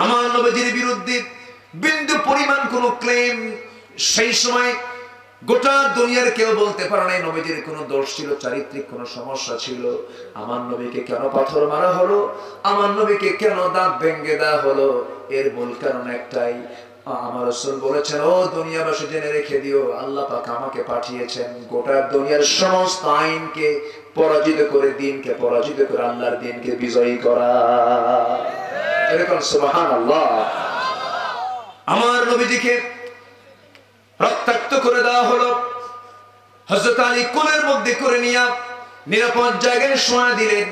আমার নবীজির বিরুদ্ধে বিন্দু পরিমাণ কোনো ক্লেম সেই সময় গোটা দুনিয়ার কেউ বলতে পারে না নবীজির কোনো দোষ ছিল, চারিত্রিক কোনো সমস্যা ছিল। আমার নবীকে কেন পাথর মারা হলো, আমার নবীকে কেন দাঁত ভেঙে দেওয়া হলো, এর মূল কারণ একটাই, আমার রাসূল বলেছেন, ও দুনিয়াবাসী জেনে রেখে দিও, আল্লাহ পাক আমাকে পাঠিয়েছেন গোটা দুনিয়ার সমস্ত আইনকে পরাজিত করে, দিনকে পরাজিত করে আল্লাহর দিনকে বিজয়ী করা। এরকম সুবহানাল্লাহ। আমার নবীজিকে রক্তাক্ত করে দেওয়া হলো। হযরত আলী কোলের মধ্যে করে নিয়ে নিরাপদ জায়গায় শোয়া দিলেন।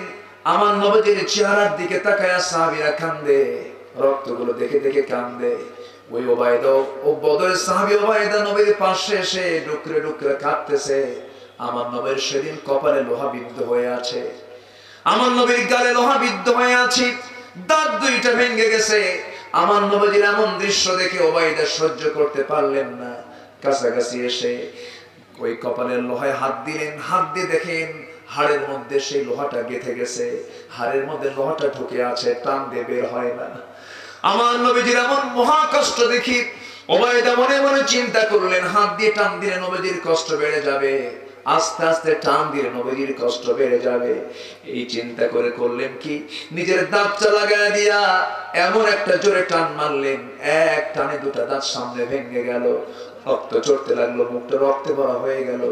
আমার নবীজির চেহারার দিকে তাকায়া সাহাবীরা কান্দে, রক্তগুলো দেখে দেখে কান্দে। ওই ওবায়দা, ও বদরের সাহাবী ওবায়দা নবীর পাশে এসে ডুকরে ডুকরে কাঁদতেছে। আমার নবীর সেদিন কপালে লোহা বিদ্ধ হয়ে আছে, আমার নবীর গালে লোহা বিদ্ধ হয়ে আছে, দাঁত দুইটা ভেঙে গেছে। আমার নবীর এমন দৃশ্য দেখে ওবায়দা সহ্য করতে পারলেন না, কাছাকাছি এসে ওই কপালের লোহায় হাত দিলেন। হাত দিয়ে দেখেন হাড়ের মধ্যে সেই লোহাটা গেঁথে গেছে, হাড়ের মধ্যে লোহাটা ঢুকে আছে, টান দিয়ে বের হয় না। আমার নবীজির এমন মহা কষ্ট দেখি ওবায়দা মনে মনে চিন্তা করলেন, হাত দিয়ে টান দিলে নবীজির কষ্ট বেড়ে যাবে, আস্তে আস্তে টান দিলে নবীজির কষ্ট বেড়ে যাবে। এই চিন্তা করে করলেন কি, নিজের দাঁতটা লাগায় দিয়া এমন একটা জোরে টান মারলেন, এক টানে দুটা দাঁত সামনে ভেঙে গেল, রক্ত চড়তে লাগলো, মুখটা রক্তে ভরা হয়ে গেল।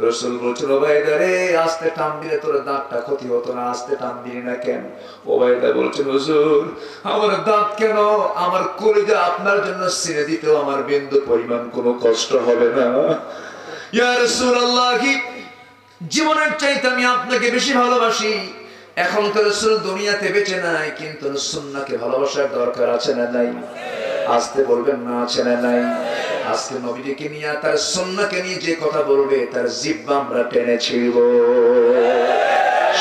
রাসূল বলছিল, ওবায়দা রে, আস্তে টান দিলে তোর দাঁতটা ক্ষতি হতো না, আস্তে টান দিলি না কেন? ওবায়দা বলছে, হুজুর আমার দাঁত কেন, আমার কলিজা আপনার জন্য ছিঁড়ে দিতেও আমার বিন্দু পরিমাণ কোনো কষ্ট হবে না। ইয়া রাসূলুল্লাহ, জীবনের চাইতে আমি আপনাকে বেশি ভালোবাসি। এখন তো রাসূল দুনিয়াতে বেঁচে নাই, কিন্তু সুন্নাহকে ভালোবাসার দরকার আছে না নাই? আস্তে বলবেন না, আছে না নাই? আজকে নবীজিকে নিয়ে, তার সুন্নাহকে নিয়ে যে কথা বলবে তার জিহ্বা আমরা টেনে ছিড়ব।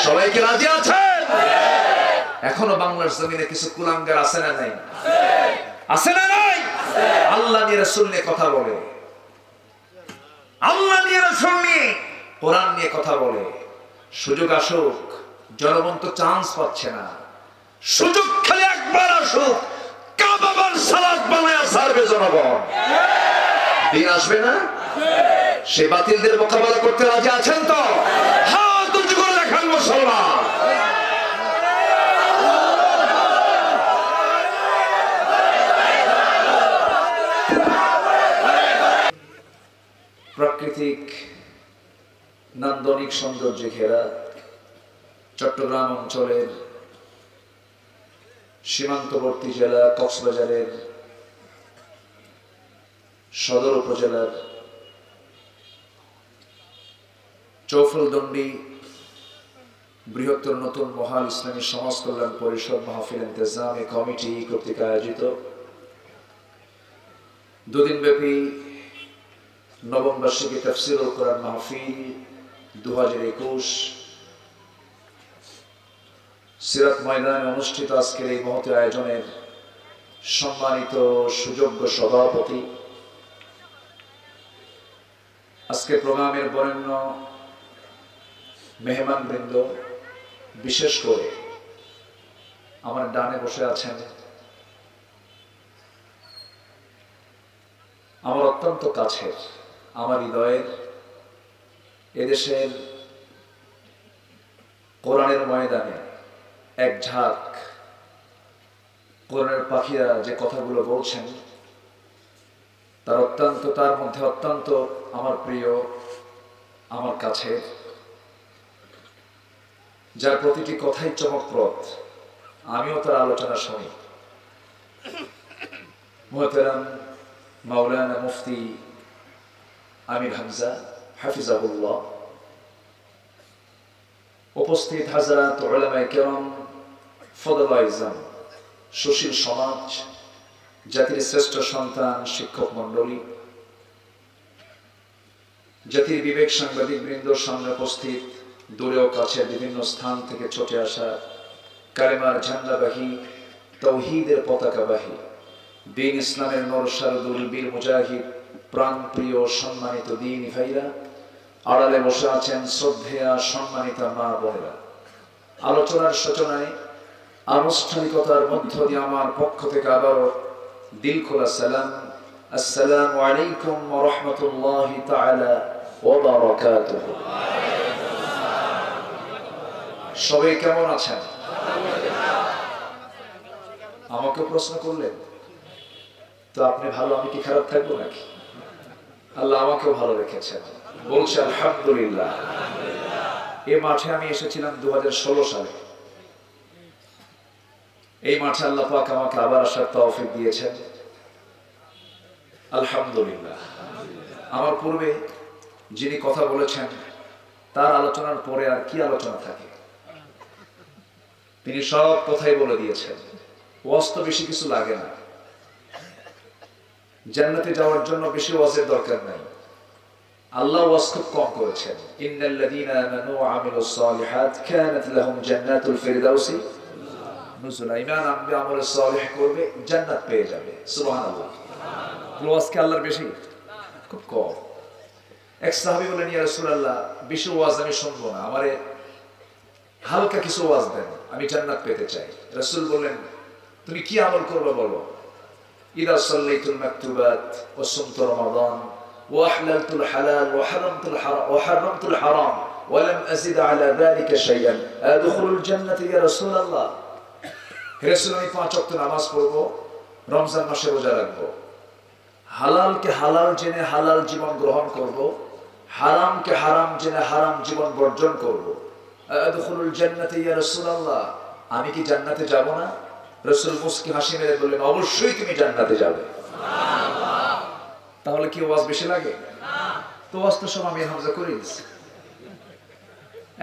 সবাইকে রাজি আছেন? এখনো বাংলার জমিনে কিছু কুলাঙ্গার আছে না নাই? আছে না নাই? আল্লাহ নিয়ে রাসূল নিয়ে কথা বলে, আল্লাহ নিয়ে রাসূল নিয়ে কোরআন নিয়ে কথা বলে। সুযোগ আসুক, জনগণ তো চান্স পাচ্ছে না, সুযোগ খালি একবার আসুক, কাবাবার সালাত বানায়া সারবে জনগণ। দিন আসবে না? সে বাতিলদের মোকাবেলা করতে রাজি আছেন তো? হাত উঁচু করে দেখান মুসলমান। প্রাকৃতিক নান্দনিক সৌন্দর্যে ঘেরা চট্টগ্রাম অঞ্চলের সীমান্তবর্তী জেলা কক্সবাজারের সদর উপজেলার চৌফুলদণ্ডী বৃহত্তর নতুন মহাল ইসলামী সমাজ কল্যাণ পরিষদ মাহফিল ইন্তেজামী কমিটি কর্তৃক আয়োজিত দুদিনব্যাপী নবম বার্ষিকী তাফসীরুল কোরআন মাহফিল 2021 সিরাত ময়দানে অনুষ্ঠিত আজকের এই মহৎ আয়োজনের সম্মানিত সুযোগ্য সভাপতি, আজকে প্রোগ্রামের বরেণ্য মেহমানবৃন্দ, বিশেষ করে আমার ডানে বসে আছেন আমার অত্যন্ত কাছের, আমার হৃদয়ের, এদেশের কোরআনের ময়দানে এক ঝাঁক কোরআনের পাখিরা যে কথাগুলো বলছেন তার মধ্যে অত্যন্ত আমার প্রিয়, আমার কাছে, যার প্রতিটি কথাই চমকপ্রদ, আমিও তার আলোচনা শুনি। মুহতারাম মাওলানা মুফতি আমির হামজা হাফিজাহুল্লাহ, উপস্থিত হাজারাত উলামায়ে কেরাম, ফদলায়ে ইজম, সুশীল সমাজ, জাতির শ্রেষ্ঠ সন্তান, শিক্ষক মন্ডলী, জাতির বিবেক সাংবাদিক বৃন্দ, সামনে উপস্থিত দূরে ও কাছে বিভিন্ন স্থান থেকে ছুটে আসা কালেমার ঝান্ডাবাহী, তাওহীদের পতাকাবাহী, দ্বীন ইসলামের নূর শারদুল বীর মুজাহিদ, প্রাণ প্রিয় সম্মানিত দ্বীনী ভাইরা, আড়ালে বসে আছেন শ্রদ্ধেয়া সম্মানিত মা বোনেরা। আলোচনার সূচনায় আনুষ্ঠানিকতার মধ্য দিয়ে আমার পক্ষ থেকে আবারও দিল খোলা সালাম, আসসালামু আলাইকুম ওয়া রাহমাতুল্লাহি তাআলা ওয়া বারাকাতুহু। সবাই কেমন আছেন? আমাকে প্রশ্ন করলেন তো আপনি ভালো, আমি কি খারাপ থাকবো নাকি? আল্লাহ আমাকেও ভালো রেখেছেন, বলছে আলহামদুলিল্লাহ। এই মাঠে আমি এসেছিলাম 2016 সালে। এই মাঠে আল্লাহ পাক আমাকে আবার আসার তৌফিক দিয়েছেন, আলহামদুলিল্লাহ। আমার পূর্বে যিনি কথা বলেছেন তার আলোচনার পরে আর কি আলোচনা থাকে? তিনি সব কথাই বলে দিয়েছেন। ওয়াজ তো বেশি কিছু লাগে না, জান্নাতে যাওয়ার জন্য বেশি ওয়াজের দরকার নাই। আল্লাহ ওয়াজ খুব কম করেছেন, ইন্নাল্লাযীনা আমানু ওয়া আমিলুস সালিহাত কানাত লাহুম জান্নাতুল ফিরদাউসি নুজুলা। ঈমান আনবে, আমল সালেহ করবে, জান্নাত পেয়ে যাবে। সুবহানাল্লাহ। ওয়াজ কি আল্লাহর বেশি? খুব কম। এক সাহাবী বলেন, ইয়া রাসূলুল্লাহ, বেশি ওয়াজ আমি শুনবো না, আমারে হালকা কিছু ওয়াজ দেন, আমি জান্নাত পেতে চাই। রাসূল বললেন, তুমি কি আমল করবে বলো? ইদা সাল্লাইতুল মাকতুবাত ওয়া সুমতু রমাদান ওয়া আহলালতুল হালাল ওয়া হারামতুল হারাম ওয়া লাম আযিদ আলা যালিকা শাইআন আদখুলুল জান্নাত ইয়া রাসূলুল্লাহ। হে রাসূল, আমি 5 ওয়াক্ত নামাজ পড়ব, রমজান মাসে রোজা রাখব, হালালকে হালাল জেনে হালাল জীবন গ্রহণ করব, হারামকে হারাম জেনে হারাম জীবন বর্জন করব। আদখুলুল জান্নাত ইয়া রাসূলুল্লাহ, আমি কি জান্নাতে যাব না? রাসূল মুস্কি হাসি মেরে বললেন, অবশ্যই তুমি জান্নাতে যাবে। সুবহানাল্লাহ। তাহলে কি ওয়াজ বেশি লাগে? না। তো ওয়াজ তো সব আমি হামজা করে দিছি।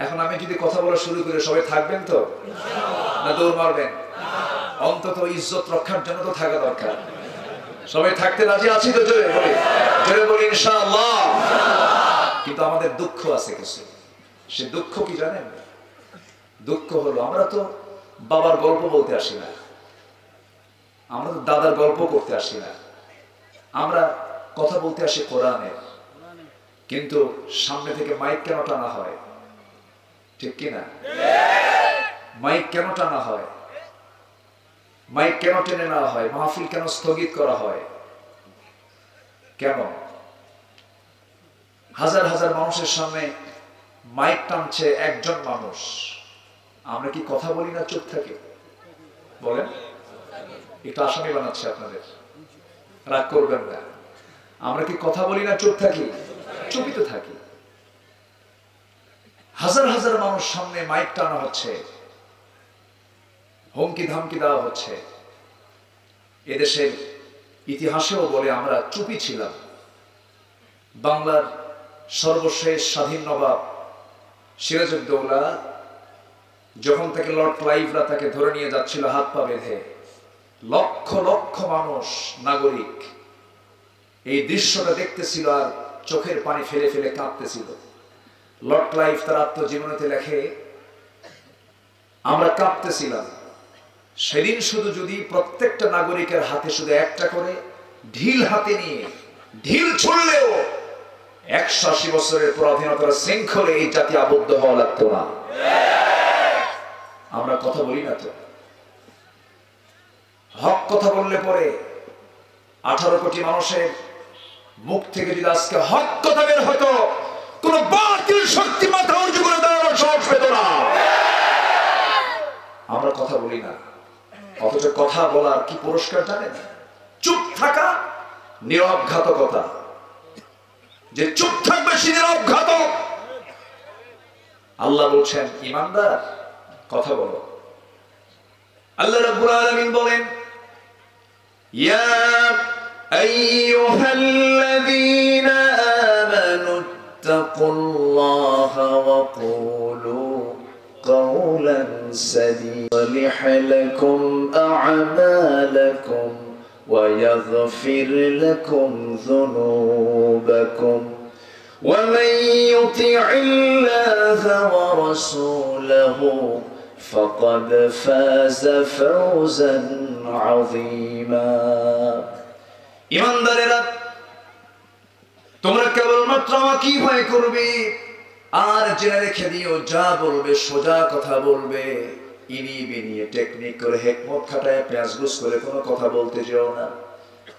এখন আমি যদি কথা বলা শুরু করি সবাই থাকবেন তো? ইনশাআল্লাহ। না দৌড় মারবেন? না। অন্তত ইজ্জত রক্ষার জন্য তো থাকা দরকার। সবাই থাকতে রাজি আছি তো? জোরে বলি, জোরে বলি ইনশাআল্লাহ। কিন্তু আমাদের দুঃখ আছে কিছু। সে দুঃখ কি জানেন? দুঃখ হলো আমরা তো বাবার গল্প বলতে আসি না, আমরা তো দাদার গল্প করতে আসি না, আমরা কথা বলতে আসি কোরআনের। কিন্তু সামনে থেকে মাইক কেন টানা হয়? ঠিক কিনা? মাইক কেন টানা হয়? মাইক কেন টেনে নেওয়া হয়? মাহফিল কেন স্থগিত করা হয়? কেন? হাজার হাজার মানুষের সামনে মাইক টানছে একজন মানুষ, আমরা কি কথা বলি না, চুপ থাকি? বলেন। একটু আসামি বানাচ্ছে আপনাদের, রাগ করবেন না। আমরা কি কথা বলি না, চুপ থাকি? চুপই তো থাকি। হাজার হাজার মানুষ সামনে মাইক টানা হচ্ছে, হুমকি ধামকি দেওয়া হচ্ছে। এদেশের ইতিহাসেও বলে আমরা চুপই ছিলাম। বাংলার সর্বশেষ স্বাধীন নবাব সিরাজউদ্দৌলা যখন তাকে লর্ড ক্লাইভরা তাকে ধরে নিয়ে যাচ্ছিল হাত পা বেঁধে, লক্ষ লক্ষ মানুষ, নাগরিক এই দৃশ্যটা দেখতেছিল আর চোখের পানি ফেলে ফেলে কাঁদতেছিল। লর্ড ক্লাইভ তার আত্মজীবনীতে লেখে, আমরা কাঁদতেছিলাম সেদিন শুধু যদি প্রত্যেকটা নাগরিকের হাতে শুধু একটা করে ঢিল হাতে নিয়ে ঢিল ছুড়লেও 180 বছরের পরাধীনতার শৃঙ্খলে এই জাতি আবদ্ধ হওয়া লাগতো না। আমরা কথা বলি না তো? হক কথা বললে পরে 18 কোটি মানুষের মুখ থেকে যদি আজকে হক কথা বের হতো, কোন বাতিল শক্তি মাথা উঁচু করে দাঁড়ানোর সাহস পেত না। আমরা কথা বলি না, অথচ কথা বলার কি পুরস্কার জানেন? চুপ থাকা, নীরব ঘাতকতা। যে চুপ থাকবে সে নীরব ঘাতক। আল্লাহ বলছেন, ঈমানদার কথা বলো। আল্লাহ রাব্বুল আলামিন বলেন, ইয়া আইয়ুহাল্লাযীনা আমানু তাকুল্লাহা ওয়া কুলু قولا سديدا يصلح لكم أعمالكم ويغفر لكم ذنوبكم ومن يطع الله ورسوله فقد فاز فوزا عظيما ইমানদারেরা তোমরা কেবলমাত্র আমাকেই ভয় করবে আর জেনে রেখে দিও যা বলবে সোজা কথা বলবে ইনি বিনিয়ে টেকনিক করে হিকমত খাটায় পেঁয়াজগুস করে কোনো কথা বলতে যেও না।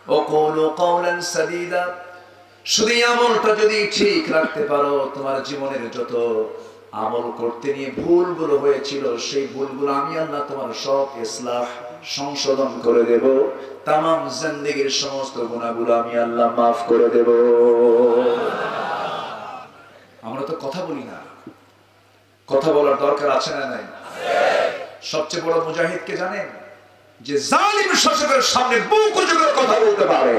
ওয়াকুলু কাওলান সাদীদা, শুধু আমলটা যদি ঠিক রাখতে পারো, তোমার জীবনের যত আমল করতে নিয়ে ভুলগুলো হয়েছিল সেই ভুলগুলো আমি আল্লাহ তোমার সব ইসলাহ সংশোধন করে দেব, তামাম জিন্দেগীর সমস্ত গুনাহগুলো আমি আল্লাহ মাফ করে দেব। আমরা তো কথা বলি না, কথা বলার দরকার আছে না নাই? সবচেয়ে বড় মুজাহিদ কে জানেন? যে জালিম শাসকের সামনে বুক উঁচু করে কথা বলতে পারে।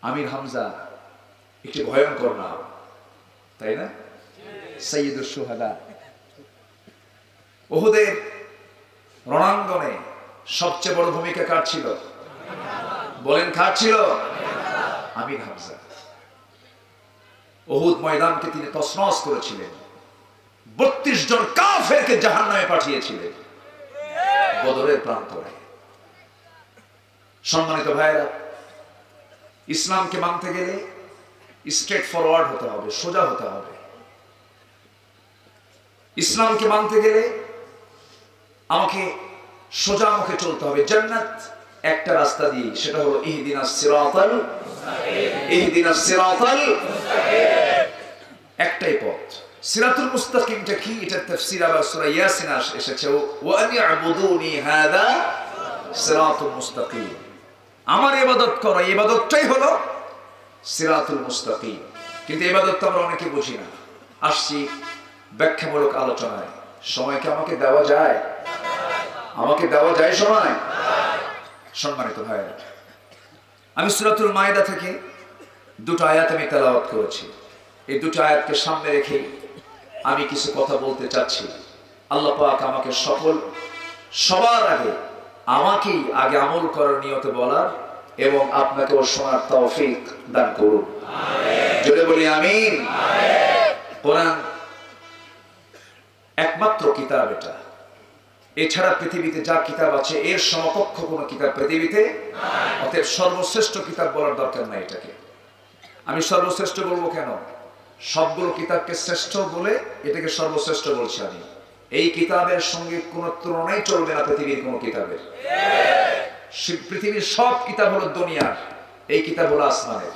আমির হামজা একটি ভয়ঙ্কর নাম, তাই না? সাইয়্যিদুশ শুহাদা। উহুদের রণাঙ্গনে সবচেয়ে বড় ভূমিকা কার ছিল? বলেন, কার ছিল? আমির হামজা। উহুদ ময়দানকে তিনি তছনছ করেছিলেন, 32 জন কাফেরকে জাহান্নামে পাঠিয়েছিলেন বদরের প্রান্তরে। সম্মানিত ভাইরা, ইসলামকে মানতে গেলে স্ট্রেট ফরওয়ার্ড হতে হবে, সোজা হতে হবে। ইসলামকে মানতে গেলে আমাকে সোজা মুখে চলতে হবে। জান্নাত একটা রাস্তা দিয়ে, সেটা হলো ইহদিনাস সিরাতাল মুস্তাকিম। ইহদিনাস সিরাতাল মুস্তাকিম, একটাই পথ। সিরাতুল মুস্তাকিমটা কি? এটা তাফসীর আবার সূরা ইয়াসিন এসেছে, ওয়া আন ইয়াবুদুনি হাযা সিরাতুল মুস্তাকিম। আমার ইবাদত করো, ইবাদতটাই হলো সিরাতুল মুস্তাকিম। কিন্তু ইবাদতটা আমরা অনেকে বুঝি না। আসছি ব্যাখ্যামূলক আলোচনায়। সময় কি আমাকে দেওয়া যায়? আমাকে দেওয়া যায় সময়? সম্মানিত ভাইরা, আমি সূরাতুল মায়েদা থেকে দুটো আয়াত আমি তেলাওয়াত করেছি। এই দুটো আয়াতকে সামনে রেখে আমি কিছু কথা বলতে চাচ্ছি। আল্লাহ পাক আমাকে সবার আগে আমাকেই আগে আমল করার নিয়তে বলার এবং আপনাকেও শোনার তৌফিক দান করুন। জোরে বলি আমিন। কোরআন একমাত্র কিতাব, এটা এছাড়া পৃথিবীতে যা কিতাব আছে এর সমকক্ষ কোনো কিতাব পৃথিবীতে নাই। অতএব সর্বশ্রেষ্ঠ কিতাব বলার দরকার নাই এটাকে। আমি সর্বশ্রেষ্ঠ বলবো কেন? সবগুলো কিতাবকে শ্রেষ্ঠ বলে এটাকে সর্বশ্রেষ্ঠ বলছি আমি। এই কিতাবের সঙ্গে কোনো তুলনাই চলবে না পৃথিবীর কোনো কিতাবের। পৃথিবীর সব কিতাব হলো দুনিয়ার, এই কিতাব হলো আসমানের।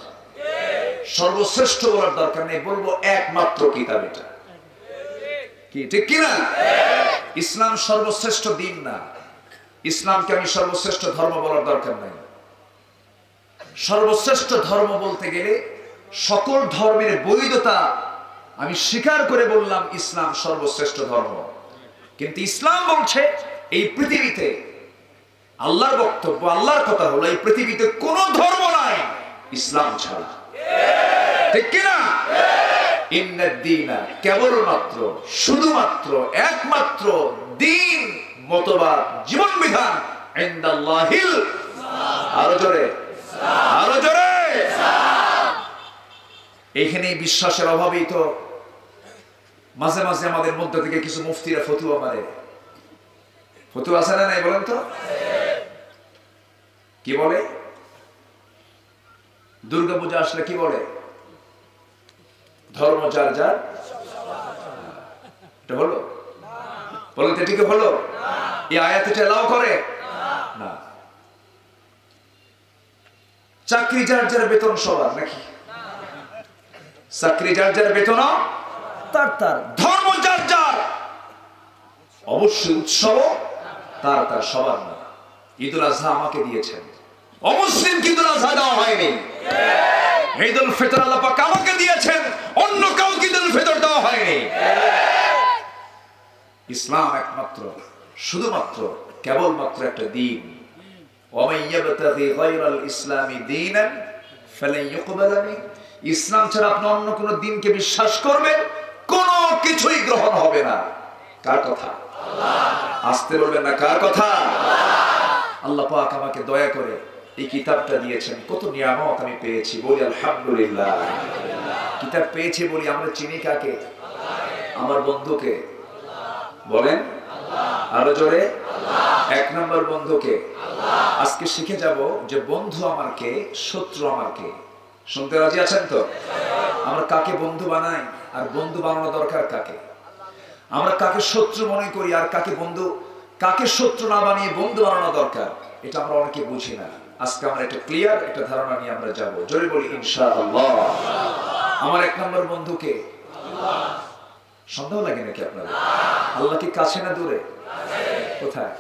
সর্বশ্রেষ্ঠ বলার দরকার নেই, বলবো একমাত্র কিতাব এটা। কি ঠিক কিনা? ইসলাম সর্বশ্রেষ্ঠ দিন না। ইসলামকে আমি সর্বশ্রেষ্ঠ ধর্ম বলার দরকার নাই। সর্বশ্রেষ্ঠ ধর্ম বলতে গেলে সকল ধর্মের বৈধতা আমি স্বীকার করে বললাম ইসলাম সর্বশ্রেষ্ঠ ধর্ম। কিন্তু ইসলাম বলছে এই পৃথিবীতে, আল্লাহর বক্তব্য, আল্লাহর কথা হলো এই পৃথিবীতে কোন ধর্ম নাই ইসলাম ছাড়া। ঠিক কিনা? ইন্নাদ-দীনা, কেবলমাত্র, শুধুমাত্র, একমাত্র দিন, মতবাদ, জীবন বিধান ইনদাল্লাহিল, আরো জোরে, আরো জোরে। এখানে বিশ্বাসের অভাবেই তো মাঝে মাঝে আমাদের মধ্যে থেকে কিছু মুফতিরা ফতুয়া মারে। ফতুয়া আছে না নাই বলেন তো? কি বলে? দুর্গাপূজা আসলে কি বলে? ধর্ম যার যার। এটা হলো? বলেন তো ঠিক হলো? এই আয়াত এটা এলাও করে না। চাকরি যার যার, বেতন সবার নাকি? চাকরি যার যার, বেতন তার তার। ধর্ম যার যার, অবশ্যই উৎসব তার তার, সবার না। ঈদুল আজহা আমাকে দিয়েছেন, অমুসলিম ঈদুল আজহা দেওয়া হয়নি। ঈদুল ফিতর আল্লাহ পাক আমাকে দিয়েছেন, অন্য কাউকে ঈদুল ফিতর দেওয়া হয়নি। ইসলাম একমাত্র, শুধুমাত্র, কেবলমাত্র একটা দিন। ওয়া ইয়াবতাগি গায়রাল ইসলামি দীনান ফালান ইউকবালা মিনহু। ইসলাম ছাড়া আপনি অন্য কোন দিনকে বিশ্বাস করবেন, কোনো কিছুই গ্রহণ হবে না। কার কথা? আল্লাহ। আসতে বলবেন না, কার কথা? আল্লাহ। আল্লাহ পাক আমাকে দয়া করে এই কিতাবটা দিয়েছেন, কত নিয়ামত আমি পেয়েছি, বলি আলহামদুলিল্লাহ। কিতাব পেয়েছি বলি আমরা চিনি কাকে? আমার বন্ধুকে। বলেন আরো জোরে, এক নম্বর বন্ধুকে। আজকে শিখে যাব যে বন্ধু আমার কে, শত্রু আমার কে। শুনতে রাজি আছেন তো? আমরা কাকে বন্ধু বানাই আর বন্ধু বানানো দরকার কাকে? আমরা কাকে শত্রু মনে করি আর কাকে বন্ধু, কাকে শত্রু না বানিয়ে বন্ধু বানানো দরকার, এটা আমরা অনেকে বুঝি না। আজকে আমরা একটা ক্লিয়ার একটা ধারণা নিয়ে আমরা যাব। জোরে বলি ইনশাআল্লাহ। আমার 1 নম্বর বন্ধুকে সন্দেহ লাগে নাকি আপনাদের? আল্লাহ কি কাছে না দূরে? কোথায়?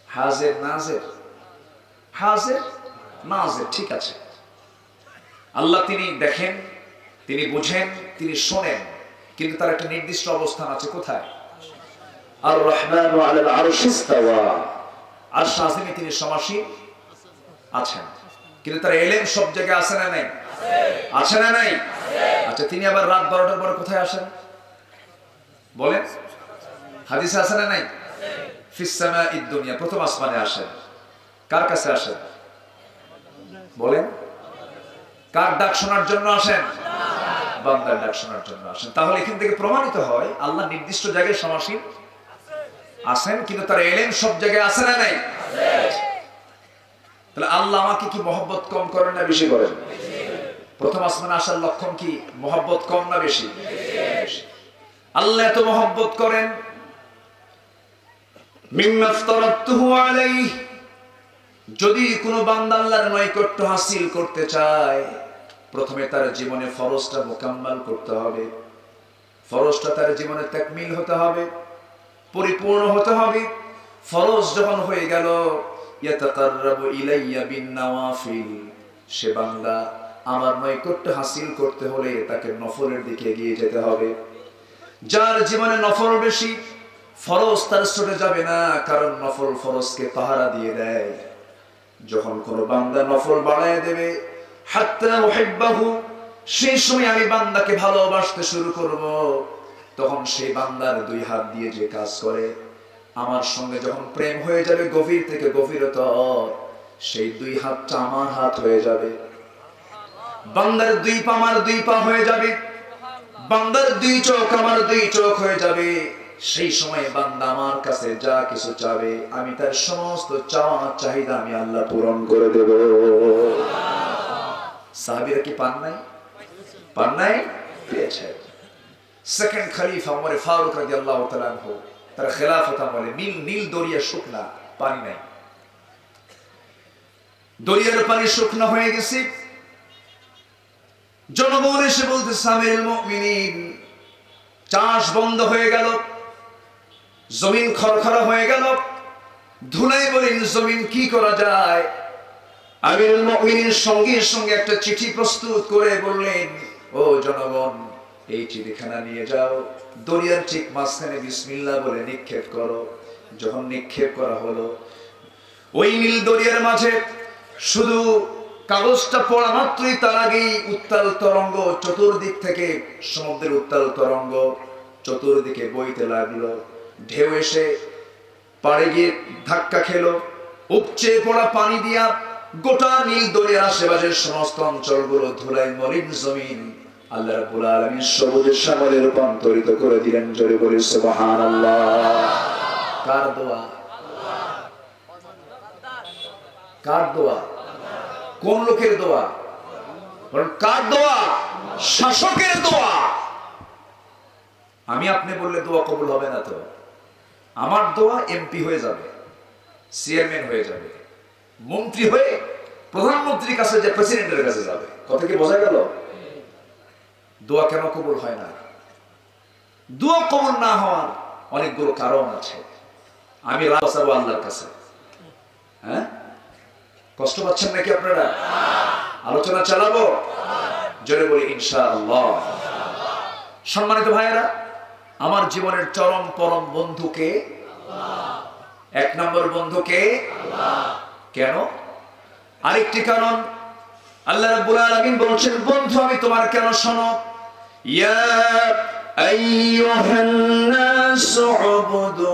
হাজির নাজির, হাজির নাজির, ঠিক আছে। আল্লাহ তিনি দেখেন, তিনি বুঝেন, তিনি শোনেন, কিন্তু তার একটা নির্দিষ্ট অবস্থান আছে। কোথায়? আর রহমানু আলাল আরশি ইস্তাওয়া, আরশ আজিমে তিনি সমাসীন আছেন, কিন্তু তার ইলম সব জায়গায় আছে না নাই? আছে না নাই? আচ্ছা, তিনি আবার রাত 12টার পরে কোথায় আসেন বলেন? হাদিসে আছে না নাই? ফিস সামাঈদ দুনিয়া, প্রথম আসমানে আসেন। কার কাছে আসেন বলেন? কার ডাক শোনার জন্য আসেন? বান্দার ডাক শোনার জন্য আসেন। তাহলে এখান থেকে প্রমাণিত হয় আল্লাহ নির্দিষ্ট জায়গায় সমাসীন আছেন, কিন্তু তার ইলম সব জায়গায় আছে না নাই? তাহলে আল্লাহ আমাকে কি মহব্বত কম করেন না বেশি করেন? প্রথম আসমানে আসার লক্ষণ কি মহব্বত কম না বেশি? আল্লাহ এত মহব্বত করেন, মিম্মা ফতারাতুহু আলাইহি, যদি কোনো বান্দা আল্লাহর নৈকট্য হাসিল করতে চায়, প্রথমে তার জীবনে ফরজটা মুকাম্মাল করতে হবে। ফরজটা তার জীবনে তাকমিল হতে হবে, পরিপূর্ণ হতে হবে। ফরজ যখন হয়ে গেল, ইয়াতাকাররাবু ইলাইয়া বিন নওয়াফিল, সে বান্দা আমার নৈকট্য হাসিল করতে হলে তাকে নফলের দিকে এগিয়ে যেতে হবে। যার জীবনে নফল বেশি, ফরজ তার ছুটে যাবে না, কারণ নফল ফরজকে পাহারা দিয়ে দেয়। যখন কোনো বান্দা নফল বাড়ায় দেবে, হাত্তা উহিব্বাহু, সেই সময় আমি বান্দাকে ভালোবাসতে শুরু করব। তখন সেই বান্দার 2 হাত দিয়ে যে কাজ করে, আমার সঙ্গে যখন প্রেম হয়ে যাবে গভীর থেকে গভীরতর, সেই 2 হাতটা আমার হাত হয়ে যাবে। বান্দার 2 পা আমার 2 পা হয়ে যাবে, বান্দার 2 চোখ আমার 2 চোখ হয়ে যাবে। সেই সময় বান্দা আমার কাছে যা কিছু চাবে, আমি তার সমস্ত চাওয়া চাহিদা আমি আল্লাহ পূরণ করে দেব। সাহাবীরা কি পান নাই? পান নাই? পেয়েছে। সেকেন্ড খলিফা ওমর ফারুক রাদিয়াল্লাহু তাআলা আনহু, তার খেলাফত আমলে নীল দরিয়া শুকনা, পানি নাই, দরিয়ার পানি শুকনা হয়ে গেছে। জনগণ এসে বলতেছে, আমিরুল মুমিনিন, চাষ বন্ধ হয়ে গেল, জমিন খরখরা হয়ে গেল, ধুলাই বলেন জমিন কি করা যায়? আমিরুল মুমিনিন সঙ্গে সঙ্গে একটা চিঠি প্রস্তুত করে বললেন, ও জনগণ, এই চিঠিখানা নিয়ে যাও, দরিয়ার ঠিক মাঝখানে বিসমিল্লাহ বলে নিক্ষেপ করো। যখন নিক্ষেপ করা হলো, ওই নীল দরিয়ার মাঝে শুধু কাগজটা পড়া মাত্রই তার আগেই উত্তাল তরঙ্গ, চতুর্দিক থেকে সমুদ্রের উত্তাল তরঙ্গ চতুর্দিকে বইতে লাগলো। ঢেউ এসে পাড়ে গিয়ে ধাক্কা খেলো, উপচে পড়া পানি দিয়া গোটা নীল দরিয়ার আশেপাশের সমস্ত অঞ্চলগুলো ধুলাই মলিন জমিন আল্লাহ রাব্বুল আলামিন সবুজের শ্যামলে রূপান্তরিত করে দিলেন। জোরে বলি সুবহানাল্লাহ। কার দোয়া? কার দোয়া? কোন লোকের দোয়া? কার দোয়া? শাসকের দোয়া। আমি আপনি বললে দোয়া কবুল হবে না তো? আমার দোয়া এমপি হয়ে যাবে, চেয়ারম্যান হয়ে যাবে, মন্ত্রী হয়ে প্রধানমন্ত্রীর কাছে যে প্রেসিডেন্টের কাছে যাবে। কথা কি বোঝা গেল? দোয়া কেন কবুল হয় না? দোয়া কবুল না হওয়ার অনেকগুলো কারণ আছে। আমি রাসাবো আল্লাহর কাছে। হ্যাঁ, কষ্ট পাচ্ছেন নাকি আপনারা? আলোচনা চালাবো, জোরে বলি ইনশাআল্লাহ। সম্মানিত ভাইয়েরা, আমার জীবনের চরম পরম বন্ধুকে, 1 নম্বর বন্ধুকে কেন? আরেকটি কারণ, আল্লাহ রাব্বুল আলামিন বলছেন, বন্ধু আমি তোমার কেন শোনো? ইয়া আইয়ুহান নাসু উবুদু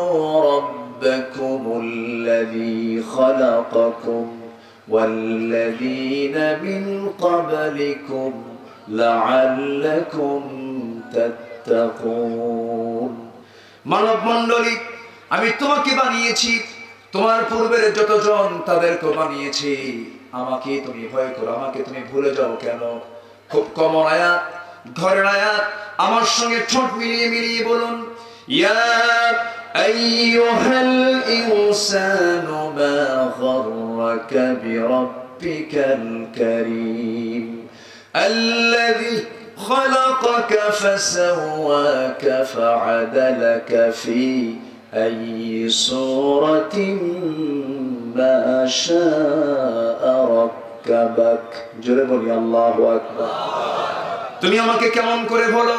রাব্বাকুমুল্লাযী খালাকাকুম ওয়াল্লাযীনা মিন ক্বাবলিকুম লাআল্লাকুম তাত্তাকুন। মানব মণ্ডলী, আমি তোমাকে বানিয়েছি, তোমার পূর্বের যতজন তাদেরকে বানিয়েছি। আমাকে তুমি ভয় করো, আমাকে তুমি ভুলে যাও কেন? খুব কমন আয়াত, ধরেন আয়াত, আমার সঙ্গে ঠোঁট মিলিয়ে মিলিয়ে বলুন, ইয়া আইয়ুহাল ইনসানু মা গাররাকা বিরাব্বিকাল কারীম আল্লাযী خلقك فسواك فعدلك في أي صورة ما شاء ركبك জোরে বলি আল্লাহু আকবার। তুমি আমাকে কেমন করে বলো,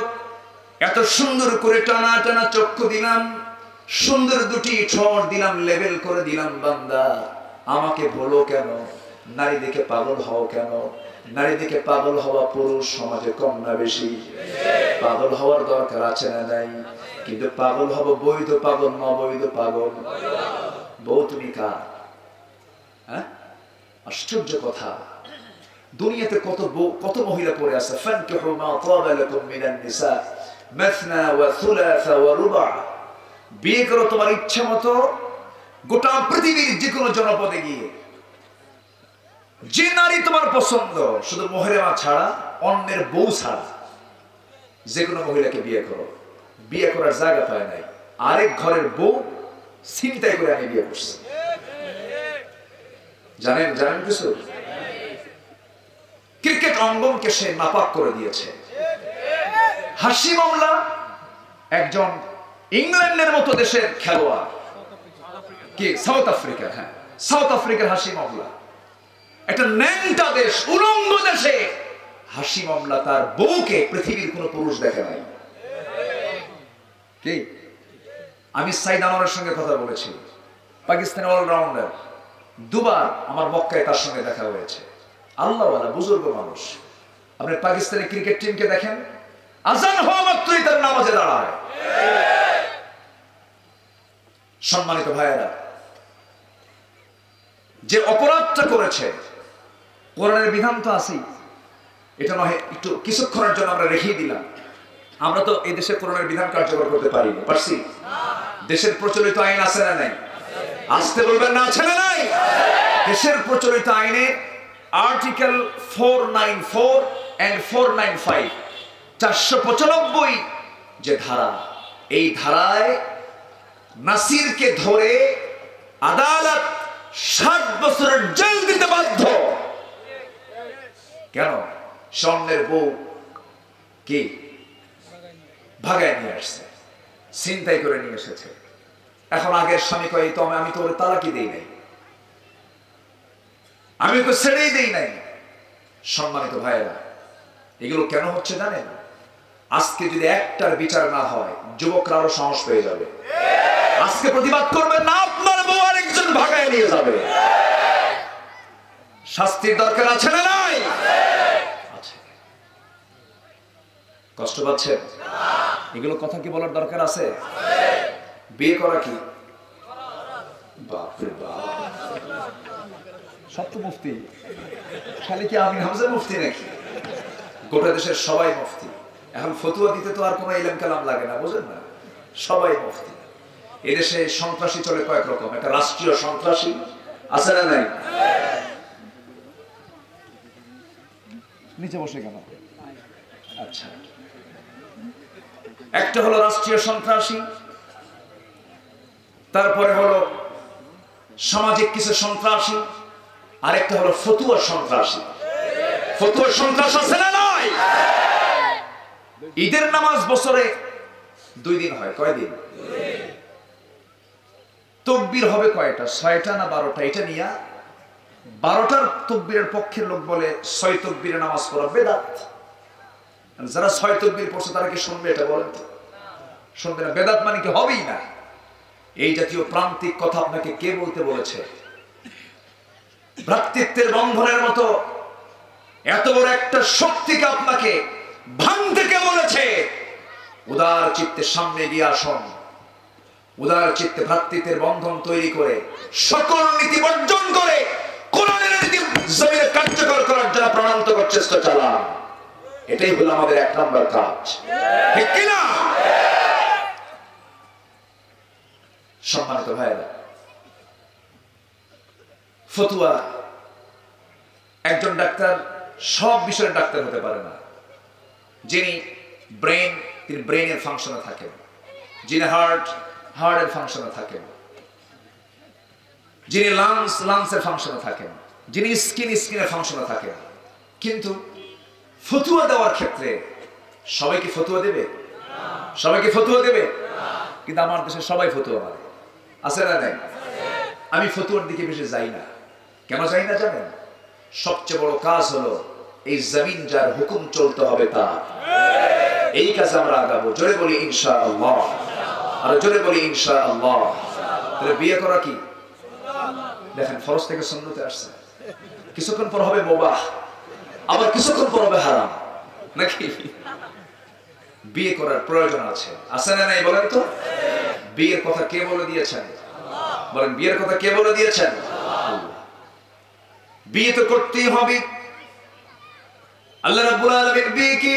এত সুন্দর করে টানা টানা চক্ষু দিলাম, সুন্দর দুটি ঠোঁট দিলাম, লেবেল করে দিলাম, বান্দা আমাকে বলো কেন? নারী দেখে পাগল হও কেন? নারী দেখে পাগল হওয়া পুরুষ সমাজে কম না বেশি? পাগল হওয়ার দরকার আছে না নাই? কিন্তু পাগল হব বৈধ পাগল না অবৈধ পাগল? বউ তুমি কার? হ্যাঁ, আশ্চর্য কথা। দুনিয়াতে কত মহিলা পড়ে আছে, ফানকিহু মা তাবা লাকুম মিনান নিসা মাসনা ওয়া থুলাসা ওয়া রুবা। বিয়ে করো তোমার ইচ্ছা মতো, গোটা পৃথিবীর যে কোনো জনপদে গিয়ে। যে নারী তোমার পছন্দ, শুধু মুহররমা ছাড়া, অন্যের বউ ছাড়া যে কোনো মহিলাকে বিয়ে করো। বিয়ে করার জায়গা পায় নাই, আরেক ঘরের বউ ছিনতাই করে আমি বিয়ে করছি। জানেন কিছু? ক্রিকেট অঙ্গনকে সে নাপাক করে দিয়েছে। হাসি মামলা একজন ইংল্যান্ডের মতো দেশের খেলোয়াড়, কি সাউথ আফ্রিকা, হ্যাঁ সাউথ আফ্রিকার হাসি মামলা, একটা ন্যাংটা দেশ, উলঙ্গ দেশে হাসি মামলা তার বউকে পৃথিবীর কোন পুরুষ দেখে নাই। কি আমি সাইদ আনোয়ারের সঙ্গে কথা বলেছি, পাকিস্তানি অলরাউন্ডার, দুবার আমার মক্কায় তার সঙ্গে দেখা হয়েছে। আল্লাহওয়ালা বুজুর্গ মানুষ। আপনি পাকিস্তানি ক্রিকেট টিমকে দেখেন, আজান হওয়া মাত্রই তার নামাজে দাঁড়ায়। সম্মানিত ভাইয়েরা, যে অপরাধটা করেছে, কোরআনের বিধান তো আছেই, এটা নয় একটু কিছুক্ষণের জন্য আমরা রেখেই দিলাম। আমরা তো এই দেশে কোরআনের বিধান কার্যকর করতে পারছি? দেশের প্রচলিত আইন আছে না নাই? আসতে বলবেন না, আছে না নাই? দেশের প্রচলিত আইনে আর্টিকেল 494 and 495, 495 যে ধারা, এই ধারায় নাসিরকে ধরে আদালত 7 বছরের জেল দিতে বাধ্য। কেন? স্বর্ণের বউ কি ভাগায় নিয়ে আসছে, ছিনতাই করে নিয়ে এসেছে। এখন আগের স্বামী কয়, তো আমি তো ওর তালাকি দেই নাই, আমি ওকে ছেড়েই দেই নাই। সম্মানিত ভাইয়েরা, এগুলো কেন হচ্ছে জানেন? আজকে যদি একটার বিচার না হয়, যুবকরা আরো সাহস পেয়ে যাবে। আজকে প্রতিবাদ করবেন না, আপনার বউ আরেকজন ভাগায় নিয়ে যাবে। শাস্তির দরকার আছে না নাই? আছে। কষ্ট পাচ্ছেন? এগুলো কথা কি বলার দরকার আছে? বিয়ে করা কি? বাপরে বাপ, সব তো মুফতি, খালি কি আমি হামজা মুফতি নাকি? গোটা দেশের সবাই মুফতি। এখন ফতুয়া দিতে তো আর কোনো ইলম কালাম লাগে না, বুঝেন না? সবাই মুফতি। এদেশে সন্ত্রাসী চলে কয়েক রকম, একটা রাষ্ট্রীয় সন্ত্রাসী আছে না নাই? নিচে বসে গেল। আচ্ছা, একটা হলো রাষ্ট্রীয় সন্ত্রাসী, তারপরে হলো সামাজিক কিছু সন্ত্রাসী, আরেকটা হলো ফতুয়া সন্ত্রাসী। ফতুয়া সন্ত্রাস আছে না নাই? ঈদের নামাজ বছরে 2 দিন হয়, কয়দিন? তকবীর হবে কয়টা? 6টা না 12টা? এটা নিয়ে 12টার তকবীরের পক্ষের লোক বলে 6 তকবীরে নামাজ পড়া বেদাত। যারা 6 তকবীর পড়ছে তারা কি শুনবে? এটা বলেন তো, শুনবে না। বেদাত মানে কি? হবেই না। এই জাতীয় প্রান্তিক কথা আপনাকে কে বলতে বলেছে? ভ্রাতৃত্বের বন্ধনের মতো এত বড় একটা শক্তিকে আপনাকে ভাঙতে কে বলেছে? উদার চিত্তে সামনে গিয়ে আসুন, উদার চিত্তে ভ্রাতৃত্বের বন্ধন তৈরি করে সকল নীতি বর্জন করে কোরআনের নীতি জমিনে কার্যকর করার জন্য প্রাণান্তকর চেষ্টা চালান। এটাই হলো আমাদের 1 নম্বর কাজ, ঠিক কিনা? সম্মানিত ভাইরা, ফতুয়া, একজন ডাক্তার সব বিষয়ের ডাক্তার হতে পারে না। যিনি ব্রেন তিনি ব্রেনের ফাংশনে থাকেন, যিনি হার্টের ফাংশনে থাকেন, যিনি লাংসের ফাংশনে থাকেন, যিনি স্কিনের ফাংশনে থাকেন। কিন্তু ফতুয়া দেওয়ার ক্ষেত্রে সবাইকে ফতুয়া দেবে? সবাইকে ফতুয়া দেবে? কিন্তু আমার দেশে সবাই ফতুয়া মারে, আছে না নাই? আমি ফতুয়ার দিকে বেশি যাই না। কেন যাই না জানেন? সবচেয়ে বড় কাজ হলো এই জমিন যার হুকুম চলতে হবে তার, এই কাজে আমরা আগাবো। জোরে বলি ইনশাআল্লাহ, আর জোরে বলি ইনশাআল্লাহ। তাহলে বিয়ে করা কি দেখেন ফরজ থেকে সুন্নতে আসছে, কিছুক্ষণ পর হবে মুবাহ, আবার কিছুক্ষণ পর হবে হারাম, নাকি? বিয়ে করার প্রয়োজন আছে, আছে না নাই বলেন তো? বিয়ের কথা কে বলে দিয়েছেন? বলেন, বিয়ের কথা কে বলে দিয়েছেন? বিয়ে তো করতেই হবে। আল্লাহ রাব্বুল আলামিন বিয়েকে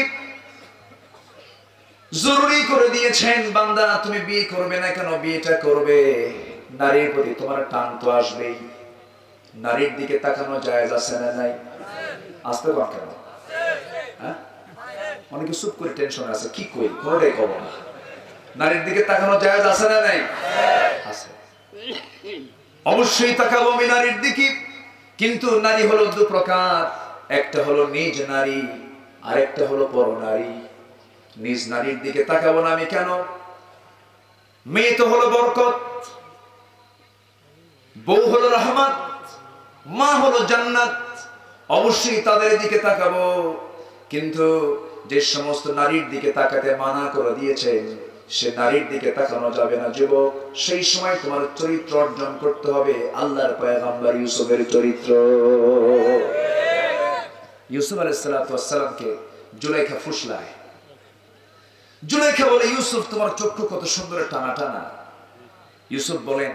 জরুরি করে দিয়েছেন। বান্দা তুমি বিয়ে করবে না কেন? বিয়েটা করবে, নারীর প্রতি তোমার টান তো আসবেই। নারীর দিকে তাকানো জায়েজ আছে না নাই? আসতে পার কেন? হ্যাঁ, অনেকে চুপ করে টেনশন আছে, কি কই কোনটাই কব না। নারীর দিকে তাকানো জায়েজ আছে না নাই? আছে, অবশ্যই তাকাবো আমি নারীর দিকে। কিন্তু নারী হলো দু প্রকার, একটা হলো নিজ নারী, আর একটা হলো পর নারী। নিজ নারীর দিকে তাকাবো না আমি কেন? মেয়ে তো হলো বরকত, বউ হলো রহমত, মা হলো জান্নাত, অবশ্যই তাদের দিকে তাকাবো। কিন্তু যে সমস্ত নারীর দিকে তাকাতে মানা করে দিয়েছেন সে নারীর দিকে তাকানো যাবে না যুবক। সেই সময় তোমার চরিত্র অর্জন করতে হবে আল্লাহর পয়গম্বর ইউসুফের চরিত্র। ইউসুফ আলাইহিস সালাতু ওয়াস সালামকে জুলাইখা ফুসলায়। জুলাইখা বলে, ইউসুফ তোমার চক্ষু কত সুন্দর টানা টানা। ইউসুফ বলেন,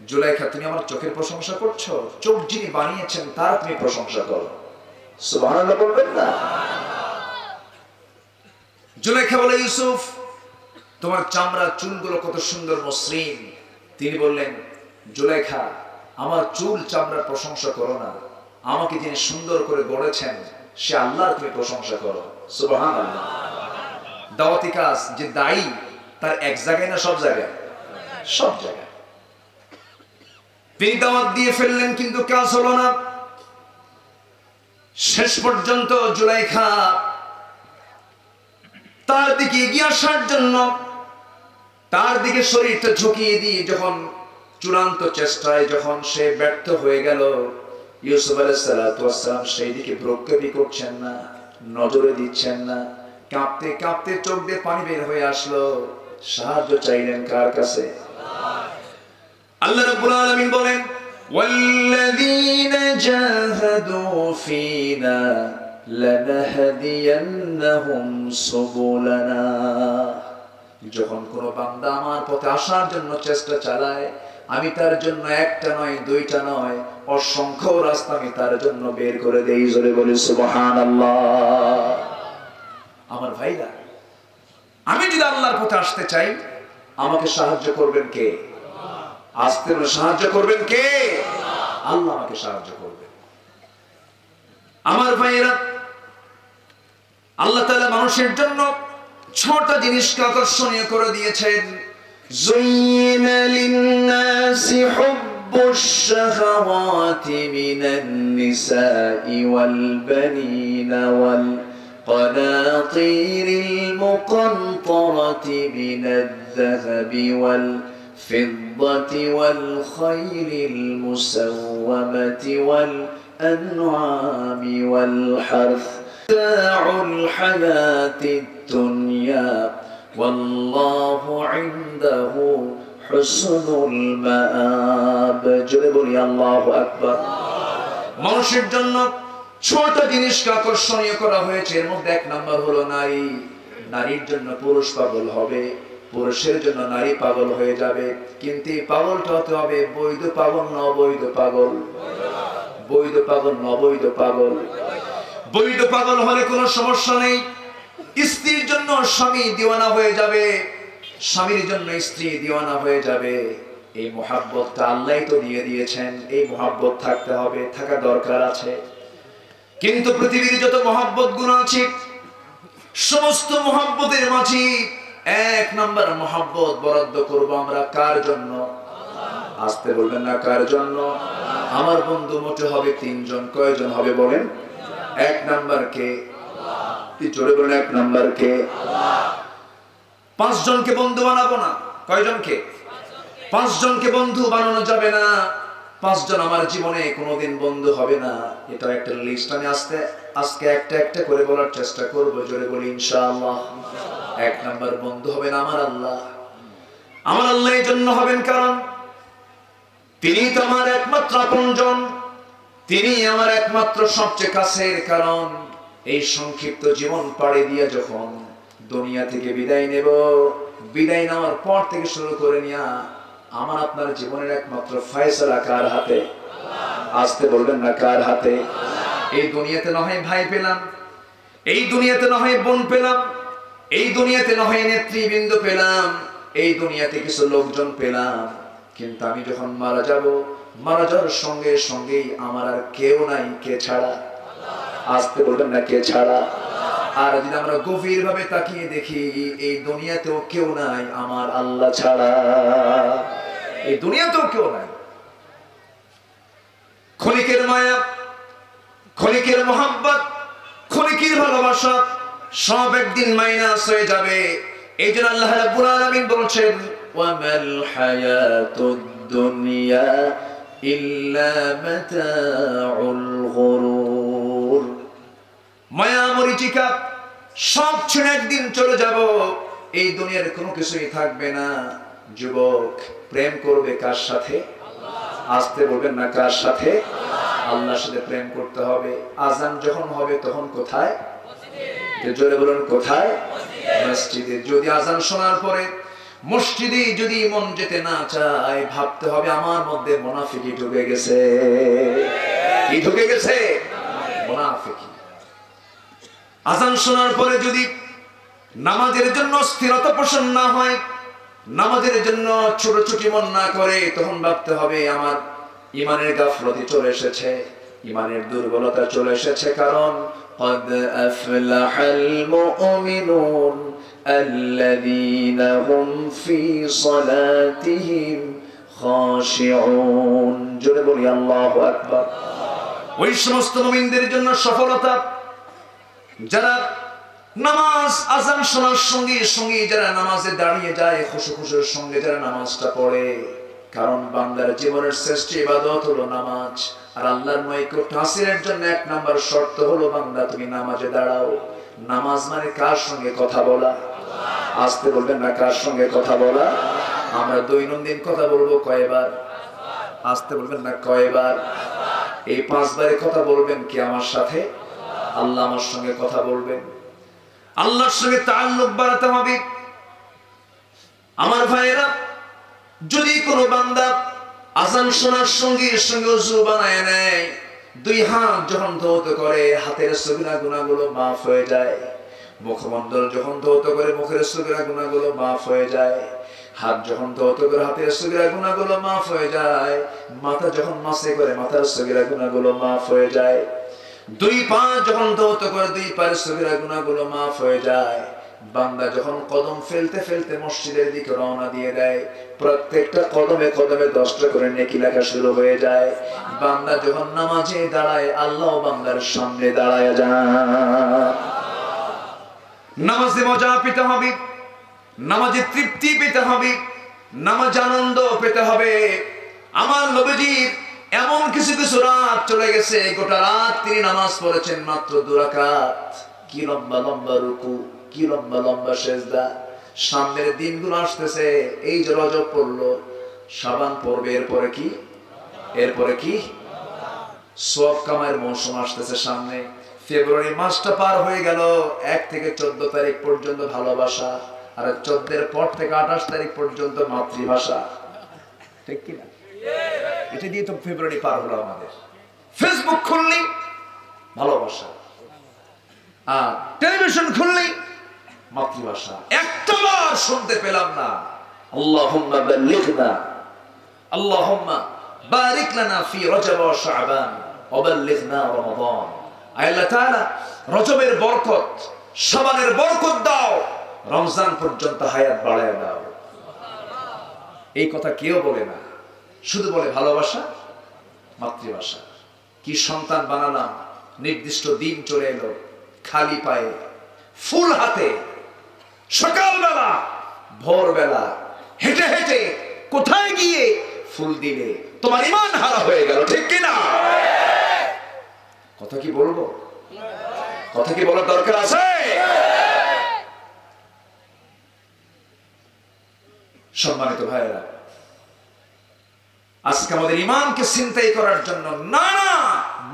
জুলাইখা তুমি আমার চোখের প্রশংসা করছো? চোখ যিনি বানিয়েছেন তার তুমি প্রশংসা করো। সুবহানাল্লাহ বলবেন না? জুলাইখা বলে, ইউসুফ তোমার চামড়া চুলগুলো কত সুন্দর মসৃণ। তিনি বললেন, জুলাইখা আমার চুল চামড়ার প্রশংসা করো না, আমাকে যিনি সুন্দর করে গড়েছেন সে আল্লাহর তুমি প্রশংসা করো। সুবহানাল্লাহ। দাওয়াতি কাজ যে দায়ী তার এক জায়গায় না সব জায়গায়? সব জায়গায়। তিনি দাওয়াত দিয়ে ফেললেন কিন্তু কাজ হলো না। শেষ পর্যন্ত জুলাইখা তার দিকে এগিয়ে আসার জন্য তার দিকে শরীরটা ঝুঁকিয়ে দিয়ে যখন চূড়ান্ত চেষ্টায় যখন সে ব্যর্থ হয়ে গেল, ইউসুফ আলাইহিস সালাতু ওয়াস সালাম সেই দিকে ভ্রুক্ষেপই করছেন না, নজরে দিচ্ছেন না। কাঁপতে কাঁপতে চোখ দিয়ে পানি বের হয়ে আসলো। সাহায্য চাইলেন কার কাছে? আল্লাহ রাব্বুল আলামিন বলেন, ওয়াল্লাযীনা জাহাদু ফীনা লানাহদিয়ান্নাহুম সুবুলানা। যখন কোন বান্দা আমার পথে আসার জন্য চেষ্টা চালায় আমি তার জন্য একটা নয় দুইটা নয় অসংখ্য রাস্তা আমি তার জন্য বের করে দেই। জোরে বলি সুবহানাল্লাহ। আমার ভাইরা, আমি যদি আল্লাহর পথে আসতে চাই আমাকে সাহায্য করবেন কে? আসতে হলে সাহায্য করবেন কে? আল্লাহ আমাকে সাহায্য করবেন। আমার ভাইরা, আল্লাহ তাআলা মানুষের জন্য 6টা জিনিসকে আকর্ষণীয় করে দিয়েছেন। যুইনা লিন-নাসি হুব্বুশ শাহাওয়াতি মিনান নিসাই ওয়াল বানিনা ওয়াল qanatiril muqantarati minadh-dhahabi wal fiddati wal khayril musawwamati wal an'ami wal harth mata'ul hayatid dunya wallahu 'indahu husnul ma'ab। জোরে বলি আল্লাহু আকবার। মানুষের জন্য 6টা জিনিসকে আকর্ষণীয় করা হয়েছে। এর মধ্যে 1 নাম্বার হলো নারী। নারীর জন্য পুরুষ পাগল হবে, পুরুষের জন্য নারী পাগল হয়ে যাবে। কিন্তু এই পাগলটা হতে হবে বৈধ পাগল না অবৈধ পাগল? বৈধ পাগল না অবৈধ পাগল? বৈধ পাগল হলে কোনো সমস্যা নেই। স্ত্রীর জন্য স্বামী দিওয়ানা হয়ে যাবে, স্বামীর জন্য স্ত্রী দিওয়ানা হয়ে যাবে। এই মহাব্বতটা আল্লাহই তো দিয়ে দিয়েছেন, এই মহাব্বত থাকতে হবে, থাকা দরকার আছে। কিন্তু পৃথিবীর যত মহাব্বত গুণ আছে সমস্ত মহব্বতের মাঝে এক নাম্বার মহব্বত বরাদ্দ করব আমরা কার জন্য? আসতে বলবেন না কার জন্য? আমার বন্ধু মোটে হবে তিনজন। কয়জন হবে বলেন? এক নাম্বার কে? জোরে বলেন, এক নাম্বার কে? পাঁচজনকে বন্ধু বানাবো না। কয়জনকে? পাঁচজনকে বন্ধু বানানো যাবে না। পাঁচজন আমার জীবনে কোনোদিন বন্ধু হবে না। এটা একটা লিস্ট আমি আজকে একটা একটা করে বলার চেষ্টা করব। জোরে বলি ইনশাআল্লাহ। এক নাম্বার বন্ধু হবেন আমার আল্লাহ। আমার আল্লাহ এই জন্য হবেন কারণ তিনি তো আমার একমাত্র আপনজন, তিনি আমার একমাত্র সবচেয়ে কাছের। কারণ এই সংক্ষিপ্ত জীবন পাড়ি দিয়ে যখন দুনিয়া থেকে বিদায় নেব, বিদায় নেওয়ার পর থেকে শুরু করে নিয়া আমার আপনার জীবনের একমাত্র ফয়সালা কার হাতে? আসতে বলবেন না কার হাতে? এই দুনিয়াতে না হয় ভাই পেলাম, এই দুনিয়াতে না হয় বোন পেলাম, এই দুনিয়াতে না হয় নেতৃবৃন্দ পেলাম, এই দুনিয়াতে কিছু লোকজন পেলাম, কিন্তু আমি যখন মারা যাব, মারা যাওয়ার সঙ্গে সঙ্গেই আমার আর কেউ নাই। কে ছাড়া? আসতে বলবেন না কে ছাড়া? আর যদি আমরা গভীর ভাবে তাকিয়ে দেখি, এই দুনিয়াতেও কেউ নাই আমার আল্লাহ ছাড়া। এই দুনিয়াতেও কেউ নাই। খলিকের মায়া, খলিকের মোহাব্বত, খলিকের ভালোবাসা সব একদিন মাইনাস হয়ে যাবে। এই জন্য আল্লাহ রাব্বুল আলামিন বলছেন, ওয়ামাল হায়াতুদ দুনিয়া ইল্লা মাতাউল গুরুর। মায়া মরিচিকা সব ছেড়ে একদিন চলে যাব। এই দুনিয়ার কোনো কিছুই থাকবে না। যুবক প্রেম করবে কার সাথে? আসতে বলবেন না কার সাথে? আল্লাহর সাথে প্রেম করতে হবে। আজান যখন হবে তখন কোথায়? জোরে বলুন কোথায়? মসজিদে। যদি আজান শোনার পরে মসজিদে যদি মন যেতে না চায়, ভাবতে হবে আমার মধ্যে মুনাফিকি ঢুকে গেছে। কি ঢুকে গেছে? মুনাফিকি। আজান শোনার পরে যদি নামাজের জন্য স্থিরতা পোষণ না হয়, নামাজের জন্য ছোটাছুটি মন না করে, তখন ভাবতে হবে আমার ইমানের গাফলতি চলে এসেছে, ইমানের দুর্বলতা চলে এসেছে। কারণ قد أفلح المؤمنون الذين هم في صلاتهم خاشعون। জোরে বলি আল্লাহু আকবার। ওই সমস্ত মুমিনদের জন্য সফলতা যারা নামাজ আযান শোনার সঙ্গে সঙ্গে যারা নামাজে দাঁড়িয়ে যায়, খুশুখুশুর সঙ্গে যারা নামাজটা পড়ে। কারণ বান্দার জীবনের শ্রেষ্ঠ ইবাদত হলো নামাজ। আর আল্লাহর নৈকট্য হাসিলের জন্য এক নাম্বার শর্ত হলো, বান্দা তুমি নামাজে দাঁড়াও। নামাজ মানে কার সঙ্গে কথা বলা? আসতে বলবেন না কার সঙ্গে কথা বলা? আমরা দৈনন্দিন কথা বলবো কয়বার? আসতে বলবেন না কয়বার? এই 5 বারে কথা বলবেন কি আমার সাথে? আল্লাহ আমার সঙ্গে কথা বলবেন। আল্লাহর সঙ্গে তাআল্লুক বাড়াতে হবে। আমার ভাইয়েরা, যদি কোনো বান্দা আযান শোনার সঙ্গে সঙ্গে ওযু বানায় নেয়, 2 হাত যখন ধৌত করে হাতের সগীরা গুনাহগুলো মাফ হয়ে যায়। মুখমণ্ডল যখন ধৌত করে মুখের সগীরা গুনাহগুলো মাফ হয়ে যায়। হাত যখন ধৌত করে হাতের সগীরা গুনাহগুলো মাফ হয়ে যায়। মাথা যখন মাসে করে মাথার সগীরা গুনাহগুলো মাফ হয়ে যায়। 2 পা যখন ধৌত করে 2 পায়ের সগীরা গুনাহগুলো মাফ হয়ে যায়। বান্দা যখন কদম ফেলতে ফেলতে মসজিদের দিকে রওনা দিয়ে দেয়, প্রত্যেকটা কদমে কদমে 10টা করে নেকি লেখা শুরু হয়ে যায়। বান্দা যখন নামাজে দাঁড়ায়, আল্লাহ বান্দার সামনে দাঁড়ায় যায়। নামাজে মজা পেতে হবে, নামাজে তৃপ্তি পেতে হবে, নামাজে আনন্দ পেতে হবে। আমার নবীজির এমন কিছু কিছু রাত চলে গেছে, গোটা রাত তিনি নামাজ পড়েছেন মাত্র 2 রাকাত। কি লম্বা লম্বা রুকু, কি লম্বা লম্বা সেজদা। সামনের দিনগুলো আসতেছে। এই যে রজব পড়লো, শাবান পড়বে, এরপরে কি? এরপরে কি? সওয়াব কামাইয়ের মৌসুম আসতেছে সামনে। ফেব্রুয়ারি মাসটা পার হয়ে গেল। 1 থেকে 14 তারিখ পর্যন্ত ভালোবাসা, আর 14 এর পর থেকে 28 তারিখ পর্যন্ত মাতৃভাষা। ঠিক কি না? এটা দিয়ে তো ফেব্রুয়ারি পার হলো আমাদের। ফেসবুক খুললি ভালোবাসা, আর টেলিভিশন খুললি মাতৃভাষা। একটাবার শুনতে পেলাম না আল্লাহুম্মা বাল্লিগনা, আল্লাহুম্মা বারিক লানা ফি রজব ওয়া শাবান ওয়া বাল্লিগনা রমাদান। আল্লাহ তাআলা রজবের বরকত, শাবানের বরকত দাও, রমজান পর্যন্ত হায়াত বাড়ায় দাও। এই কথা কেউ বলে না, শুধু বলে ভালোবাসা, মাতৃভাষা। কি সন্তান বানালাম, নির্দিষ্ট দিন চলে এলো, খালি পায়ে ফুল হাতে সকালবেলা ভোরবেলা হেঁটে হেঁটে কোথায় গিয়ে ফুল দিলে তোমার ঈমান হারা হয়ে গেল, ঠিক কিনা? কথা কি বলবো? কথা কি বলার দরকার আছে? সম্মানিত ভাইয়েরা, আজকে আমাদের ঈমানকে ছিনতাই করার জন্য নানা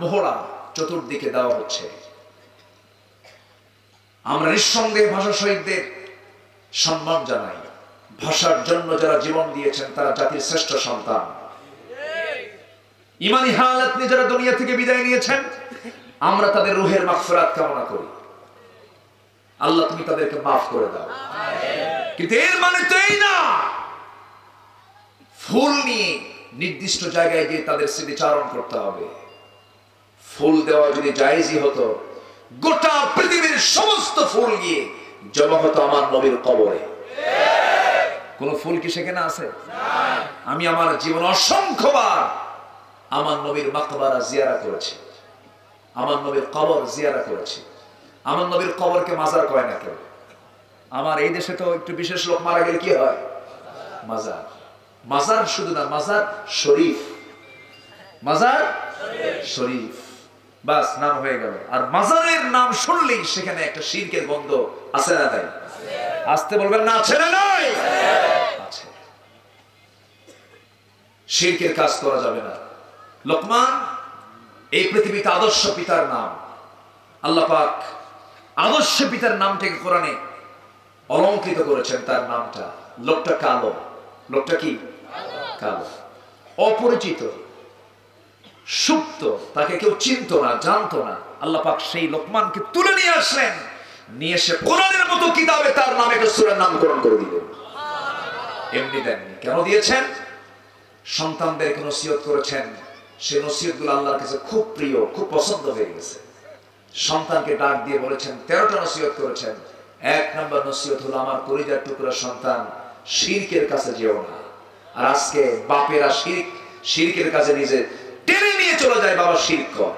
মহড়া চতুর্দিকে দেওয়া হচ্ছে। আমরা নিঃসন্দেহে ভাষা শহীদদের সম্মান জানাই। ভাষার জন্য যারা জীবন দিয়েছেন তারা জাতির শ্রেষ্ঠ সন্তান। ইমানি হালাত নিয়ে যারা দুনিয়া থেকে বিদায় নিয়েছেন, আমরা তাদের রুহের মাগফিরাত কামনা করি। আল্লাহ তুমি তাদেরকে মাফ করে দাও। কিন্তু এর মানে তো এই না ফুল নিয়ে নির্দিষ্ট জায়গায় গিয়ে তাদের স্মৃতিচারণ করতে হবে। ফুল দেওয়া যদি জায়েজই হতো, গোটা পৃথিবীর সমস্ত ফুল গিয়ে জমা হতো আমার নবীর কবরে। কোন ফুল কি সেখানে আছে? আমি আমার জীবন অসংখ্যবার আমার নবীর মাকবারা জিয়ারা করেছি, আমার নবীর কবর জিয়ারা করেছি। আমার নবীর কবরকে মাজার কয় না কেউ। আমার এই দেশে তো একটু বিশেষ লোক মারা গেলে কি হয়? মাজার। মাজার শুধু না, মাজার শরীফ। মাজার শরীফ, বাস নাম হয়ে গেল। আর মাজারের নাম শুনলেই সেখানে একটা শিরকের গন্ধ আছে না তাই? আসতে বলবেন না, আছে না নাই? আছে। শিরকের কাজ করা যাবে না। লোকমান এই পৃথিবীতে আদর্শ পিতার নাম। আল্লাহ পাক আদর্শ পিতার নামটাকে কোরআনে অলংকৃত করেছেন। তার নামটা, লোকটা কালো। লোকটা কি? কালো, অপরিচিত, সুপ্ত, তাকে কেউ চিনত না, জানতো না। আল্লাহ পাক সেই লোকমানকে তুলে নিয়ে আসলেন, নিয়ে এসে কোরআনের মতো কিতাবে তার নামে একটা সূরার নামকরণ করে দিলেন। এমনি দেননি। কেন দিয়েছেন? সন্তানদেরকে নসিহত করেছেন। সেই নসিহতগুলো আল্লাহর কাছে খুব প্রিয়, খুব পছন্দ হয়ে গেছে। সন্তানকে ডাক দিয়ে বলেছেন, 13টা নসিহত করেছেন। 1 নম্বর নসিহত হলো, আমার কলিজার টুকরা সন্তান, শিরকের কাছে যেও না। আর আজকে বাপেরা শিরকের কাছে নিজে টেনে নিয়ে চলে যায়, বাবা শিরক কর,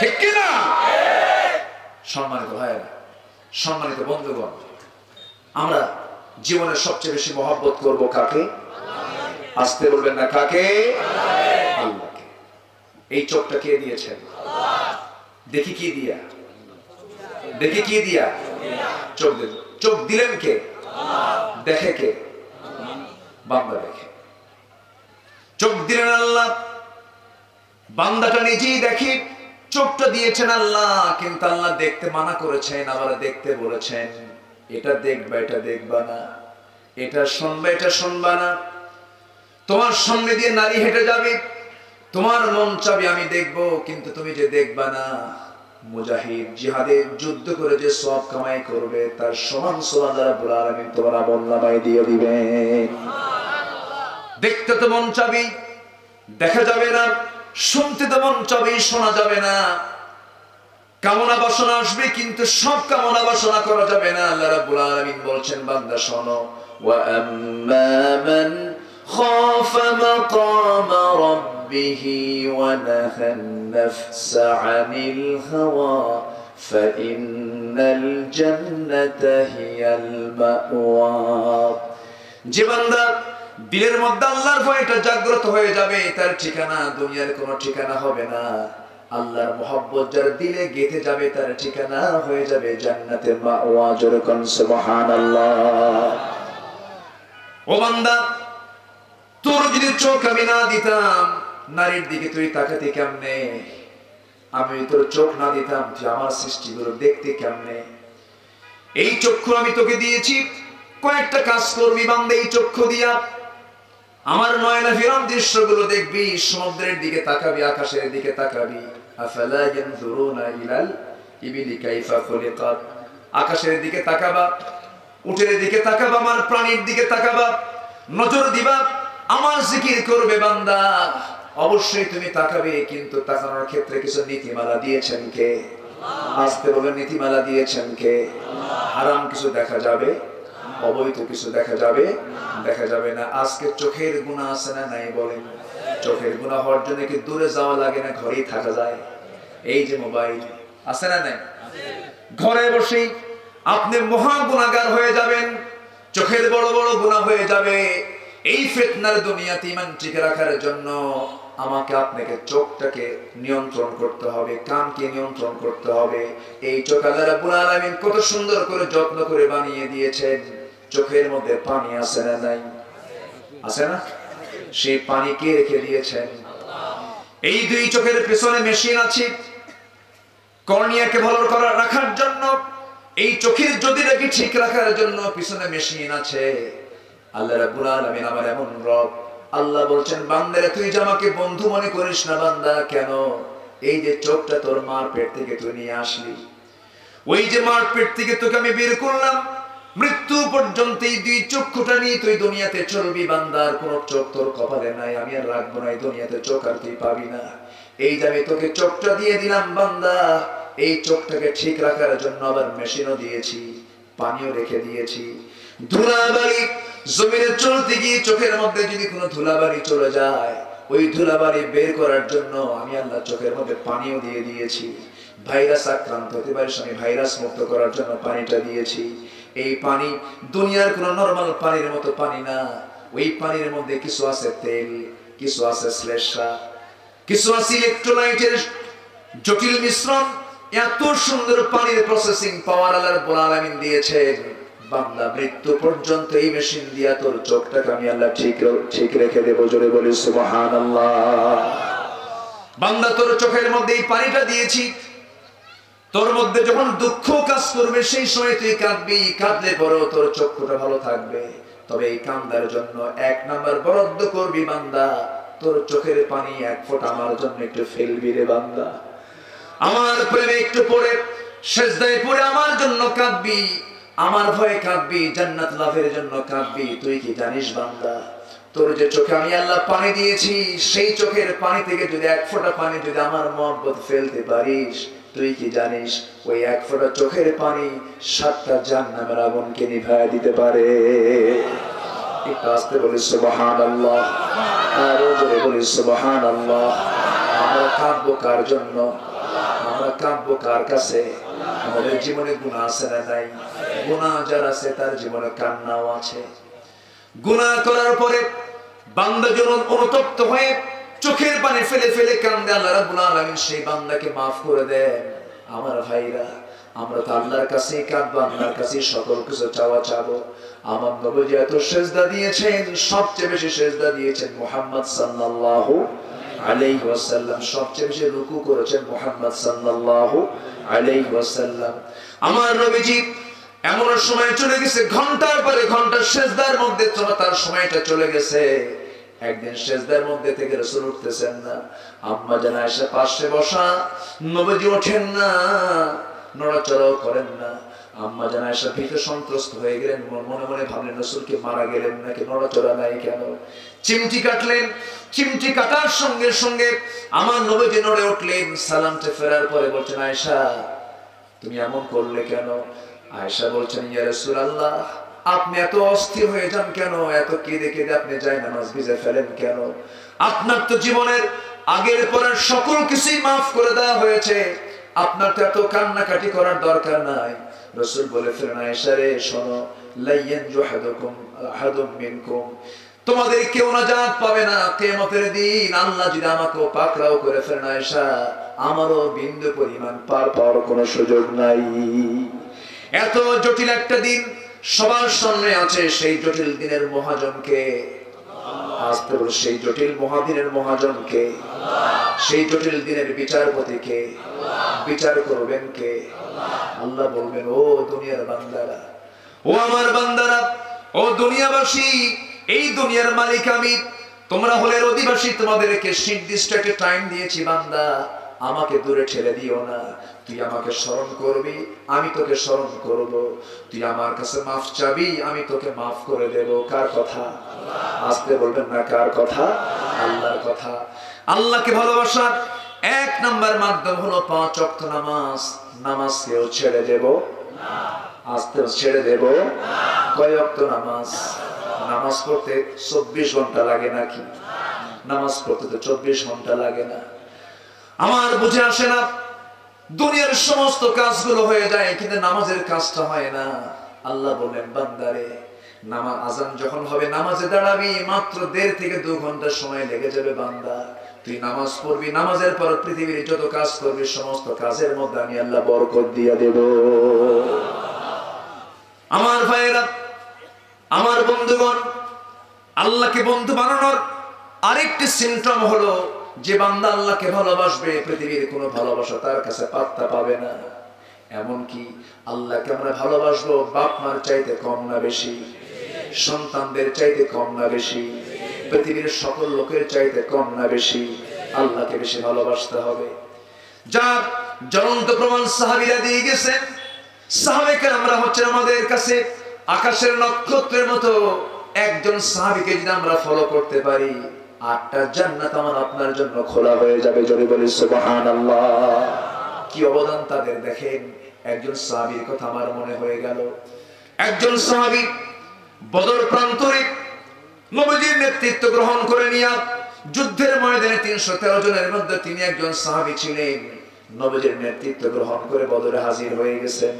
ঠিক কিনা? সম্মানিত ভাইয়েরা, সম্মানিত বন্ধুগণ, আমরা জীবনের সবচেয়ে বেশি মহব্বত করব কাকে? আসতে বলবেন না, কাকে? আল্লাহকে। এই চোখটা কে দিয়েছেন? দেখি কি দিয়া, দেখি কি দিয়া? চোখ দিল। চোখ দিলেন কে? দেখে কে? বান্দা দেখে। চোখ দিলেন আল্লাহ, বান্দাটা নিজেই দেখে। চোখটা দিয়েছেন আল্লাহ, কিন্তু আল্লাহ দেখতে মানা করেছেন, আবার দেখতে বলেছেন এটা দেখবা, এটা দেখবা না, এটা শুনবা, এটা শুনবা না। তোমার সামনে দিয়ে নারী হেঁটে যাবে, তোমার মন চাবে আমি দেখবো, কিন্তু তুমি যে দেখবা না। মুজাহিদ জিহাদে যুদ্ধ করে যে সওয়াব কামাই করবে, তার সমান সওয়াব রব্বুল আলামিন তোমার আমলনামায় দিয়ে দিবেন। দেখতে তো মন চাবে, দেখা যাবে না। শুনতে তো মন চাবে, শোনা যাবে না। কামনা বাসনা আসবে, কিন্তু সব কামনা বাসনা করা যাবে না। আল্লাহ রাব্বুল আলামিন বলছেন, বান্দা শোনো, ওয়া আম্মা মান খাফা মাকাম রাব্বিহি ওয়া নাহান নাফসা আনিল হাওয়া ফাইন্নাল জান্নাতা হিয়াল মাওয়া। যে বান্দা দিলের মধ্যে আল্লাহর ভয়টা জাগ্রত হয়ে যাবে, তার ঠিকানা দুনিয়ার কোনো ঠিকানা হবে না। আল্লাহর মহব্বত যার দিলে গেঁথে যাবে, তার ঠিকানা হয়ে যাবে জান্নাতের মাওয়া। জোরে কোন সুবহানাল্লাহ। ও বান্দা, তোর যদি চোখ আমি না দিতাম, নারীর দিকে তুই তাকাতে কেমনে? আমি তোর চোখ না দিতাম, তুই আমার সৃষ্টিগুলো দেখতে কেমনে? এই চক্ষু আমি তোকে দিয়েছি, কয়েকটা কাজ করবি বান্দা এই চক্ষু দিয়া। আমার নয়না ফিরাম দৃশ্যগুলো দেখবি, সমুদ্রের দিকে তাকাবি, আকাশের দিকে তাকাবি। আফালা ইয়ানজুরুনা ইলাল ইবিলি কাইফা খুলিকাত। আকাশের দিকে তাকাবা, উটের দিকে তাকাবা, আমার প্রাণীর দিকে তাকাবা, নজর দিবা, আমার জিকির করবে বান্দা। অবশ্যই তুমি তাকাবে, কিন্তু তাকানোর ক্ষেত্রে কিছু নীতিমালা দিয়েছেন কে? আসতে বলে নীতিমালা দিয়েছেন কে? হারাম কিছু দেখা যাবে, অবৈধ কিছু দেখা যাবে, দেখা যাবে না। আজকে চোখের গুনাহ আছে না নাই বলেন? চোখের গুনাহ হওয়ার জন্য কি দূরে যাওয়া লাগে না, ঘরেই থাকা যায়? এই যে মোবাইল আছে না নাই, ঘরে বসেই আপনি মহা গুনাহগার হয়ে যাবেন, চোখের বড় বড় গুনাহ হয়ে যাবে। এই ফিতনার দুনিয়াতে ঈমান টিকে রাখার জন্য আমাকে আপনাকে চোখটাকে নিয়ন্ত্রণ করতে হবে, কানকে নিয়ন্ত্রণ করতে হবে। এই চোখ আল্লাহ রাব্বুল আলামিন কত সুন্দর করে যত্ন করে বানিয়ে দিয়েছেন। চোখের মধ্যে পানি আছে না নাই? আছে না? সেই পানি কে রেখে দিয়েছেন? এই দুই চোখের পেছনে মেশিন আছে কর্নিয়াকে ভালো করে রাখার জন্য। এই চোখের জ্যোতিটাকে ঠিক রাখার জন্য পিছনে মেশিন আছে। আল্লাহ রাব্বুল আলামিন আমার এমন রব, আল্লাহ বলছেন বান্দারে তুই যে আমাকে বন্ধু মনে করিস না বান্দা, কেন? এই যে চোখটা তোর মার পেট থেকে তুই নিয়ে আসলি, ওই যে মার পেট থেকে তোকে আমি বের করলাম, মৃত্যু পর্যন্ত এই দুই চক্ষুটা নিয়ে তুই দুনিয়াতে চলবি বান্দার। কোন চোখ তোর কপালে নাই, আমি আর রাখবো না এই দুনিয়াতে চোখ, আর তুই পাবি না। এই যে আমি তোকে চোখটা দিয়ে দিলাম বান্দা, এই চোখটাকে ঠিক রাখার জন্য আবার মেশিনও দিয়েছি, পানিও রেখে দিয়েছি। ধুলাবালি জমিনে চলতে গিয়ে চোখের মধ্যে যদি কোনো ধুলাবালি চলে যায়, ওই ধুলাবালি বের করার জন্য আমি আল্লাহ চোখের মধ্যে পানিও দিয়ে দিয়েছি। ভাইরাস আক্রান্ত হতে পারে, আমি ভাইরাস মুক্ত করার জন্য পানিটা দিয়েছি। এই পানি দুনিয়ার কোন নরমাল পানির মতো পানি না। ওই পানির মধ্যে কিছু আছে তেল, কিছু আছে শ্লেষ্মা, কিছু আছে ইলেকট্রোলাইটের জটিল মিশ্রণ। এত সুন্দর পানির প্রসেসিং পাওয়ার আল্লাহ রাব্বুল আলামিন দিয়েছেন। বান্দা মৃত্যু পর্যন্ত এই মেশিন দিয়া তোর চোখটাকে আমি আল্লাহ ঠিক রেখে দেব। জোরে বলি সুবহানাল্লাহ। বান্দা তোর চোখের মধ্যে এই পানিটা দিয়েছি, তোর মধ্যে যখন দুঃখ কাজ করবে সেই সময় তুই কাঁদবি, কাঁদলে পরেও তোর চক্ষুটা ভালো থাকবে। তবে এই কান্দার জন্য 1 নাম্বার বরাদ্দ করবি বান্দা, তোর চোখের পানি 1 ফোঁটা আমার জন্য একটু ফেলবি রে বান্দা। আমার প্রেমে একটু পড়ে সিজদায় পড়ে আমার জন্য কাঁদবি, আমার ভয়ে কাঁদবি, জান্নাত লাভের জন্য কাঁদবি। তুই কি জানিস বান্দা, তোর যে চোখে আমি আল্লাহ পানি দিয়েছি, সেই চোখের পানি থেকে যদি 1 ফোঁটা পানি যদি আমার মহব্বত ফেলতে পারিস, তুই কি জানিস ওই 1 ফোঁটা চোখের পানি 7টা জাহান্নামের আগুনকে নিভায় দিতে পারে। একটু আস্তে বলি সুবহানাল্লাহ, আরো জোরে বলি সুবহানাল্লাহ। আমরা কাঁদবো কার জন্য? আমরা কাঁদবো কার কাছে? আমাদের জীবনে গুনাহ আছে না নাই? গুনাহ যার আছে তার জীবনে কান্নাও আছে। গুনাহ করার পরে বান্দা যখন অনুতপ্ত হয়ে চোখের পানি ফেলে ফেলে কান্দে, আল্লাহ রাব্বুল আলামিন সেই বান্দাকে maaf করে দেন। আমার ভাইরা, আমরা তো আল্লাহর কাছেই কাঁদবো, আল্লাহর কাছেই সকল কিছু চাবো। আমার নবী এত সেজদা দিয়েছেন, সবচেয়ে বেশি সেজদা দিয়েছেন মুহাম্মদ সাল্লাল্লাহু আলাইহি ওয়াসাল্লাম, সবচেয়ে বেশি রুকু করেছেন মুহাম্মদ সাল্লাল্লাহু আলাইহি ওয়াসাল্লাম। আমার নবীজি এমন সময় চলে গেছে, ঘন্টার পরে ঘন্টা সেজদার মধ্যে তার সময়টা চলে গেছে। একদিন সেজদার মধ্যে থেকে রাসূল উঠতেছেন না, আম্মা জান আয়েশা পাশে বসা, নবীজি ওঠেন না, নড়াচড়াও করেন না। আম্মা জান আয়েশা ভীত সন্ত্রস্ত হয়ে গেলেন, মনে মনে ভাবলেন রাসূল কি মারা গেলেন নাকি, নড়াচড়া নাই কেন? চিমটি কাটলেন, চিমটি কাটার সঙ্গে সঙ্গে আমার নবীজি নড়ে উঠলেন। সালামটা ফেরার পরে বলছেন, আয়েশা তুমি এমন করলে কেন? আয়েশা বলছেন, ইয়া রাসূলুল্লাহ আপনি এত অস্থির হয়ে যান কেন? এত কেঁদে কেঁদে আপনি যায় নামাজ ভিজে ফেলেন কেন? আপনার তো জীবনের আগের পরের সকল কিছুই মাফ করে দেওয়া হয়েছে, আপনার তো এত কান্নাকাটি করার দরকার নাই। রাসূল বলে ফেলেন, আয়েশা রে শোনো, লাইয়ানজু আহাদুম মিনকুম, তোমাদের কেউ নাজাত পাবে না কিয়ামতের দিন। আল্লাহ যদি আমাকে পাকড়াও করে ফেলেন আয়েশা, আমারও বিন্দু পরিমাণ পার পাওয়ার কোনো সুযোগ নাই। এত জটিল একটা দিন সবার সামনে আছে, সেই জটিল দিনের মহাজনকে আসতে বল, সেই জটিল মহাদিনের মহাজনকে, সেই জটিল দিনের বিচারপতিকে, বিচার করবেন কে? আল্লাহ বলবেন, ও দুনিয়ার বান্দারা, ও আমার বান্দারা, ও দুনিয়াবাসী, এই দুনিয়ার মালিক আমি, তোমরা হলে অধিবাসী, তোমাদেরকে নির্দিষ্ট একটা টাইম দিয়েছি বান্দা, আমাকে দূরে ঠেলে দিও না। তুই আমাকে স্মরণ করবি, আমি তোকে স্মরণ করব। তুই আমার কাছে মাফ চাবি, আমি তোকে মাফ করে দেব। কার কথা? আসতে বলবেন না, কার কথা? আল্লাহর কথা। আল্লাহকে ভালোবাসার এক নাম্বার মাধ্যম হলো 5 ওয়াক্ত নামাজ। নামাজ কেউ ছেড়ে দেব না, আস্তে ছেড়ে দেব না। কয় ওয়াক্ত নামাজ? নামাজ পড়তে 24 ঘন্টা লাগে নাকি? নামাজ পড়তে তো 24 ঘন্টা লাগে না। আমার বুঝে আসে না, দুনিয়ার সমস্ত কাজগুলো হয়ে যায় কিন্তু নামাজের কাজটা হয় না। আল্লাহ বলেন, বান্দারে নামাজ আজান যখন হবে নামাজে দাঁড়াবি, মাত্র 1.5 থেকে 2 ঘন্টা সময় লেগে যাবে। বান্দা তুই নামাজ পড়বি, নামাজের পর পৃথিবীর যত কাজ করবি সমস্ত কাজের মধ্যে আমি আল্লাহ বরকত দিয়ে দেব। আমার ভাইয়েরা, আমার বন্ধুগণ, আল্লাহকে বন্ধু বানানোর আরেকটি সিমটম হলো যে বান্দা আল্লাহকে ভালোবাসবে, পৃথিবীর কোনো ভালোবাসা তার কাছে পাত্তা পাবে না। এমনকি আল্লাহকে আমরা ভালোবাসবো বাপ মার চাইতে কম না বেশি, সন্তানদের চাইতে কম না বেশি, পৃথিবীর সকল লোকের চাইতে কম না বেশি, আল্লাহকে বেশি ভালোবাসতে হবে। যার জ্বলন্ত প্রমাণ সাহাবীরা দিয়ে গেছেন। সাহাবে কেরামরা হচ্ছেন আমাদের কাছে আকাশের নক্ষত্রের মতো। একজন সাহাবীকে যদি আমরা ফলো করতে পারি, 8টা জান্নাত আমার আপনার জন্য খোলা হয়ে যাবে। জোরে বলি সুবহানাল্লাহ। কি অবদান তাদের দেখেন। একজন সাহাবীর কথা আমার মনে হয়ে গেল। একজন সাহাবী বদর প্রান্তরে নবীজির নেতৃত্ব গ্রহণ করে নিয়ে যুদ্ধের ময়দানে 313 জনের মধ্যে তিনি একজন সাহাবী ছিলেন। নবীজির নেতৃত্ব গ্রহণ করে বদরে হাজির হয়ে গেছেন।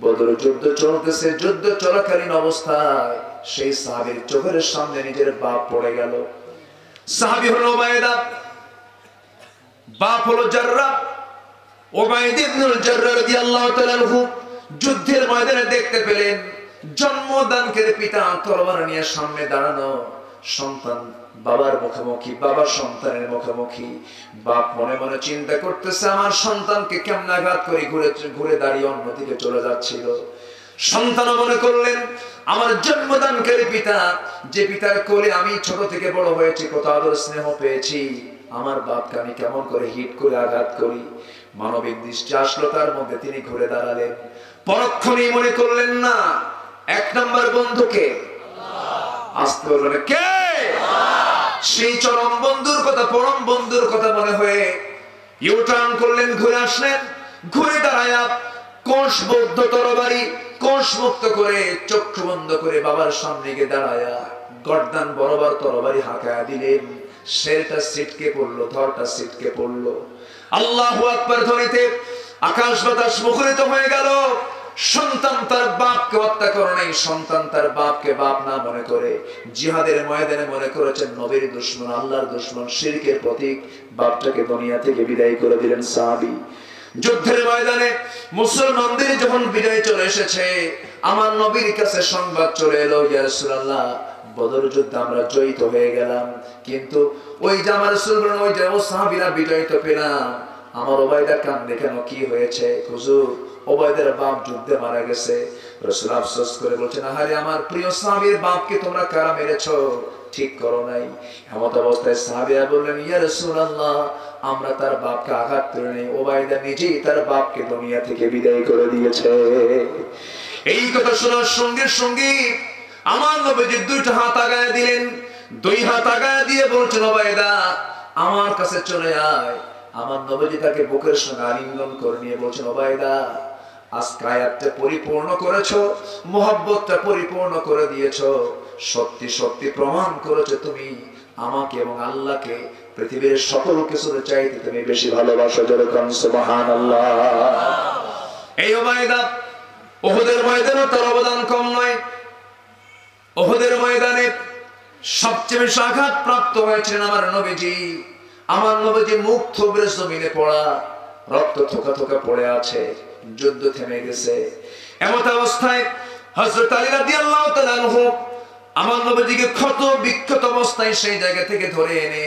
বদরে যুদ্ধ চলতেছে, যুদ্ধ চলাকালীন অবস্থায় সেই সাহাবীর চোখের সামনে নিজের বাপ পড়ে গেল। সাহাবী হলো উবাইদা, বাপ হলো জাররা। উবাইদ ইবনুল জাররা রাদিয়াল্লাহু তাআলা আনহু যুদ্ধের ময়দানে দেখতে পেলেন জন্মদানকারী পিতা তরবার নিয়ে সামনে দাঁড়ানো, সন্তান বাবার মুখোমুখি, বাবা সন্তানের মুখোমুখি। বাপ মনে মনে চিন্তা করতেছে আমার সন্তানকে কেমন আঘাত করে ঘুরে দাঁড়িয়ে অন্যদিকে চলে যাচ্ছিল। সন্তান মনে করলেন আমার জন্মদানকারী পিতা, যে পিতার কোলে আমি ছোট থেকে বড় হয়েছি, কত আদর স্নেহ পেয়েছি, আমার বাপকে আমি কেমন করে হিট করে আঘাত করি। মানবিক দৃষ্টি আসলো তার মধ্যে, তিনি ঘুরে দাঁড়ালেন। পরক্ষণেই মনে করলেন না, 1 নম্বর বন্ধুকে আসতে বললেন কে? সেই চরম বন্ধুর কথা, পরম বন্ধুর কথা মনে হয়ে ইউটার্ন করলেন, ঘুরে আসলেন। ঘুরে দাঁড়ায়া কোষবদ্ধ তরবারি কোষমুক্ত করে চক্ষু বন্ধ করে বাবার সামনে গিয়ে দাঁড়ায়া গর্দান বরাবর তরবারি হাঁকায়া দিলেন। শেরটা সিটকে পড়লো, ধরটা সিটকে পড়লো। আল্লাহু আকবার ধ্বনিতে আকাশ বাতাস মুখরিত হয়ে গেল। সন্তান তার বাপকে হত্যা করে নাই, সন্তান তার বাপকে বাপ না মনে করে জিহাদের ময়দানে মনে করেছেন নবীর দুশমন, আল্লাহর দুশমন, শিরকের প্রতীক। বাপটাকে দুনিয়া থেকে বিদায় করে দিলেন সাহাবী। যুদ্ধের ময়দানে মুসলমানদের যখন বিদায় চলে এসেছে, আমার নবীর কাছে সংবাদ চলে এলো, ইয়া রাসূলুল্লাহ বদর যুদ্ধে আমরা জয়িত হয়ে গেলাম, কিন্তু ওই যে আমার রাসূল বলেন ওই যে সাহাবীরা বিজয়িত পেলাম, আমার উবাইদা কান্দে কেন, কি হয়েছে? হুজুর উবাইদার বাপ যুদ্ধে মারা গেছে। রাসূল আফসোস করে বলছেন, আরে আমার প্রিয় সাহাবীর বাপকে তোমরা কারা মেরেছো? ঠিক করো নাই। এমত অবস্থায় সাহাবীরা বললেন, ইয়া রাসূলুল্লাহ আমরা তার বাপকে আঘাত করে নেই, উবাইদা নিজেই তার বাপকে দুনিয়া থেকে বিদায় করে দিয়েছে। এই কথা শোনার সঙ্গে সঙ্গে আমার নবীজি 2টা হাত আগায় দিলেন। 2 হাত আগায় দিয়ে বলছেন, উবাইদা আমার কাছে চলে আয়। আমার নবীজি তাকে বুকের সঙ্গে আলিঙ্গন করে নিয়ে বলছেন, উবাইদা আজকে আয়াতটা পরিপূর্ণ করেছো, মুহাব্বতটা পরিপূর্ণ করে দিয়েছো, সত্যি সত্যি প্রমাণ করেছো তুমি আমাকে এবং আল্লাহকে পৃথিবীর সকল কিছুর চাইতে তুমি বেশি ভালোবাসো। যেরকম সুবহানাল্লাহ। এই উবাইদা উহুদের ময়দানে তার অবদান কম নয়। উহুদের ময়দানে সবচেয়ে বেশি আঘাত প্রাপ্ত হয়েছেন আমার নবীজি। আমার নবীজি মুখ থুবড়ে জমিনে পড়া, রক্ত থোকা থোকা পড়ে আছে। যুদ্ধ থেমে গেছে। এমত অবস্থায় হযরত আলী রাদিয়াল্লাহু তাআলা আনহু আমার নবীজিকে ক্ষত বিক্ষত অবস্থায় সেই জায়গা থেকে ধরে এনে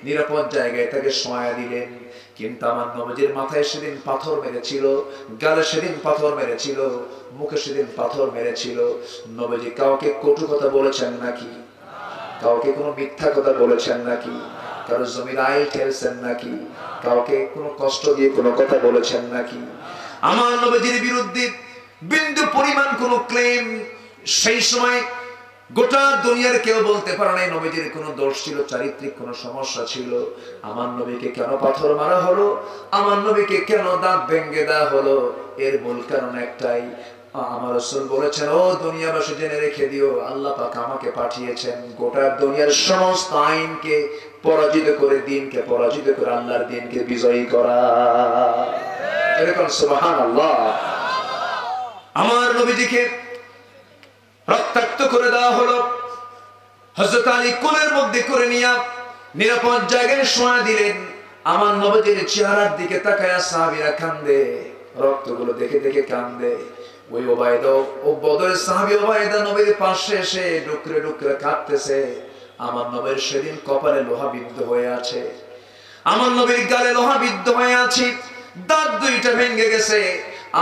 নিরাপদ জায়গায় তাকে শোয়া দিলেন। কিন্তু আমার নবীজির মাথায় সেদিন পাথর মেরেছিল, গালে সেদিন পাথর মেরেছিল, মুখে সেদিন পাথর মেরেছিল। নবীজি কাউকে কটু কথা বলেছেন নাকি? কাউকে কোনো মিথ্যা কথা বলেছেন নাকি? কারো জমির আইল ঠেলছেন নাকি? কাউকে কোনো কষ্ট দিয়ে কোনো কথা বলেছেন নাকি? আমার নবীজির বিরুদ্ধে বিন্দু পরিমাণ কোনো ক্লেম সেই সময় গোটা দুনিয়ার কেউ বলতে পারে না নবীজির কোনো দোষ ছিল, চারিত্রিক কোনো সমস্যা ছিল। আমার নবীকে কেন পাথর মারা হলো, আমার নবীকে কেন দাঁত ভেঙে দেওয়া হলো, এর মূল কারণ একটাই, আমার রাসূল বলেছেন, ও দুনিয়াবাসী জেনে রেখে দিও, আল্লাহ পাক আমাকে পাঠিয়েছেন গোটা দুনিয়ার সমস্ত আইনকে পরাজিত করে, দিনকে পরাজিত করে আল্লাহর দিনকে বিজয়ী করা। এরকম সুবহানাল্লাহ। আমার নবীজিকে রক্তাক্ত করে দেওয়া হলো। হযরত আলী কোলের মধ্যে করে নিয়ে নিরাপদ জায়গায় শোয়া দিলেন। আমার নবীজির চেহারার দিকে তাকায়া সাহাবীরা কান্দে, রক্তগুলো দেখে দেখে কান্দে। ওই ওবায়দা, ও বদরের সাহাবী ওবায়দা নবীর পাশে এসে ডুকরে ডুকরে কাঁদতেছে। আমার নবীর সেদিন কপালে লোহা বিদ্ধ হয়ে আছে, আমার নবীর গালে লোহা বিদ্ধ হয়ে আছে, দাঁত দুইটা ভেঙে গেছে।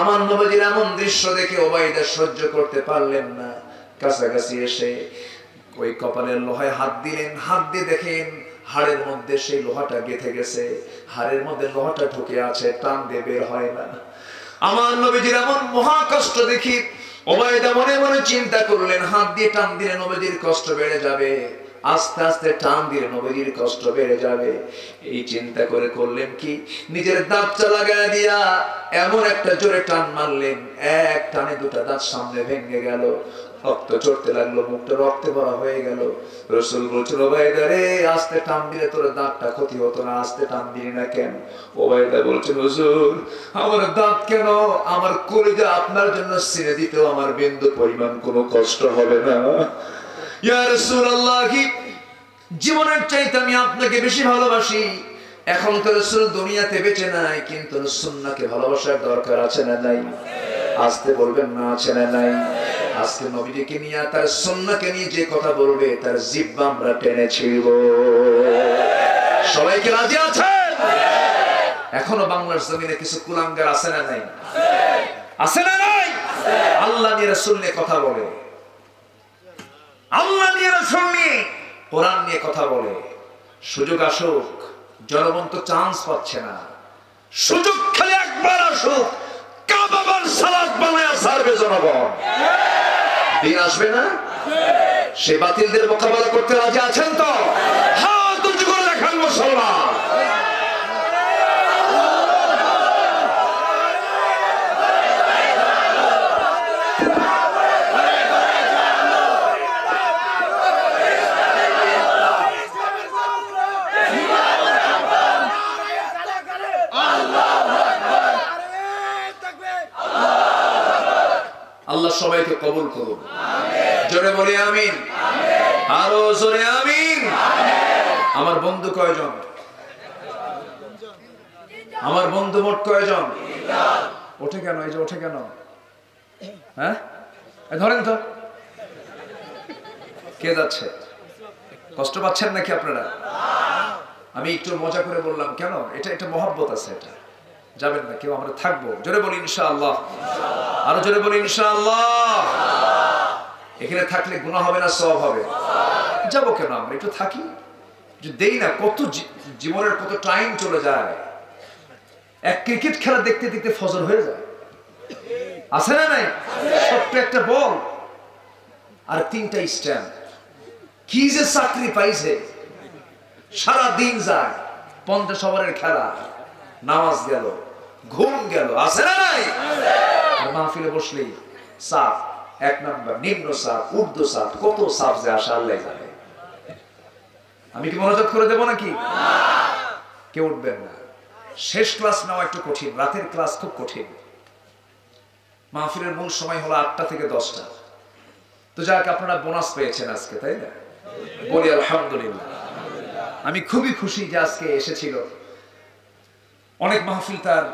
আমার নবীর এমন দৃশ্য দেখে ওবায়দা সহ্য করতে পারলেন না, কাছাকাছি এসে ওই কপালের লোহায় হাত দিলেন। হাত দিয়ে দেখেন হাড়ের মধ্যে সেই লোহাটা গেঁথে গেছে, হাড়ের মধ্যে লোহাটা ঢুকে আছে, টান দিয়ে বের হয় না। আমার নবীজির এমন মহা কষ্ট দেখি ওবায়দা মনে মনে চিন্তা করলেন, হাত দিয়ে টান দিলে নবীজির কষ্ট বেড়ে যাবে, আস্তে আস্তে টান দিলে নবীজির কষ্ট বেড়ে যাবে। এই চিন্তা করে করলেন কি, নিজের দাঁতটা লাগায় দিয়া এমন একটা জোরে টান মারলেন, এক টানে দুটা দাঁত সামনে ভেঙে গেল, রক্ত চড়তে লাগলো, মুখটা রক্তে ভরা হয়ে গেল। রাসূল বলছেন, ওবায়দা রে, আস্তে টান দিলে তোর দাঁতটা ক্ষতি হতো না, আস্তে টান দিলি না কেন? ওবায়দা বলছেন, হুজুর আমার দাঁত কেন, আমার কলিজা আপনার জন্য ছিঁড়ে দিতেও আমার বিন্দু পরিমাণ কোনো কষ্ট হবে না। ইয়া রাসূলুল্লাহ, জীবনের চাইতে আমি আপনাকে বেশি ভালোবাসি। এখন তো রাসূল দুনিয়াতে বেঁচে নাই, কিন্তু সুন্নাহকে ভালোবাসার দরকার আছে না নাই? আস্তে বলবেন না, আছে না নাই? আজকে নবীজিকে নিয়ে, তার সুন্নাহকে নিয়ে যে কথা বলবে তার জিহ্বা আমরা টেনে ছিড়ব। সবাইকে রাজি আছেন? এখনো বাংলার জমিনে কিছু কুলাঙ্গার আছে না নাই? আছে না নাই? আল্লাহ নিয়ে রাসূল নিয়ে কথা বলে, আল্লাহ নিয়ে রাসূল নিয়ে কোরআন নিয়ে কথা বলে। সুযোগ আসুক, জনগণ তো চান্স পাচ্ছে না, সুযোগ খালি একবার আসুক, কাবাবার সালাত বানায়া সারবে জনগণ। দিন আসবে না? সে বাতিলদের মোকাবেলা করতে রাজি আছেন তো? হাত উঁচু করে দেখান মুসলমান। আল্লাহ সবাইকে কবুল করুন, জোরে বলি আমিন, আরো জোরে আমিন। আমার বন্ধু কয়জন? আমার বন্ধু মোট কয়জন? ওঠে কেন? এই যে ওঠে কেন? হ্যাঁ, ধরেন তো, কে যাচ্ছে? কষ্ট পাচ্ছেন নাকি আপনারা? আমি একটু মজা করে বললাম, কেন? এটা মহব্বত আছে, এটা যাবেন না কেউ, আমরা থাকবো। জোরে বলি ইনশাআল্লাহ, আরো জোরে বলি ইনশাআল্লাহ। এখানে থাকলে গুনাহ হবে না সওয়াব হবে? যাবো কেন? আমরা একটু থাকি, যে দেই না, কত জীবনের কত টাইম চলে যায়। এক ক্রিকেট খেলা দেখতে দেখতে ফজর হয়ে যায়, আছে না নাই? ছোট্ট একটা বল আর 3টা স্ট্যাম্প, কি যে স্যাক্রিফাইসে সারা দিন যায়। 50 ওভারের খেলা, নামাজ গেল, ঘুম গেল, আছে না নাই? মাহফিলে বসলেই সাফ, 1 নাম্বার, নিম্ন সাফ, ঊর্ধ্ব সাফ, কত সাফ যে আসে আল্লাহ জানে। আমি কি মনোযোগ করে দেবো নাকি? কেউ উঠবেন না। শেষ ক্লাস নেওয়া একটু কঠিন, রাতের ক্লাস খুব কঠিন। মাহফিলের মূল সময় হলো 8টা থেকে 10টা। তো যাক, আপনারা বোনাস পেয়েছেন আজকে, তাই না? বলি আলহামদুলিল্লাহ। আমি খুবই খুশি যে আজকে এসেছিল। অনেক মাহফিল তার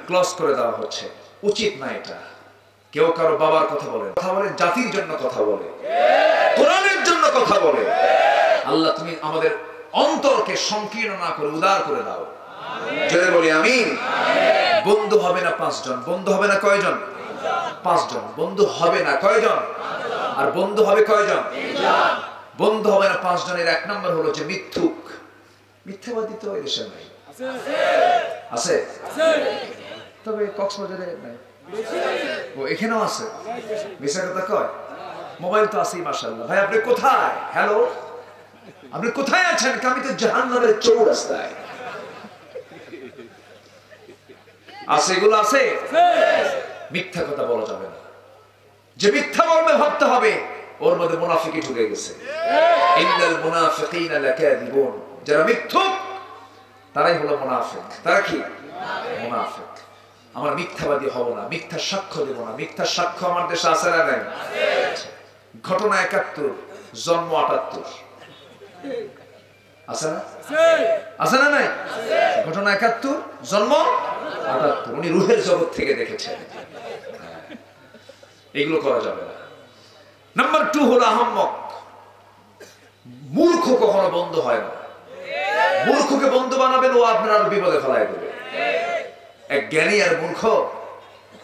ক্লোজ করে দেওয়া হচ্ছে, উচিত না এটা। কেউ কারো বাবার কথা বলে, জাতির জন্য কথা বলে, কোরআনের জন্য কথা বলে। আল্লাহ তুমি আমাদের অন্তরকে সংকীর্ণ না করে উদার করে দাও, জোরে বলি আমিন। বন্ধু হবে না 5 জন, বন্ধু হবে না কয়জন? 5 জন। বন্ধু হবে না কয়জন? আর বন্ধু হবে কয়জন? বন্ধু হবে না 5 জনের 1 নাম্বার হলো যে মিথ্যুক। মিথ্যাবাদী তো এই দেশে নাই, আছে? তবে কক্সবাজারে নাই, ও এখানেও আছে। মিথ্যা কথা কয়, মোবাইল তো আছেই মাশাআল্লাহ। ভাই আপনি কোথায়? হ্যালো, আপনি কোথায় আছেন? আমি তো জাহান্নামের চৌরাস্তায়। আছে, এগুলো আছে। মিথ্যা কথা বলা যাবে না। যে মিথ্যা বলবে ভাবতে হবে ওর মধ্যে মুনাফিকি ঢুকে গেছে। ইন্নাল মুনাফিকিনা লাকাযিবুন, যারা মিথ্যুক তারাই হলো মুনাফিক। তারা কি? মুনাফিক। আমরা মিথ্যাবাদী হব না, মিথ্যা সাক্ষ্য দেব না। মিথ্যা সাক্ষ্য আমার দেশে আছে না নাই? ঘটনা ৭১, জন্ম ৭৮। আছে না? আছে না নাই? ঘটনা ৭১, জন্ম ৭৮। উনি রূহের জগৎ থেকে দেখেছেন। এগুলো করা যাবে না। নাম্বার 2 হলো আহম্মক। মূর্খ কখনো বন্ধু হয় না। মূর্খকে বন্ধু বানাবেন ও আপনার আরো বিপদে ফেলায় দেবে। এক জ্ঞানী আর মূর্খ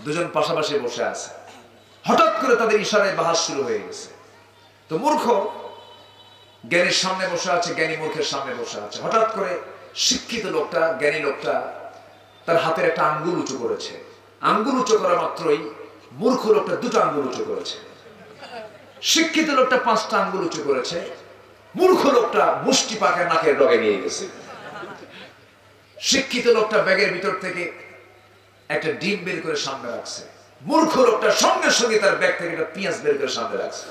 দুজন পাশাপাশি বসে আছে। হঠাৎ করে তাদের ইশারায় বাহাস শুরু হয়ে গেছে। তো মূর্খ জ্ঞানীর সামনে বসে আছে, জ্ঞানী মূর্খের সামনে বসে আছে। হঠাৎ করে শিক্ষিত লোকটা, জ্ঞানী লোকটা তার হাতের একটা আঙ্গুল উঁচু করেছে। আঙ্গুল উঁচু করা মাত্রই মূর্খ লোকটা 2টা আঙ্গুল উঁচু করেছে। শিক্ষিত লোকটা 5টা আঙ্গুল উঁচু করেছে। মূর্খ লোকটা মুষ্টি পাকে নাকের ডগে নিয়ে গেছে। শিক্ষিত লোকটা ব্যাগের ভিতর থেকে একটা ডিম বের করে সামনে রাখছে। মূর্খ লোকটা সঙ্গে সঙ্গে তার ব্যাগ থেকে একটা পেঁয়াজ বের করে সামনে রাখছে।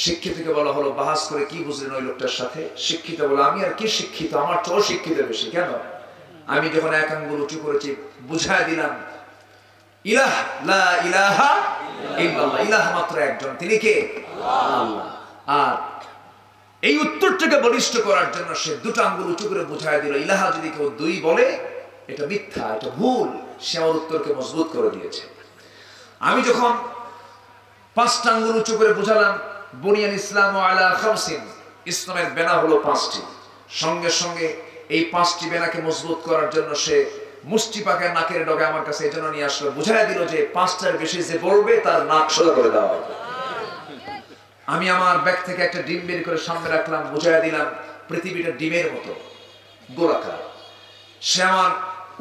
শিক্ষিতকে বলা হলো, বাহাস করে কি বুঝলেন ওই লোকটার সাথে? শিক্ষিত বলে, আমি আর কি শিক্ষিত, আমার তো অশিক্ষিত বেশি। কেন? আমি যখন এক আঙ্গুল উঁচু করেছি বুঝায় দিলাম ইলাহ লা ইলাহা ইল্লাল্লাহ, ইলাহ মাত্র একজন, তিনি কে? আল্লাহ। আর এই উত্তরটাকে বলিষ্ঠ করার জন্য সে 2টা আঙ্গুল উঁচু করে বুঝায় দিল ইলাহা যদি কেউ 2 বলে এটা মিথ্যা, এটা ভুল। সে আমার উত্তরকে মজবুত করে দিয়েছে। আমি যখন 5টা আঙ্গুল উঁচু করে বুঝালাম বুনিয়াল ইসলাম আলা খামসিন, ইসলামের বেনা হলো 5টি, সঙ্গে সঙ্গে এই 5টি বেনাকে মজবুত করার জন্য সে মুষ্টি পাকে নাকের ডগে আমার কাছে এই জন্য নিয়ে আসলো, বুঝাই দিল যে 5টার বেশি যে বলবে তার নাক সোজা করে দেওয়া হবে। আমি আমার ব্যাগ থেকে একটা ডিম বের করে সামনে রাখলাম, বুঝাই দিলাম পৃথিবীটা ডিমের মতো গোলাকার। সে আমার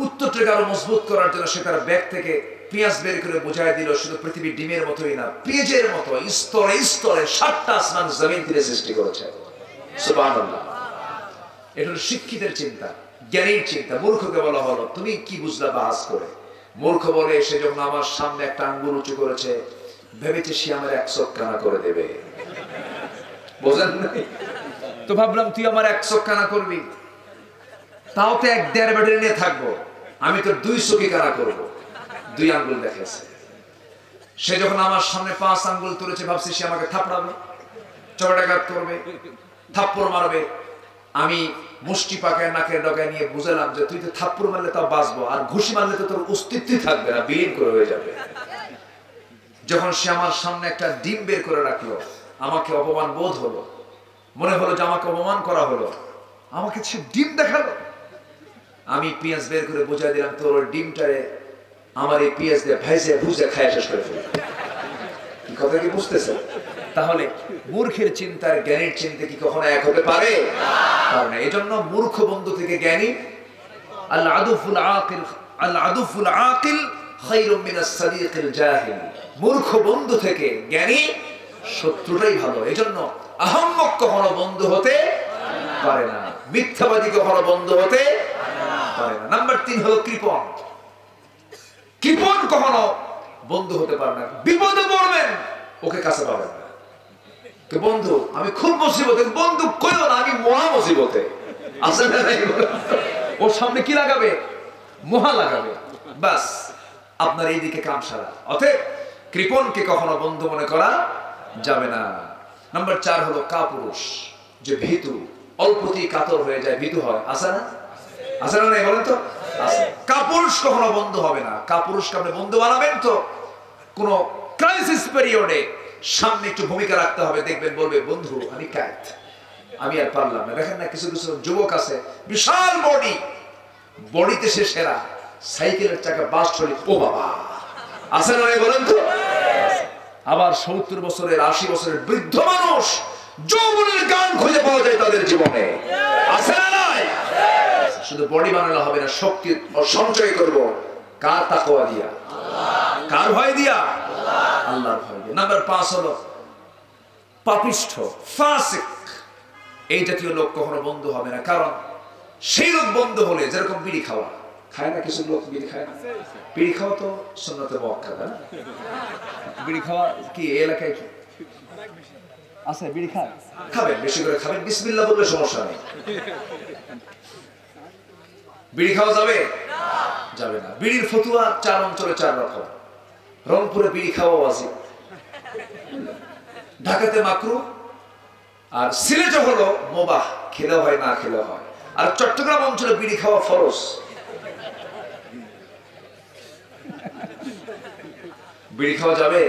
উত্তরটাকে আরো মজবুত করার জন্য সে তার ব্যাগ থেকে পেঁয়াজ বের করে বুঝাই দিল শুধু পৃথিবী ডিমের মতোই না, পেঁয়াজের মতো স্তরে স্তরে 7টা আসমান জমিন থেকে সৃষ্টি করেছে। সুবহানাল্লাহ। এটা হলো শিক্ষিতের চিন্তা, জ্ঞানীর চিন্তা। মূর্খকে বলা হলো তুমি কি বুঝলা বাহাস করে? মূর্খ বলে, সে যখন আমার সামনে একটা আঙ্গুল উঁচু করেছে ভেবেছে সে আমার 1 চোখ কানা করে দেবে। বোঝেন নাই? তো ভাবলাম তুই আমার 1 চোখ কানা করবি, তাও তো 1.5 ব্যাটারি নিয়ে থাকবো, আমি তো 2 চোখই কানা করবো। 2 আঙ্গুল দেখেছে। সে যখন আমার সামনে 5 আঙ্গুল তুলেছে ভাবছি সে আমাকে থাপড়াবে, চড়াঘাত করবে, থাপ্পড় মারবে। আমি মুষ্টি পাকায় নাকের ডগায় নিয়ে বুঝালাম যে তুই তো থাপ্পড় মারলে তাও বাঁচবো, আর ঘুষি মারলে তো তোর অস্তিত্বই থাকবে না, বিলীন করে হয়ে যাবে। যখন সে আমার সামনে একটা ডিম বের করে রাখলো আমাকে অপমান বোধ হলো, মনে হলো যে আমাকে অপমান করা হলো, আমাকে সে ডিম দেখালো। আমি পেঁয়াজ বের করে বুঝাই দিলাম তোর ওই ডিমটারে আমার এই পেঁয়াজ দিয়ে ভেজে ভুজে খায় শেষ করে ফেলবে। কি কথা কি বুঝতেছে? তাহলে মূর্খের চিন্তার জ্ঞানীর চিন্তা কি কখনো এক হতে পারে? পারে না। এজন্য মূর্খ বন্ধু থেকে জ্ঞানী, আল আদুফুল আকিল খায়রুম মিনাস সাদিকিল জাহিল। মূর্খ বন্ধু থেকে জ্ঞানী শত্রুটাই ভালো। এজন্য আহম্মক কখনো বন্ধু হতে পারে না, মিথ্যাবাদী কখনো বন্ধু হতে পারে না। নাম্বার 3 হলো কৃপণ। কৃপণ কখনো বন্ধু হতে পারে না। বিপদে পড়বেন ওকে কাছে পাবেন না। বন্ধু আমি খুব মুসিবতে, বন্ধু কইও না আমি মহা মুসিবতে। আসলে ওর সামনে কি লাগাবে? মহা লাগাবে, বাস আপনার এইদিকে কাম সারা। অতএব কৃপণকে কখনো বন্ধু মনে করা যাবে না। নাম্বার 4 হলো কাপুরুষ, যে ভীতু, অল্পতেই কাতর হয়ে যায়, ভীতু হয়। আছে না? আছে না? নাই বলেন তো? আছে। কাপুরুষ কখনো বন্ধু হবে না। কাপুরুষকে আপনি বন্ধু বানাবেন তো কোন ক্রাইসিস পিরিয়ডে সামনে একটু ভূমিকা রাখতে হবে, দেখবেন বলবে বন্ধু আমি কাট, আমি আর পারলাম না। দেখেন না কিছু কিছু যুবক আছে বিশাল বডি, বডিতে সে সেরা, সাইকেলের চাকা বাস্ট হলে ও বাবা। আছে না? নাই বলেন তো? আবার 70 বছরের 80 বছরের বৃদ্ধ মানুষ যৌবনের গান খুঁজে পাওয়া যায় তাদের জীবনে। আছে না? নাই? শুধু বডি বানানো হবে না, শক্তি সঞ্চয় করব। কার তাকওয়া দিয়া? কার ভয় দিয়া? আল্লাহর ভয় দিয়ে। নাম্বার 5 হলো পাপিষ্ঠ, ফাসিক। এই জাতীয় লোক কখনো বন্ধু হবে না, কারণ সেই লোক বন্ধু হলে, যেরকম বিড়ি খাওয়া খায় না, কিছু লোক বিড়ি খায় না, বিড়ি খাওয়া তো সুন্নতে মুআক্কাদা। বিড়ি খাওয়া কি এই এলাকায় কি আছে? বিড়ি খায়, খাবেন, বেশি করে খাবেন, বিসমিল্লাহ বললে সমস্যা নেই। বিড়ি খাওয়া যাবে? যাবে না। বিড়ির ফতুয়া 4 অঞ্চলে 4 রকম। রংপুরে বিড়ি খাওয়া ওয়াজিব, ঢাকাতে মাকরুহ, আর সিলেটে হলো মুবাহ, খেলেও হয় না খেলেও হয়, আর চট্টগ্রাম অঞ্চলে বিড়ি খাওয়া ফরজ। বিড়ি খাওয়া যাবে?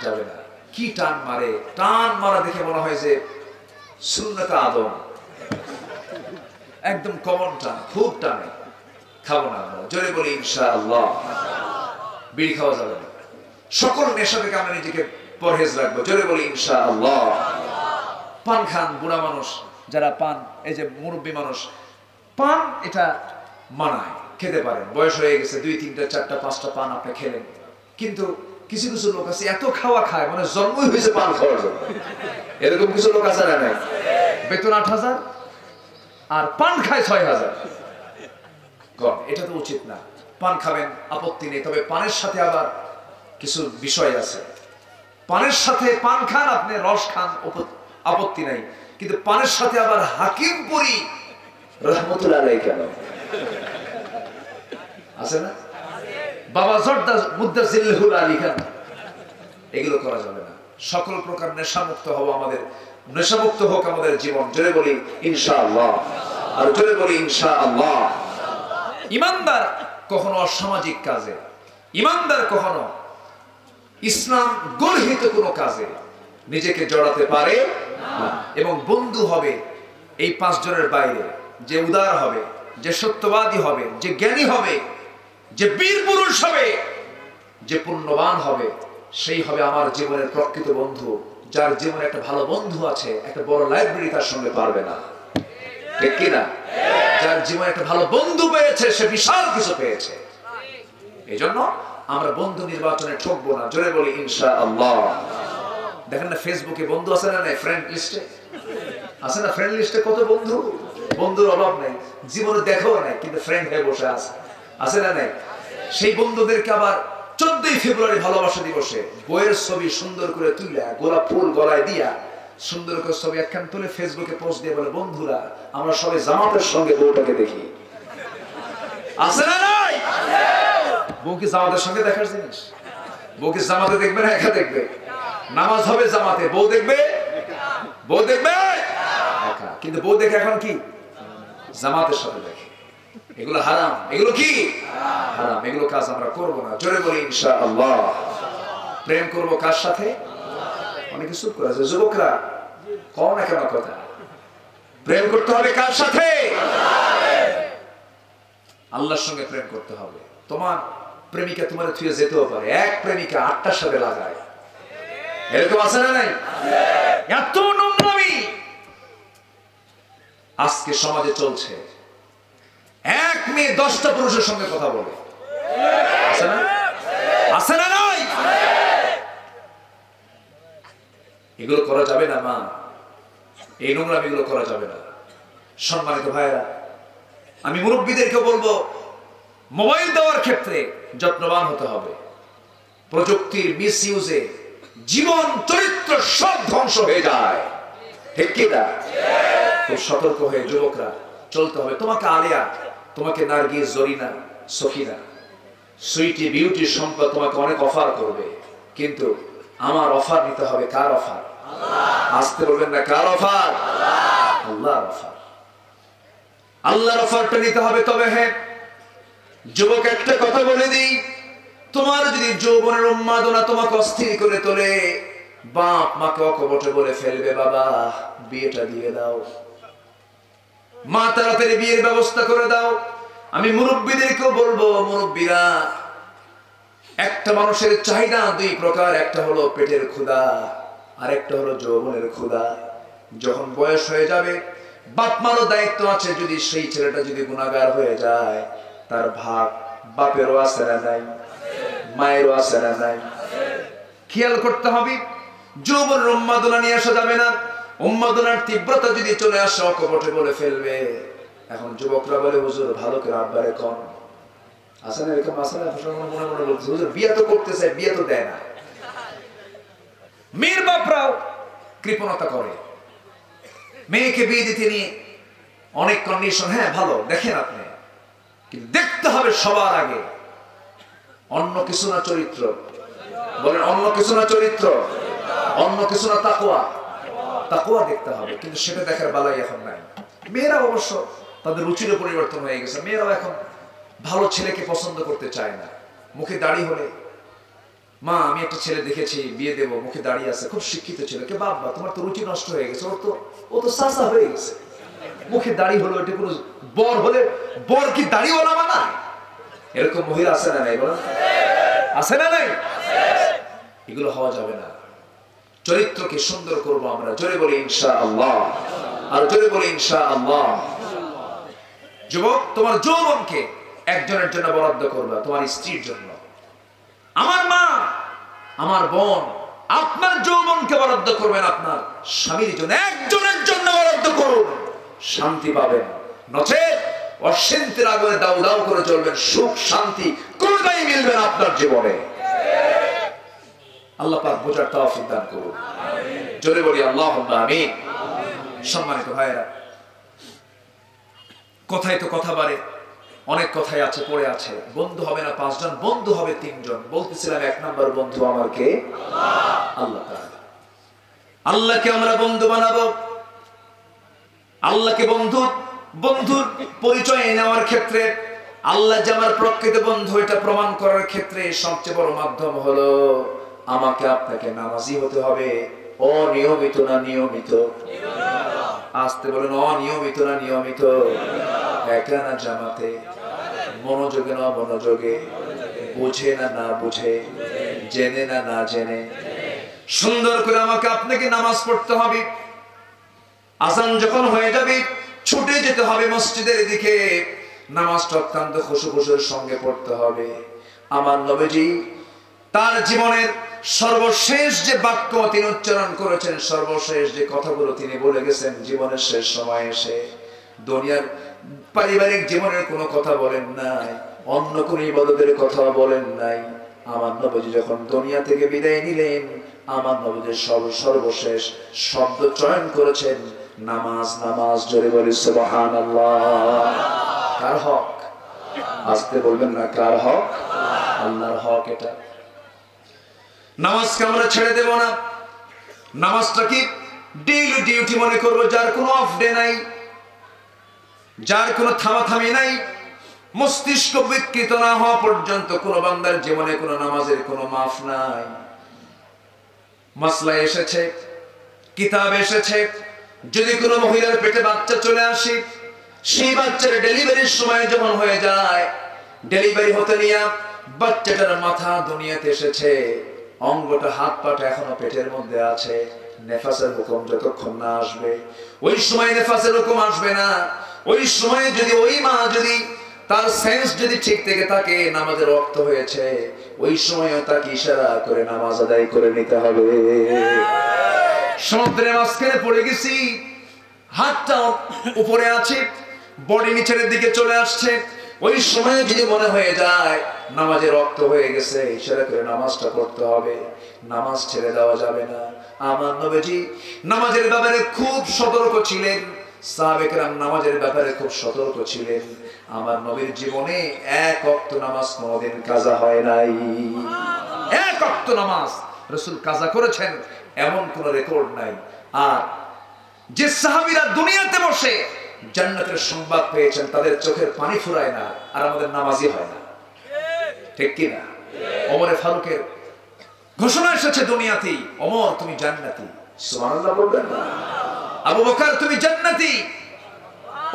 যাবে না। কি টান মারে, টান মারা দেখে মনে হয় যে সুন্নতে আদম, একদম কমন টান, খুব টানে। খাবো না আমরা, জোরে বলি ইনশাআল্লাহ। বিড়ি খাওয়া যাবে না। সকল নেশা থেকে আমরা নিজেকে পরহেজ রাখবো, জোরে বলি ইনশাআল্লাহ। পান খান, বুড়া মানুষ যারা পান, এই যে মুরব্বী মানুষ, পান এটা মানায়, খেতে পারেন, বয়স হয়ে গেছে, 2, 3, 4, 5টা পান আপনি খেলেন। কিন্তু কিছু কিছু লোক আছে এত খাওয়া খায়, মানে জন্মই হয়েছে পান খাওয়ার জন্য। এরকম কিছু লোক আছে না? নাই, বেতন 8,000 আর পান খায় 6,000। এটা তো উচিত না। পান খাবেন, আপত্তি নেই, তবে পানের সাথে আবার কিছু বিষয় আছে। পানের সাথে পান খান, আপনি রস খান, আপত্তি নাই, কিন্তু পানের সাথে আবার হাকিমপুরি রহমতুল্লাহ আলাইহি কেন আছে না? বাবা জর্দা মুদ্দাজিল্লাহুল আলী খান, এগুলো করা যাবে না। সকল প্রকার নেশামুক্ত হব, আমাদের নেশামুক্ত হোক আমাদের জীবন, জোরে বলি ইনশাআল্লাহ। আর জোরে বলি ইনশাআল্লাহ। ইমানদার কখনো অসামাজিক কাজে, ইমানদার কখনো ইসলাম গর্হিত কোনো কাজে নিজেকে জড়াতে পারে না। এবং বন্ধু হবে এই 5 জনের বাইরে, যে উদার হবে, যে সত্যবাদী হবে, যে জ্ঞানী হবে, যে বীর পুরুষ হবে, যে পুণ্যবান হবে, সেই হবে আমার জীবনের প্রকৃত বন্ধু। যার জীবনে একটা ভালো বন্ধু আছে, একটা বড় লাইব্রেরি তার সঙ্গে পারবে না, ঠিক কি না? যার জীবনে একটা ভালো বন্ধু পেয়েছে, সে বিশাল কিছু পেয়েছে। এই জন্য আমরা বন্ধু নির্বাচনে ঠকবো না, জোরে বলি ইনশাআল্লাহ। দেখেন না ফেসবুকে বন্ধু আছে না নাই? ফ্রেন্ড লিস্টে আছে না? ফ্রেন্ড লিস্টে কত বন্ধু, বন্ধুর অভাব নেই, জীবনে দেখাও নাই, কিন্তু ফ্রেন্ড হয়ে বসে আছে না নাই? সেই বন্ধুদেরকে আবার 14ই ফেব্রুয়ারি ভালোবাসা দিবসে বইয়ের ছবি সুন্দর করে তুইলা, গোলাপ ফুল গলায় দিয়া, সুন্দর করে ছবি একখান তুলে ফেসবুকে পোস্ট দিয়ে বলে, বন্ধুরা আমরা সবাই জামাতের সঙ্গে বউটাকে দেখি। আছে না নাই? বউ কি জামাতের সঙ্গে দেখার জিনিস? বউ কি জামাতে দেখবে না একা দেখবে? নামাজ হবে জামাতে, বউ দেখবে একা। কিন্তু বউ দেখে এখন কি জামাতের সাথে দেখে। এগুলো হারাম, এগুলো কি হারাম, এগুলো কাজ আমরা করবো না, জোরে বলি ইনশাআল্লাহ। প্রেম করবো কার সাথে? অনেকে চুপ করে আছে, যুবকরা কও না কেন কথা? প্রেম করতে হবে কার সাথে? আল্লাহর সঙ্গে প্রেম করতে হবে। তোমার প্রেমিকা তোমার থুয়ে যেতেও পারে, এক প্রেমিকা 8টার সাথে লাগায়, এরকম আছে না নাই? এত নোংরামি আজকে সমাজে চলছে। এক মেয়ে 10টা পুরুষের সঙ্গে কথা বলে, আছে না? আছে না নাই? এগুলো করা যাবে না মা, এই নোংরামি এগুলো করা যাবে না। সম্মানিত ভাইরা, আমি মুরব্বীদেরকে বলবো, মোবাইল দেওয়ার ক্ষেত্রে যত্নবান হতে হবে। প্রযুক্তির মিসইউজে জীবন চরিত্র সব ধ্বংস হয়ে যায়, ঠিক কি না? খুব সতর্ক হয়ে যুবকরা চলতে হবে। তোমাকে আলিয়া, তোমাকে নার্গিস, জরিনা, সখিনা, সুইটি, বিউটি, সম্পদ তোমাকে অনেক অফার করবে, কিন্তু আমার অফার নিতে হবে কার অফার? আসতে বলবেন না, কার অফার? আল্লাহর অফার। আল্লাহর অফারটা নিতে হবে। তবে হ্যাঁ যুবক, একটা কথা বলে দিই, তোমার যদি যৌবনের উন্মাদনা তোমাকে অস্থির করে তোলে, বাপ মাকে অকপটে বলে ফেলবে, বাবা বিয়েটা দিয়ে দাও, মা তাড়াতাড়ি বিয়ের ব্যবস্থা করে দাও। আমি মুরব্বীদেরকেও বলবো, মুরব্বীরা, একটা মানুষের চাহিদা 2 প্রকার, একটা হলো পেটের ক্ষুধা, আর একটা হলো যৌবনের ক্ষুধা। যখন বয়স হয়ে যাবে, বাপ মারও দায়িত্ব আছে। যদি সেই ছেলেটা যদি গুনাহগার হয়ে যায়, তার ভাগ বাপেরও আছে না নাই? মায়েরও আছে না নাই? খেয়াল করতে হবে যৌবনের উন্মাদনা নিয়ে আসা যাবে না। উন্মাদনার তীব্রতা যদি চলে আসে অকপটে বলে ফেলবে। এখন যুবকরা বলে হুজুর ভালো করে আব্বারে কম আসলে এরকম আসলে মনে মনে বলছে হুজুর বিয়ে তো করতেছে বিয়ে তো দেয় না। মেয়ের বাপরাও কৃপণতা করে মেয়েকে বিয়ে দিতে নিয়ে অনেক কন্ডিশন। হ্যাঁ ভালো দেখেন আপনি, কিন্তু দেখতে হবে সবার আগে অন্য কিছু না চরিত্র। বলেন অন্য কিছু না চরিত্র, অন্য কিছু না তাকওয়া। তাকওয়া দেখতে হবে, কিন্তু সেটা দেখার বালাই এখন নাই। মেয়েরা অবশ্য তাদের রুচিরও পরিবর্তন হয়ে গেছে। মেয়েরাও এখন ভালো ছেলেকে পছন্দ করতে চায় না। মুখে দাড়ি হলে মা আমি একটা ছেলে দেখেছি বিয়ে দেবো, মুখে দাড়ি আছে, খুব শিক্ষিত ছেলেকে, বাবা তোমার তো রুচি নষ্ট হয়ে গেছে, ও তো সাসা হয়ে গেছে, মুখে দাড়ি হলো এটা কোনো বর হলে বর কি দাড়িওয়ালা বানায়? এরকম মহিলা আছে না নাই বলেন? আছে না নাই? এগুলো হওয়া যাবে না। চরিত্রকে সুন্দর করবো আমরা। জোরে বলি ইনশাআল্লাহ, আর জোরে বলি ইনশাআল্লাহ। যুবক তোমার যৌবনকে একজনের জন্য বরাদ্দ করবা, তোমার স্ত্রীর জন্য। আমার মা আমার বোন আপনার যৌবনকে বরাদ্দ করবেন আপনার স্বামীর জন্য, একজনের জন্য বরাদ্দ করুন, শান্তি পাবেন। নচেত অশান্তির আগুনে দাউ দাউ করে চলবেন, সুখ শান্তি কোনটাই মিলবে না আপনার জীবনে। আল্লাহ পাক বোঝার তৌফিক দান করুন। জোরে বলি আল্লাহুম্মা আমিন। সম্মানিত ভাইয়েরা, কথাই তো কথা বাড়ে, অনেক কথাই আছে পড়ে আছে। বন্ধু হবে না 5 জন, বন্ধু হবে 3 জন। বলতেছিলাম 1 নম্বর বন্ধু আমার কে? আল্লাহ তাআলা। আল্লাহকে আমরা বন্ধু বানাবো। আল্লাহকে বন্ধুর পরিচয় নেওয়ার ক্ষেত্রে আল্লাহ যে আমার প্রকৃত বন্ধু এটা প্রমাণ করার ক্ষেত্রে সবচেয়ে বড় মাধ্যম হলো আমাকে আপনাকে নামাজি হতে হবে। অনিয়মিত না নিয়মিত? আসতে বলেন অনিয়মিত না নিয়মিত? একা না জামাতে? মনোযোগে না মনোযোগে? বুঝে না না বুঝে? জেনে না না জেনে? সুন্দর করে আমাকে আপনাকে নামাজ পড়তে হবে। আযান যখন হয়ে যাবে ছুটে যেতে হবে মসজিদের দিকে। নামাজটা অত্যন্ত খুশুখুশুর সঙ্গে পড়তে হবে। আমার নবীজি তার জীবনের সর্বশেষ যে বাক্য তিনি উচ্চারণ করেছেন, সর্বশেষ যে কথাগুলো তিনি বলে গেছেন জীবনের শেষ সময় এসে, দুনিয়ার পারিবারিক জীবনের কোনো কথা বলেন নাই, অন্য কোন ইবাদতের কথা বলেন নাই। আমার নবীজি যখন দুনিয়া থেকে বিদায় নিলেন, আমার নবীজি সর্বশেষ শব্দ চয়ন করেছেন নামাজ। নামাজ। জোরে বলি সুবহানাল্লাহ। কার হক? আসতে বলবেন না, কার হক? আল্লাহর হক। এটা নামাজকে আমরা ছেড়ে দেব না। নামাজটা কি ডেইলি ডিউটি মনে করব, যার কোনো অফ ডে নাই, যার কোনো থামাথামি নাই। মস্তিষ্ক বিকৃত না হওয়া পর্যন্ত কোনো বান্দার জীবনে কোনো নামাজের কোনো মাফ নাই। মাসলা এসেছে, কিতাব এসেছে, যদি কোনো মহিলার পেটে বাচ্চা চলে আসে, সেই বাচ্চার ডেলিভারির সময় যখন হয়ে যায়, ডেলিভারি হতে নিয়ে বাচ্চাটার মাথা দুনিয়াতে এসেছে, অঙ্গটা হাত পাটা এখনো পেটের মধ্যে আছে, নেফাসের হুকুম যতক্ষণ না আসবে ওই সময় নেফাসের হুকুম আসবে না। ওই সময় যদি ওই মা যদি তার সেন্স যদি ঠিক থেকে থাকে নামাজের ওয়াক্ত হয়েছে, ওই সময়ও তাকে ইশারা করে নামাজ আদায় করে নিতে হবে। সমুদ্রের মাঝখানে পড়ে গেছি, হাতটা উপরে আছে, বডি নিচের দিকে চলে আসছে, ওই সময় যদি মনে হয়ে যায় নামাজের ওয়াক্ত হয়ে গেছে, ইশারা করে নামাজটা পড়তে হবে। নামাজ ছেড়ে দেওয়া যাবে না। আমার নবীজি নামাজের ব্যাপারে খুব সতর্ক ছিলেন। সাহাবে কেরাম নামাজের ব্যাপারে খুব সতর্ক ছিলেন। আমার নবীর জীবনে 1 ওয়াক্ত নামাজ কোনদিন কাজা হয় নাই। 1 ওয়াক্ত নামাজ রাসূল কাজা করেছেন এমন কোন রেকর্ড নাই। আর যে সাহাবীরা দুনিয়াতে বসে জান্নাতের সংবাদ পেয়েছেন তাদের চোখের পানি ফুরায় না, আর আমাদের নামাজই হয় না। ঠিক কি না? ওমরে ফারুকের ঘোষণা এসেছে দুনিয়াতেই, ওমর তুমি জান্নাতি। সুবহানাল্লাহ বলবেন না? আবু বকর তুমি জান্নাতি,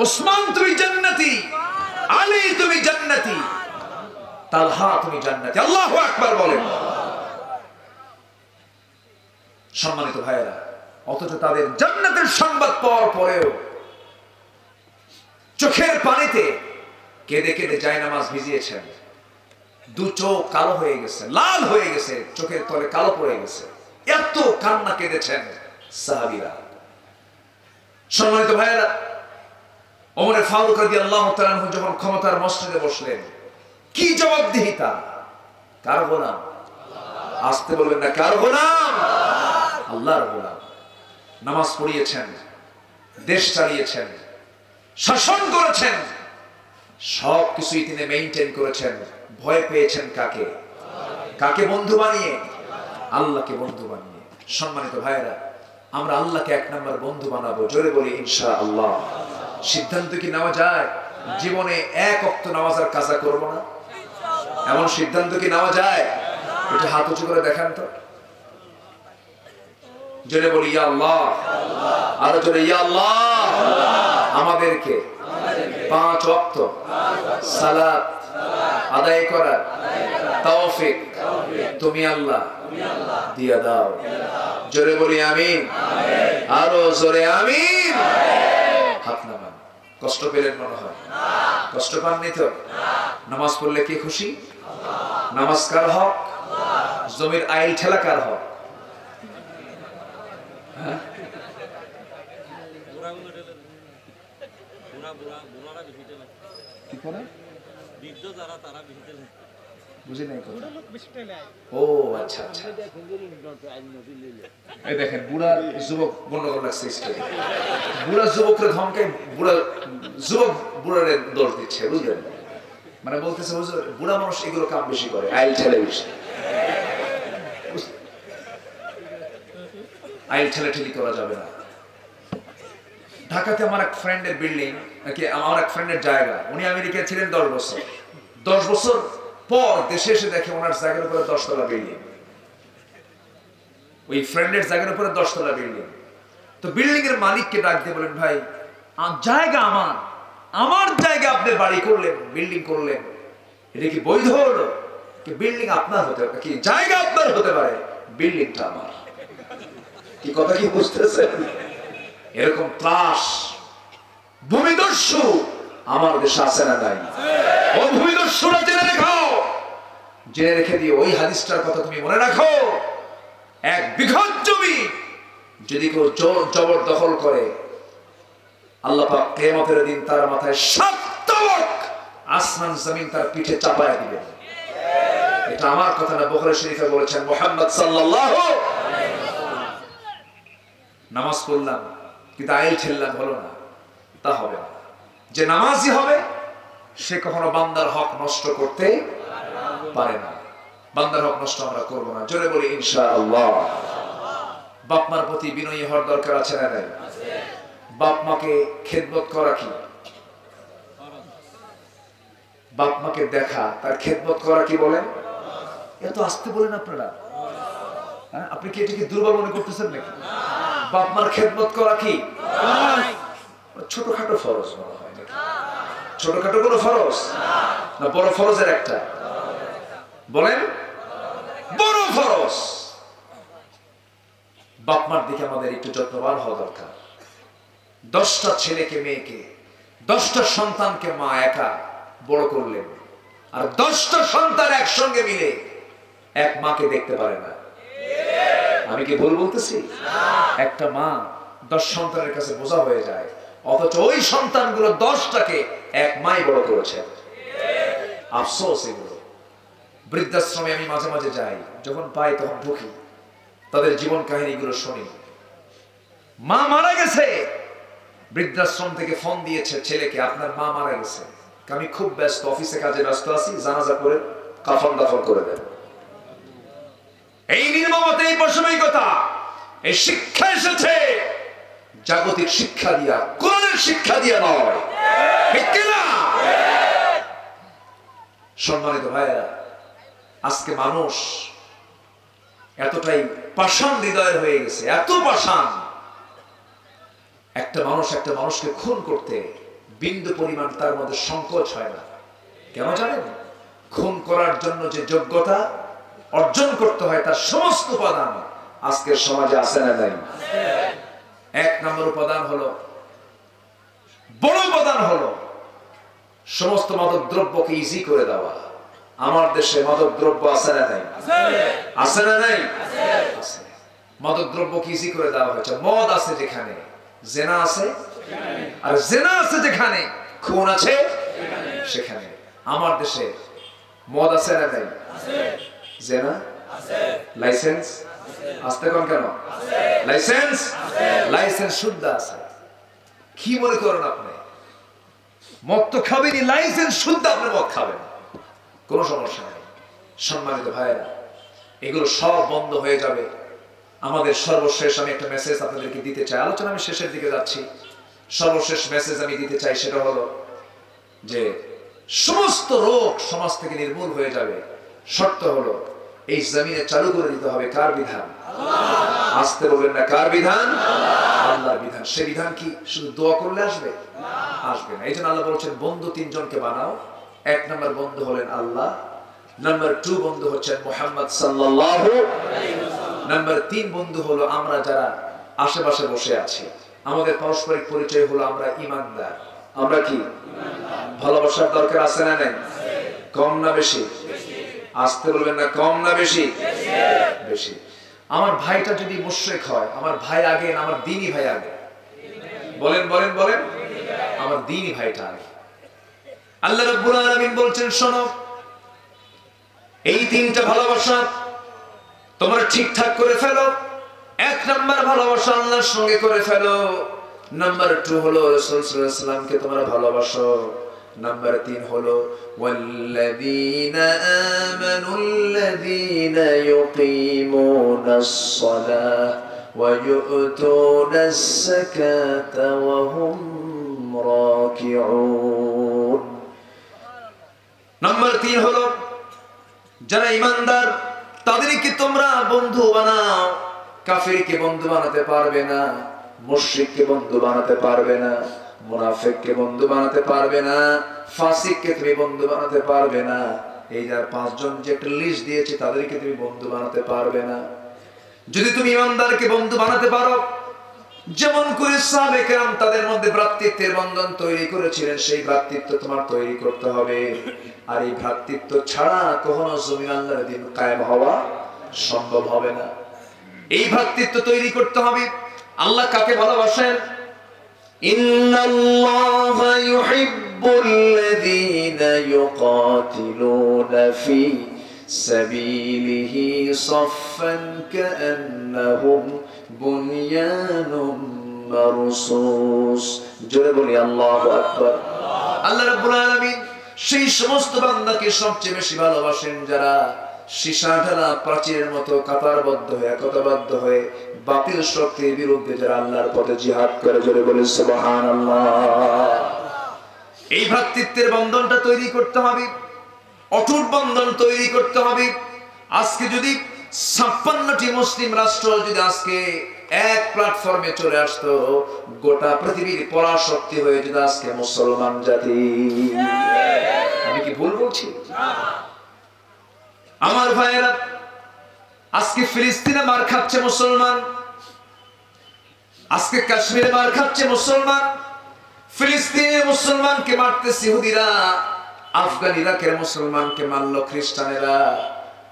ওসমান তুমি জান্নাতি, আলী তুমি জান্নাতি, তালহা তুমি জান্নাতি। আল্লাহু আকবার বলেন। সম্মানিত ভাইয়েরা, অথচ তাদের জান্নাতের সংবাদ পাওয়ার পরেও চোখের পানিতে কেঁদে কেঁদে জায়নামাজ ভিজিয়েছেন। দু চোখ কালো হয়ে গেছে, লাল হয়ে গেছে, চোখের তলে কালো পড়ে গেছে, এত কান্না কেঁদেছেন সাহাবীরা। সম্মানিত ভাইয়েরা, ওমরে ফারুক রাদিয়াল্লাহু তাআলা আনহু যখন ক্ষমতার মসনদে বসলেন, কি জবাবদিহিতা! কার গোলাম? আসতে বলবেন না, কার গোলাম? আল্লাহর গোলাম। নামাজ পড়িয়েছেন, দেশ চালিয়েছেন, শাসন করেছেন, সব কিছুই তিনি মেইনটেইন করেছেন। ভয় পেয়েছেন কাকে? কাকে বন্ধু বানিয়ে? আল্লাহকে বন্ধু বানিয়ে। সম্মানিত ভাইয়েরা, আমরা আল্লাহকে এক নম্বর বন্ধু বানাবো, জোরে বলি ইনশাআল্লাহ। সিদ্ধান্ত কি নেওয়া যায়? জীবনে এক ওয়াক্ত নামাজ আর কাজা করব না, এমন সিদ্ধান্ত কি নেওয়া যায়? এটা হাত উঁচু করে দেখান তো, জোরে বলি ইয়া আল্লাহ, আরো জোরে ইয়া আল্লাহ। আমাদেরকে 5 ওয়াক্ত সালাত আদায় করার তৌফিক তুমি আল্লাহ দিয়া দাও, জোরে বলি আমিন, আরো জোরে আমিন। হাত নামান। কষ্ট পেলেন মনে হয়? কষ্ট পাননি তো? নামাজ পড়লে কে খুশি? নামাজ কার হক? জমির আইল ঠেলা কার হক? বুঝি নাই। ও আচ্ছা আচ্ছা, এই দেখেন বুড়া যুবক গন্ডগোল লাগছে। বুড়া যুবকরে ধমকে বুড়া যুবক বুড়ারে দোষ দিচ্ছে, বুঝলেন? মানে বলতেছে হুজুর বুড়া মানুষ এগুলো কাম বেশি করে, আইল ঠেলে বেশি। আইল ঠেলাঠেলি করা যাবে না। ঢাকাতে আমার এক ফ্রেন্ডের বিল্ডিং, আমার এক ফ্রেন্ডের জায়গা, উনি আমেরিকায় ছিলেন 10 বছর। 10 বছর পর দেশে এসে দেখে ওনার জায়গার উপরে 10 তলা বিল্ডিং। ওই ফ্রেন্ডের জায়গার উপরে 10 তলা বিল্ডিং। তো বিল্ডিং এর মালিককে ডাক দিয়ে বলেন, ভাই জায়গা আমার, আমার জায়গা আপনি বাড়ি করলেন, বিল্ডিং করলেন, এটা কি বৈধ হলো? কি বিল্ডিং আপনার হতে পারে, কি জায়গা আপনার হতে পারে, বিল্ডিংটা আমার। কি কথা কি বুঝতেছেন? এরকম ত্রাস ভূমিদস্যু আমার দেশে আছে না নাই? ও ভূমিদস্যুরা জেনে রেখো, জেনে রেখে দিয়ে ওই হাদিসটার কথা তুমি মনে রাখো। 1 বিঘা জমি যদি কেউ জবরদখল করে, আল্লাহ পাক কিয়ামতের দিন তার মাথায় 7 তবক আসমান জমিন তার পিঠে চাপায়া দিবেন। এটা আমার কথা না, বুখারী শরীফে বলেছেন মুহাম্মদ সাল্লাল্লাহু আলাইহি ওয়াসাল্লাম। নামাজ পড়লাম কিন্তু আইল ঠেললাম, হলো না, তা হবে না। যে নামাজি হবে সে কখনো বান্দার হক নষ্ট করতে পারে না। বান্দার হক নষ্ট আমরা করব না, জোরে বলি ইনশাআল্লাহ। বাপ মার প্রতি বিনয়ী হওয়ার দরকার আছে না নাই? বাপ মাকে খেদমত করা কি? বাপ মাকে দেখা, তার খেদমত করা কি বলেন? এত আসতে বলেন আপনারা, আপনি কি এটাকে দুর্বল মনে করতেছেন নাকি? বাপ মার খেদমত করা কি ছোটখাটো ফরজ মনে হয় নাকি? ছোটখাটো কোনো ফরজ না, বড় ফরজের একটা বলেন, বড় ফরজ। বাপ মার দিকে আমাদের একটু যত্নবান হওয়া দরকার। 10টা ছেলেকে মেয়েকে, 10টা সন্তানকে মা একা বড় করলেন, আর 10টা সন্তান একসঙ্গে মিলে এক মাকে দেখতে পারে না। আমি কি ভুল বলতেছি? একটা মা 10 সন্তানের কাছে বোঝা হয়ে যায়, অথচ ওই সন্তানগুলো 10টাকে এক মাই বড় করেছে। আফসোস এগুলো। বৃদ্ধাশ্রমে আমি মাঝে মাঝে যাই, যখন পাই তখন ঢুকি, তাদের জীবন কাহিনীগুলো শুনি। মা মারা গেছে, বৃদ্ধাশ্রম থেকে ফোন দিয়েছে ছেলেকে, আপনার মা মারা গেছে, আমি খুব ব্যস্ত, অফিসে কাজে ব্যস্ত আছি, জানাজা করে কাফন দাফন করে দেন। এই নির্মমতা, এই পাশবিকতা, এই শিক্ষা এসেছে জাগতিক শিক্ষা দিয়া, কোরআনের শিক্ষা দিয়া নয়, ঠিক কিনা? সম্মানিত ভাইয়েরা, আজকে মানুষ এতটাই পাষাণ হৃদয়ের হয়ে গেছে, এত পাষাণ, একটা মানুষ একটা মানুষকে খুন করতে বিন্দু পরিমাণ তার মধ্যে সংকোচ হয় না। কেন জানেন? খুন করার জন্য যে যোগ্যতা অর্জন করতে হয় তার সমস্ত উপাদান আজকের সমাজে আছে না নাই? 1 নম্বর উপাদান হলো, বড় উপাদান হলো সমস্ত মাদক দ্রব্যকে ইজি করে দেওয়া, আমার দেশে মাদক দ্রব্য আছে না নাই? আছে না নাই? আছে। মাদক দ্রব্য কি ইজি করে দেওয়া হয়েছে। মদ আছে যেখানে, জেনা আছে, আর জেনা আছে যেখানে, খুন আছে সেখানে। আমার দেশে মদ আছে না নাই? জেনা লাইসেন্স আসতে কোন কেন? লাইসেন্স শুদ্ধ আছে। কি মনে করেন আপনি? মদ তো খাবেনই, লাইসেন্স শুদ্ধ আপনি মদ খাবেন, কোনো সমস্যা নেই। সম্মানিত ভাইয়েরা, এগুলো সব বন্ধ হয়ে যাবে। আমাদের সর্বশেষ আমি একটা মেসেজ আপনাদেরকে দিতে চাই। আলোচনা আমি শেষের দিকে যাচ্ছি। সর্বশেষ মেসেজ আমি দিতে চাই, সেটা হলো যে সমস্ত রোগ সমাজ থেকে নির্মূল হয়ে যাবে। শর্ত হলো এই জমিনে চালু করে দিতে হবে কার বিধান? আসতে বলবেন না, কার বিধান? আল্লাহর বিধান। সে বিধান কি শুধু দোয়া করলে আসবে? আসবে না। এই জন্য আল্লাহ বলছেন বন্ধু তিনজনকে বানাও। এক নম্বর বন্ধু হলেন আল্লাহ, নাম্বার 2 বন্ধু হচ্ছেন মুহাম্মদ সাল্লাল্লাহু আলাইহি ওয়াসাল্লাম, নাম্বার 3 বন্ধু হলো আমরা যারা আশেপাশে বসে আছি। আমাদের পারস্পরিক পরিচয় হলো আমরা ঈমানদার। আমরা কি ভালোবাসার দরকার আছে না নাই? কম না বেশি? আসতে বলবেন না, কম না বেশি? বেশি। আমার ভাইটা যদি মুশরিক হয়, আমার ভাই আগে না আমার দ্বীনি ভাই আগে? বলেন বলেন বলেন, আমার দ্বীনি ভাইটা আগে। আল্লাহ রাব্বুল আলামিন বলছেন শোনো, এই 3টা ভালোবাসা তোমরা ঠিকঠাক করে ফেলো। 1 নাম্বার ভালোবাসা আল্লাহর সঙ্গে করে ফেলো। নাম্বার 2 হলো রাসূল সাল্লাল্লাহু আলাইহি ওয়াসাল্লামকে তোমরা ভালোবাসো। নাম্বার 3 হলো ওয়াল্লাযীনা আমানুল্লাযীনা ইউকিমুনাস সালাহ ওয়া ইউতুনাস যাকাতা ওয়া হুম রাকিউন। নাম্বার 3 হলো যারা ঈমানদার তাদেরকে তোমরা বন্ধু বানাও। কাফিরকে বন্ধু বানাতে পারবে না, মুশরিককে বন্ধু বানাতে পারবে না, মুনাফিককে বন্ধু বানাতে পারবে না, ফাসিককে তুমি বন্ধু বানাতে পারবে না। এই যার 5 জন যে একটা লিস্ট দিয়েছে তাদেরকে তুমি বন্ধু বানাতে পারবে না। যদি তুমি ঈমানদারকে বন্ধু বানাতে পারো, যেমন করে সাহাবায়ে কেরাম তাদের মধ্যে ভ্রাতৃত্বের বন্ধন তৈরি করেছিলেন, সেই ভ্রাতৃত্ব তোমার তৈরি করতে হবে। আর এই ভ্রাতৃত্ব ছাড়া কখনো জমিন আল্লাহর দ্বীন কায়েম হওয়া সম্ভব হবে না। এই ভ্রাতৃত্ব তৈরি করতে হবে। আল্লাহ কাকে ভালোবাসেন? ইন্নাল্লাহা ইউহিব্বুল্লাযীনা ইউকাতিলুনা ফি সাবিলিহি সাফফান কাআন্নাহুম বুনয়ানুম মারসুস। জোরে বলি আল্লাহু আকবার। আল্লাহ রাব্বুল আলামিন সেই সমস্ত বান্দাকে সবচেয়ে বেশি ভালোবাসেন যারা সীসা ঢালা প্রাচীরের মতো কাতারবদ্ধ হয়ে, একতাবদ্ধ হয়ে বাতিল শক্তির বিরুদ্ধে যারা আল্লাহর পথে জিহাদ করে। জোরে বলি সুবহানাল্লাহ। এই ভ্রাতৃত্বের বন্ধনটা তৈরি করতে হবে, অটুট বন্ধন তৈরি করতে হবে। আজকে যদি 56টি মুসলিম রাষ্ট্র যদি আজকে এক প্ল্যাটফর্মে চলে আসতো, গোটা পৃথিবীর পরাশক্তি হয়ে যদি আজকে মুসলমান জাতি। আমি কি ভুল বলছি? আমার ভাইয়েরা, আজকে ফিলিস্তিনে মার খাচ্ছে মুসলমান, আজকে কাশ্মীরে মার খাচ্ছে মুসলমান, ফিলিস্তিনে মুসলমানকে মারতেছে ইহুদিরা, আফগান ইরাকের মুসলমানকে মারলো খ্রিস্টানেরা,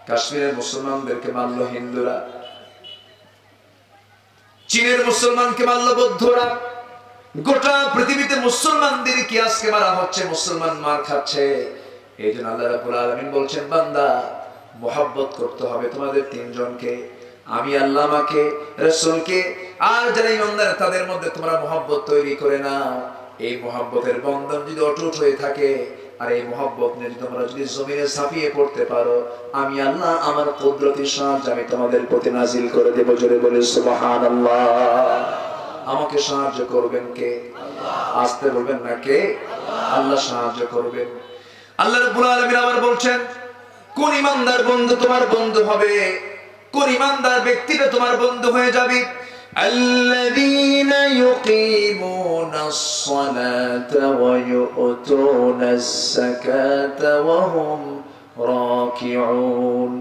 কাশ্মীরের মুসলমানদেরকে মারলো হিন্দুরা, চীনের মুসলমানকে মারলো বৌদ্ধরা। গোটা পৃথিবীতে মুসলমানদের কি আজকে মারা হচ্ছে, মুসলমান মার খাচ্ছে। এই জন্য আল্লাহ রাব্বুল আলামিন বলছেন বান্দা মুহাব্বত করতে হবে তোমাদের 3 জনকে, আমি আল্লাহ, আমাকে, রাসূলকে, আর যারা ঈমানদার তাদের মধ্যে তোমরা মুহাব্বত তৈরি করে নাও। এই মুহাব্বতের বন্ধন যদি অটুট হয়ে থাকে, আর এই মুহাব্বত নিয়ে তোমরা যদি জমিনে ঝাঁপিয়ে পড়তে পারো, আমি আল্লাহ আমার কুদরতের সাহায্য আমি তোমাদের প্রতি নাজিল করে দেব। জোরে বলে সুবহানাল্লাহ। আমাকে সাহায্য করবেন কে? আল্লাহ। আসতে বলবেন না, কে? আল্লাহ সাহায্য করবেন। আল্লাহ রাব্বুল আলামিন আবার বলছেন কোন ঈমানদার বন্ধু তোমার বন্ধু হবে, কোন ঈমানদার ব্যক্তিটা তোমার বন্ধু হয়ে যাবে। আল্লাযীনা ইউকিমুনাস সালাতা ওয়া ইউতুনাস যাকাতা ওয়া হুম রাকিউন।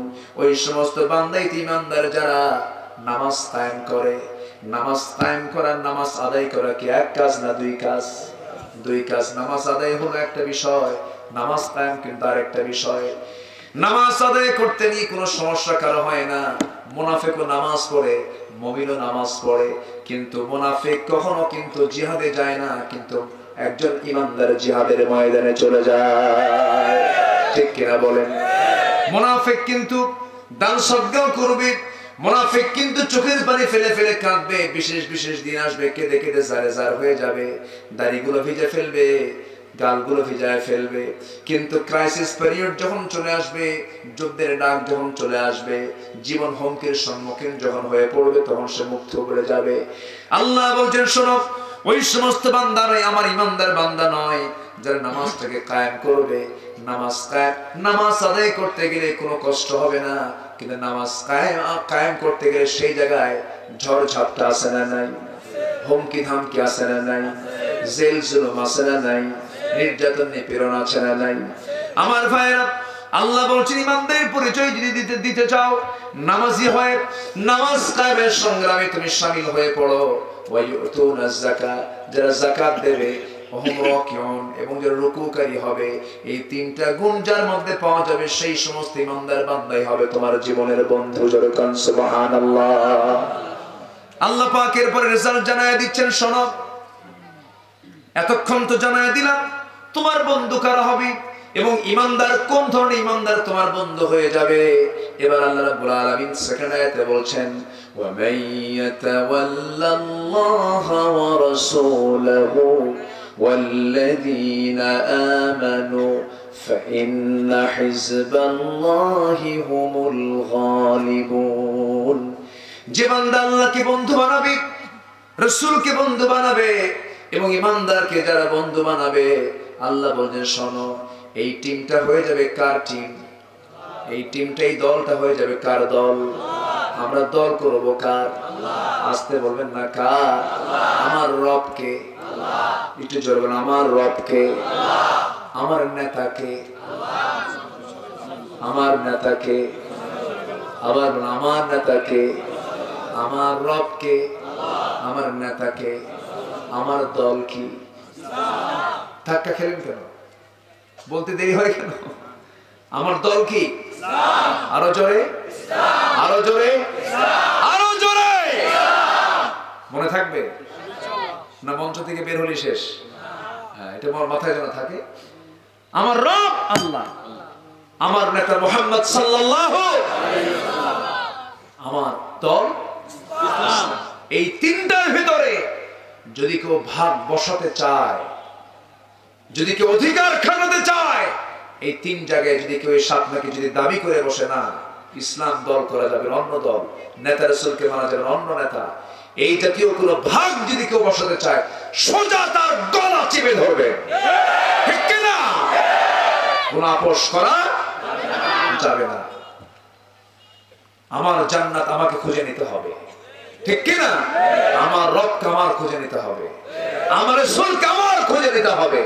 ওই সমস্ত বান্দা ঈমানদার যারা নামাজ কায়েম করে। নামাজ কায়েম করা, নামাজ আদায় করা কি এক কাজ না 2 কাজ? 2 কাজ। নামাজ আদায় হলো একটা বিষয়, নামাজ কায়েম কিন্তু আরেকটা বিষয়। নামাজ আদায় করতে নিয়ে কোনো সমস্যা কারো হয় না। মুনাফিকও নামাজ পড়ে, মুমিনও নামাজ পড়ে, কিন্তু মুনাফিক কখনো কিন্তু জিহাদে যায় না, কিন্তু একজন ইমানদার জিহাদের ময়দানে চলে যায়। ঠিক কিনা বলেন? মুনাফিক কিন্তু দান সদকাও করবে, মুনাফিক কিন্তু চোখের পানি ফেলে ফেলে কাঁদবে, বিশেষ বিশেষ দিন আসবে কেঁদে কেঁদে জারে জার হয়ে যাবে, দাড়িগুলো ভিজে ফেলবে, গালগুলো ভিজায় ফেলবে। কিন্তু ক্রাইসিস পিরিয়ড যখন চলে আসবে, যুদ্ধের ডাক যখন চলে আসবে, জীবন হুমকির সম্মুখীন যখন হয়ে পড়বে, তখন সে মুক্ত করে যাবে। আল্লাহ বলছেন, শোনো, ওই সমস্ত বান্দা নয়, আমার ইমানদার বান্দা নয়, যারা নামাজটাকে কায়েম করবে। নামাজ আদায় করতে গেলে কোনো কষ্ট হবে না, কিন্তু নামাজ কায়েম করতে গেলে সেই জায়গায় ঝড় ঝাপটা আছে না নাই, হুমকি ধামকি আছে না নাই, জেল জুলুম আছে না নাই, নির্যাতন নিপীড়ন আছে না নাই। আমার ভাইরা, আল্লাহ বলছেন, ইমানদারের পরিচয় যদি দিতে চাও, নামাজি হয়ে নামাজ কায়েমের সংগ্রামে তুমি শামিল হয়ে পড়ো। ওয়ায়ুতুনা যাকাত, যারা যাকাত দেবে, এবং যারা রুকুকারী হবে, এই তিনটা গুণ যার মধ্যে পাওয়া যাবে, সেই সমস্ত ইমানদার বান্দাই হবে তোমার জীবনের বন্ধু। জোরে কান সুবহানাল্লাহ। আল্লাহ পাক এরপরে রেজাল্ট জানায় দিচ্ছেন, শোনো, এতক্ষণ তো জানায় দিলাম তোমার বন্ধু কারা হবে এবং ইমানদার কোন ধরনের ইমানদার তোমার বন্ধু হয়ে যাবে। এবার আল্লাহ রাব্বুল আলামিন সেকেন্ড আয়াতে বলছেন, ওয়া মান ইয়াতাওয়াল্লাল্লাহা ওয়া রাসূলাহু ওয়াল্লাযীনা আমানু ফাইন্না হিজবাল্লাহি হুমুল গালিবুন। যে বান্দা আল্লাহকে বন্ধু বানাবে, রাসূলকে বন্ধু বানাবে এবং ইমানদারকে যারা বন্ধু বানাবে, আল্লাহ বলেন, শোনো, এই টিমটা হয়ে যাবে কার টিম? এই টিমটাই, দলটা হয়ে যাবে কার দল? আমরা দল করব কার? আসতে বলবেন না, কার? আমার রবকে। একটু জোরে বলেন, আমার রবকে। আমার নেতাকে। আমার নেতাকে। আবার বলেন, আমার নেতাকে, আমার রবকে, আমার নেতাকে, আমার দল কি? ধাক্কা খেলেন কেন? বলতে দেরি হয় কেন? আমার দল কি? আরো জোরে, আরো জোরে, আরো জোরে। মনে থাকবে না? মঞ্চ থেকে বের হলি শেষ। হ্যাঁ, এটা আমার মাথায় যেন থাকে। আমার রব আল্লাহ, আমার নেতা মুহাম্মদ সাল্লাল্লাহু আলাইহি ওয়াসাল্লাম, আমার দল ইসলাম। এই তিনটার ভিতরে যদি কেউ ভাগ বসাতে চায়, যদি কেউ অধিকার খাটাতে চায়, এই তিন জায়গায় যদি কেউ এই স্বপ্নকে যদি দাবি করে বসে না, ইসলাম দল করা যাবে অন্য দল, নেতা রাসূলকে মানা যাবে অন্য নেতা, এই জাতীয় কোনো ভাগ যদি কেউ বসাতে চায়, সোজা তার গলা চেপে ধরবে। ঠিক কিনা? কোনো আপোষ করা যাবে না। আমার জান্নাত আমাকে খুঁজে নিতে হবে। ঠিক কিনা? আমার রবকে আমার খুঁজে নিতে হবে, আমার রাসূলকে আমার খুঁজে নিতে হবে,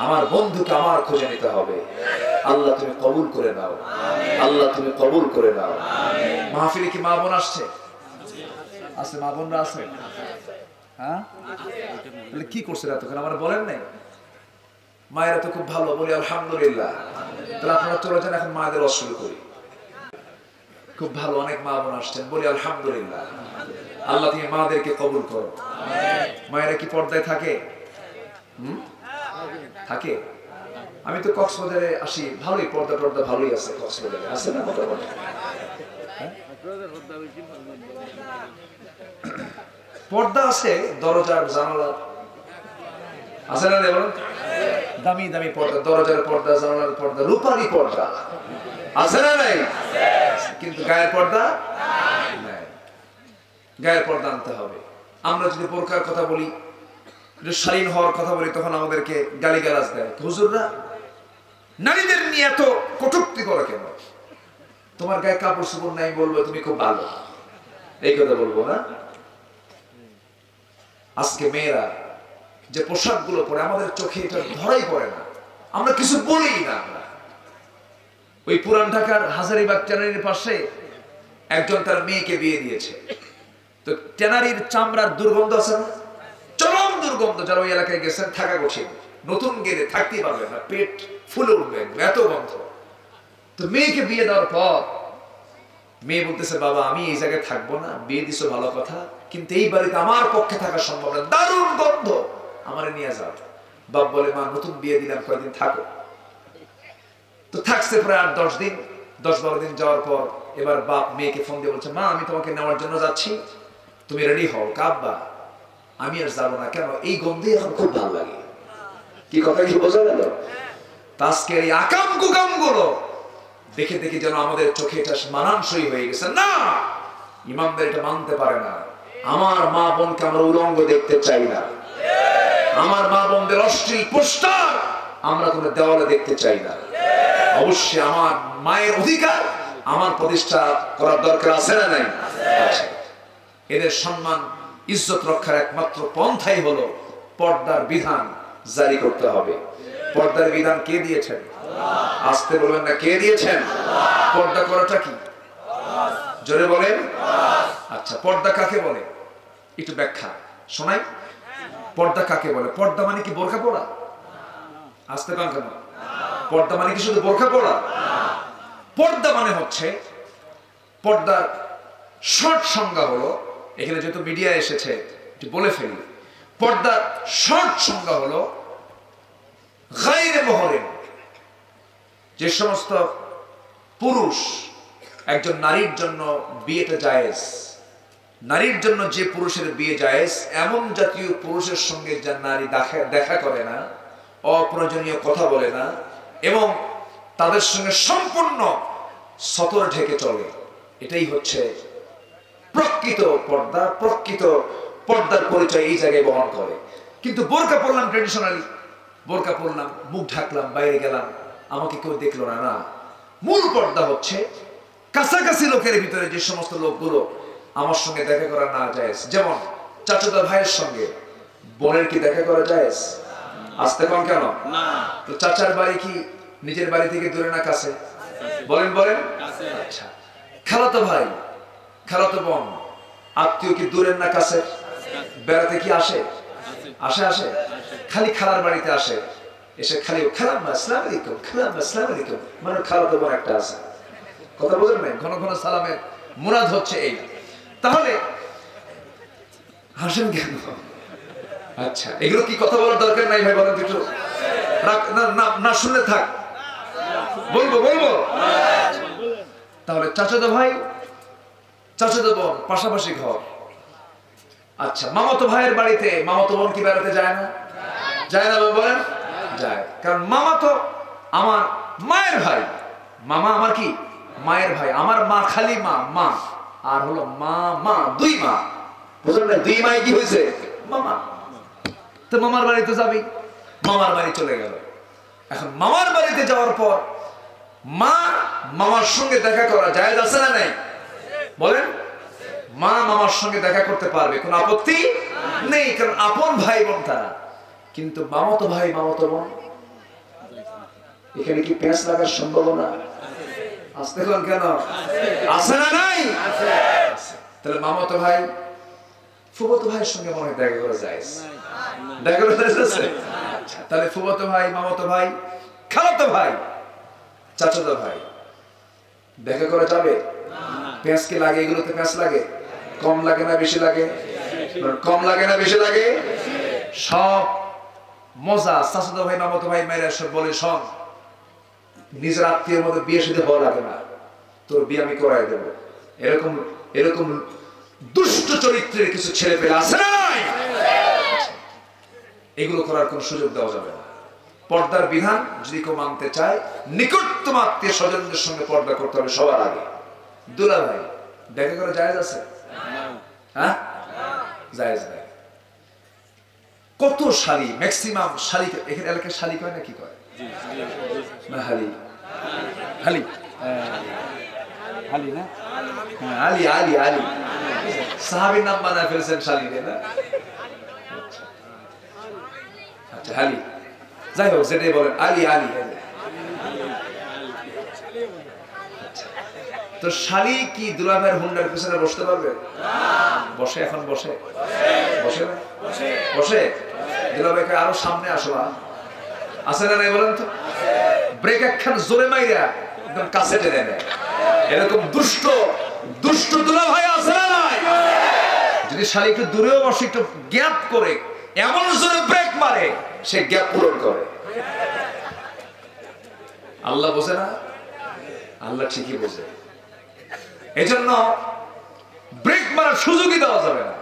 আমার বন্ধুকে আমার খুঁজে নিতে হবে। আল্লাহ তুমি কবুল করে নাও, আল্লাহ তুমি কবুল করে নাও। মাহফিলে কি মা বোন আসছে? আছে, মা বোনরা আছে? হ্যাঁ, তাহলে কি করছে এতক্ষণ আমার বলেন নাই? মায়েরা তো খুব ভালো, বলি আলহামদুলিল্লাহ। তাহলে আপনারা চলে যান, এখন মায়েদের অসুবিধা করি। খুব ভালো, অনেক মা বোন আসছেন, বলি আলহামদুলিল্লাহ। আল্লাহ তুমি মাদেরকে কবুল করো। মায়েরা কি পর্দায় থাকে? থাকে। আমি তো কক্সবাজারে আসি, ভালোই পর্দা টর্দা ভালোই আছে কক্সবাজারে, আছে না? মোটামুটি পর্দা আছে, দরজার জানালা আছে না? বলুন, দামি দামি পর্দা, দরজার পর্দা, জানালার পর্দা, রূপালী পর্দা আছে না নাই? কিন্তু গায়ের পর্দা নাই। গায়ের পর্দা আনতে হবে। আমরা যদি বোরকার কথা বলি, শালীন হওয়ার কথা বলি, তখন আমাদেরকে গালিগালাজ দেয়, হুজুররা নারীদের নিয়ে এত কটূক্তি করে কেন? তোমার গায়ে কাপড় চোপড় নাই, বলবো তুমি খুব ভালো, এই কথা বলবো না? আজকে মেয়েরা যে পোশাক গুলো পরে, আমাদের চোখে এটা ধরাই পড়ে না, আমরা কিছু বলি না। আমরা ওই পুরান ঢাকার হাজারীবাগ ট্যানারির পাশে একজন তার মেয়েকে বিয়ে দিয়েছে। তো ট্যানারির চামড়ার দুর্গন্ধ আছে না, চরম দুর্গন্ধ। যারা ওই এলাকায় গেছেন, থাকা কঠিন, নতুন গেলে থাকতেই পারবেন না, পেট ফুলে উঠবে, এত গন্ধ। তো মেয়েকে বিয়ে দেওয়ার পর মেয়ে বলতেছে, বাবা আমি এই জায়গায় থাকবো না, বিয়ে দিছো ভালো কথা, কিন্তু এই বাড়িতে আমার পক্ষে থাকা সম্ভব না, দারুণ গন্ধ, আমারে নিয়ে যাও। বাপ বলে, মা নতুন বিয়ে দিলাম, কয়েকদিন থাকো। তো থাকছে প্রায় 8-10 দিন, 10-12 দিন যাওয়ার পর এবার বাপ মেয়েকে ফোন দিয়ে বলছে, মা আমি তোমাকে নেওয়ার জন্য যাচ্ছি, তুমি রেডি হও। কাব্বা আমি আর যাবো না, কেন, এই গন্ধে এখন খুব ভালো লাগে। কি কথা কি বোঝা গেল? আজকের এই আকাম কুকাম গুলো দেখে দেখে যেন আমাদের চোখে এটা মানানসই হয়ে গেছে। না, ইমামদের এটা মানতে পারে না। আমার মা বোনকে আমরা উলঙ্গ দেখতে চাই না, আমার মা বোনদের অশ্লীল পোস্টার আমরা কোনো দেওয়ালে দেখতে চাই না। অবশ্যই আমার মায়ের অধিকার আমার প্রতিষ্ঠা করার দরকার আছে না নাই? আছে। এদের সম্মান ইজ্জত রক্ষার একমাত্র পন্থাই হলো পর্দার বিধান জারি করতে হবে। পর্দার বিধান কে দিয়েছেন? আসতে বলবেন না, কে দিয়েছেন? পর্দা করাটা কি? জোরে বলেন। আচ্ছা, পর্দা কাকে বলে একটু ব্যাখ্যা শোনাই। পর্দা কাকে বলে? পর্দা মানে কি বোরকা পরা? আসতে পান কেন? পর্দা মানে কি শুধু বোরকা পরা? পর্দা মানে হচ্ছে, পর্দার শর্ট সংজ্ঞা হলো, এখানে যেহেতু মিডিয়া এসেছে একটু বলে ফেলি, পর্দার শর্ট সংজ্ঞা হলো গায়রে মুহরিম, যে সমস্ত পুরুষ একজন নারীর জন্য বিয়েটা জায়েজ, নারীর জন্য যে পুরুষের বিয়ে জায়েজ, এমন জাতীয় পুরুষের সঙ্গে যা নারী দেখা করে না, অপ্রয়োজনীয় কথা বলে না, এবং তাদের সঙ্গে সম্পূর্ণ সতর ঢেকে চলে, এটাই হচ্ছে প্রকৃত পর্দা। প্রকৃত পর্দার পরিচয় এই জায়গায় বহন করে। কিন্তু বোরকা পরলাম, ট্রেডিশনালি বোরকা পরলাম, মুখ ঢাকলাম, বাইরে গেলাম, আমাকে কেউ দেখলো না, না। মূল পর্দা হচ্ছে কাছাকাছি লোকের ভিতরে যে সমস্ত লোকগুলো আমার সঙ্গে দেখা করা না জায়েজ। যেমন চাচাতো ভাইয়ের সঙ্গে বোনের কি দেখা করা জায়েজ? আসতে পান কেন? তো চাচার বাড়ি কি নিজের বাড়ি থেকে দূরে না কাছে? বলেন বলেন। আচ্ছা, খালাতো ভাই খালাতো বোন আত্মীয় কি দূরের না কাছে? বেড়াতে কি আসে? আসে আসে। খালি খালার বাড়িতে আসে, এসে খালি খালাম্মা আসসালামু আলাইকুম, খালাম্মা আসসালামু আলাইকুম, মানে খালাতো বোন একটা আছে। কথা বলেন নাই? ঘন ঘন সালামের মুরাদ হচ্ছে এই। তাহলে হাসেন কেন? আচ্ছা, এগুলো কি কথা বলার দরকার নাই ভাই? বলেন কিছু না শুনলে থাক, বলবো বলবো। তাহলে চাচাতো ভাই চাচাতো বোন পাশাপাশি ঘর। আচ্ছা, মামাতো ভাইয়ের বাড়িতে মামাতো বোন কি বেড়াতে যায় না? যায় না বলেন? যায়। কারণ মামা তো আমার মায়ের ভাই, মামা আমার কি মায়ের ভাই। আমার মা খালি মা, মা আর হলো মা, মা দুই মা, বুঝলেন না? দুই মাই কি হয়েছে? মামা। তো মামার বাড়ি তো যাবি, মামার বাড়ি চলে গেল। এখন মামার বাড়িতে যাওয়ার পর মা মামার সঙ্গে দেখা করা জায়েজ আছে না নাই? বলেন। মা মামার সঙ্গে দেখা করতে পারবে, কোনো আপত্তি নেই, কারণ আপন ভাই বোন তারা। কিন্তু মামাতো ভাই মামাতো বোন, এখানে কি পেঁচ লাগার সম্ভাবনা আসতে কেন? আছে না নাই? তাহলে মামাতো ভাই ফুফাতো ভাইয়ের সঙ্গে মনে হয় দেখা করা যায়, দেখা করা যাচ্ছে। তাহলে ফুফাতো ভাই মামাতো ভাই খালাতো ভাই চাচাতো ভাই দেখা করা যাবে? পেঁচ কি লাগে? এগুলোতে পেঁচ লাগে? কম লাগে না বেশি লাগে? কম লাগে না বেশি লাগে? সব মজা চাচাতো ভাই মামাতো ভাই মেয়েরা সব বলে, সব নিজের আত্মীয়ের মধ্যে বিয়ে সাথে হওয়া লাগে না, তোর বিয়ে আমি করাই দেবো। এরকম এরকম দুষ্ট চরিত্রের কিছু ছেলে পেলে আছে না নাই? এগুলো করার কোন সুযোগ দেওয়া যাবে না। পর্দার বিধান যদি কেউ মানতে চায়, নিকটতম আত্মীয় স্বজনদের সঙ্গে পর্দা করতে হবে সবার আগে। দুলা ভাই দেখা করে জায়েজ আছে? হ্যাঁ, জায়েজ নাই। কত শালি, ম্যাক্সিমাম শালি এখানে এলাকায় শালি কয় না কি কয়? না, হালি হালি হালি না, আলী আলী আলী সাহাবীর নাম বানায় ফেলেছেন শালি না? আচ্ছা, হালি, যাই হোক যেটাই বলেন, আলী আলী। তো শালি কি দুলাভাইয়ের হুন্ডার পিছনে বসতে পারবে? বসে, এখন বসে বসে না? বসে। দুলাভাইকে আরো সামনে আসো, আছে না নাই বলেন তো? ব্রেক একখান জোরে মাইরা একদম কাছে টেনে নেয়। এরকম দুষ্ট দুষ্ট দুলাভাই আছে না নাই? যদি শালি একটু দূরেও বসে, একটু গ্যাপ করে এমন জোরে ব্রেক মারে, সে গ্যাপ পূরণ করে। আল্লাহ বোঝে না? আল্লাহ ঠিকই বোঝে। এজন্য ব্রেক মারার সুযোগই দেওয়া যাবে না,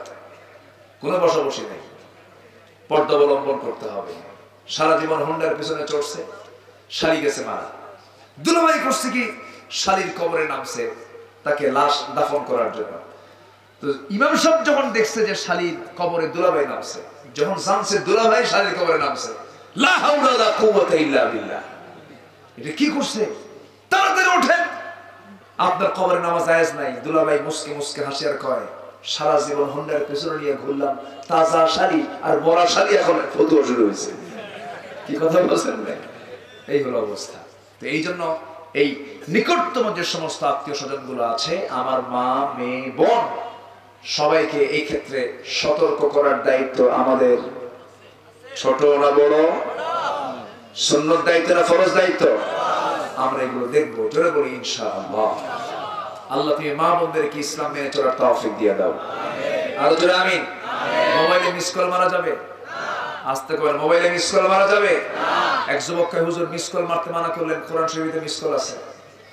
কোনো বসাবসি নেই, পর্দা অবলম্বন করতে হবে। সারা জীবন হুন্ডার পিছনে চড়ছে, শালি গেছে মারা। দুলাভাই করছে কি, শালির কবরে নামছে তাকে লাশ দাফন করার জন্য। তো ইমাম সাহেব যখন দেখছে যে শালির কবরে দুলাভাই নামছে, যখন জানছে দুলাভাই শালির কবরে নামছে, লা হাওলা ওয়ালা কুওয়াতা ইল্লা বিল্লাহ, এটা কি করছে, তাড়াতাড়ি ওঠেন, আপনার কবরে নামাজ জায়েজ নাই। দুলাভাই মুসকে মুসকে হাসি আর কয়, সারা জীবন হুন্ডার পেছনে নিয়ে ঘুরলাম, তাজা শালি আর মরা শালি এখন ফতুয়া শুরু হয়েছে। কি কথা বলছেন? এই হলো অবস্থা। তো এই জন্য এই নিকটতম যে সমস্ত আত্মীয় স্বজন গুলো আছে, আমার মা, মেয়ে, বোন, সবাইকে এই ক্ষেত্রে সতর্ক করার দায়িত্ব আমাদের। ছোট না বড়, সুন্নত দায়িত্ব না ফরজ দায়িত্ব? আমরা এগুলো দেখবো, জোরে বলি ইনশাআল্লাহ। আল্লাহ তুমি মা বোনদেরকে ইসলাম মেনে চলার তৌফিক দিয়ে দাও। আরো জোরে আমিন। মোবাইলে মিস কল মারা যাবে? আস্তে করে, মোবাইলে মিস কল মারা যাবে? এক যুবককে হুজুর মিস কল মারতে মানা করলেন, কোরআন শরীফে মিস কল আছে।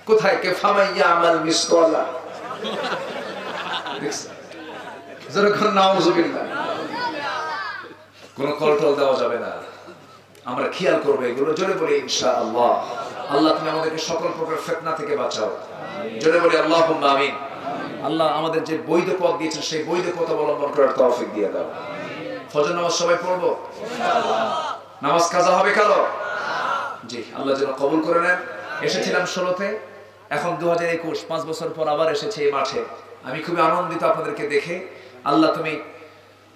কোথায়? কে ফামাইয়া আমাল মিস কলা, যখন নাউজুবিল্লাহ, কোন কল টল দেওয়া যাবে না। আমরা খেয়াল করবো এগুলো, জোরে বলি ইনশাআল্লাহ। আল্লাহ তুমি আমাদেরকে সকল প্রকার ফিতনা থেকে বাঁচাও, জোরে বলি আল্লাহুম্মা আমিন। আল্লাহ আমাদের যে বৈধ পথ দিয়েছেন, সেই বৈধ পথ অবলম্বন করার তৌফিক দিয়ে দাও। ফজর নামাজ সবাই পড়বো ইনশাআল্লাহ। নামাজ কাজা হবে কালো? জি, আল্লাহ যেন কবুল করে নেন। এসেছিলাম 16তে, এখন 2021, 5 বছর পর আবার এসেছে এই মাঠে। আমি খুবই আনন্দিত আপনাদেরকে দেখে। আল্লাহ তুমি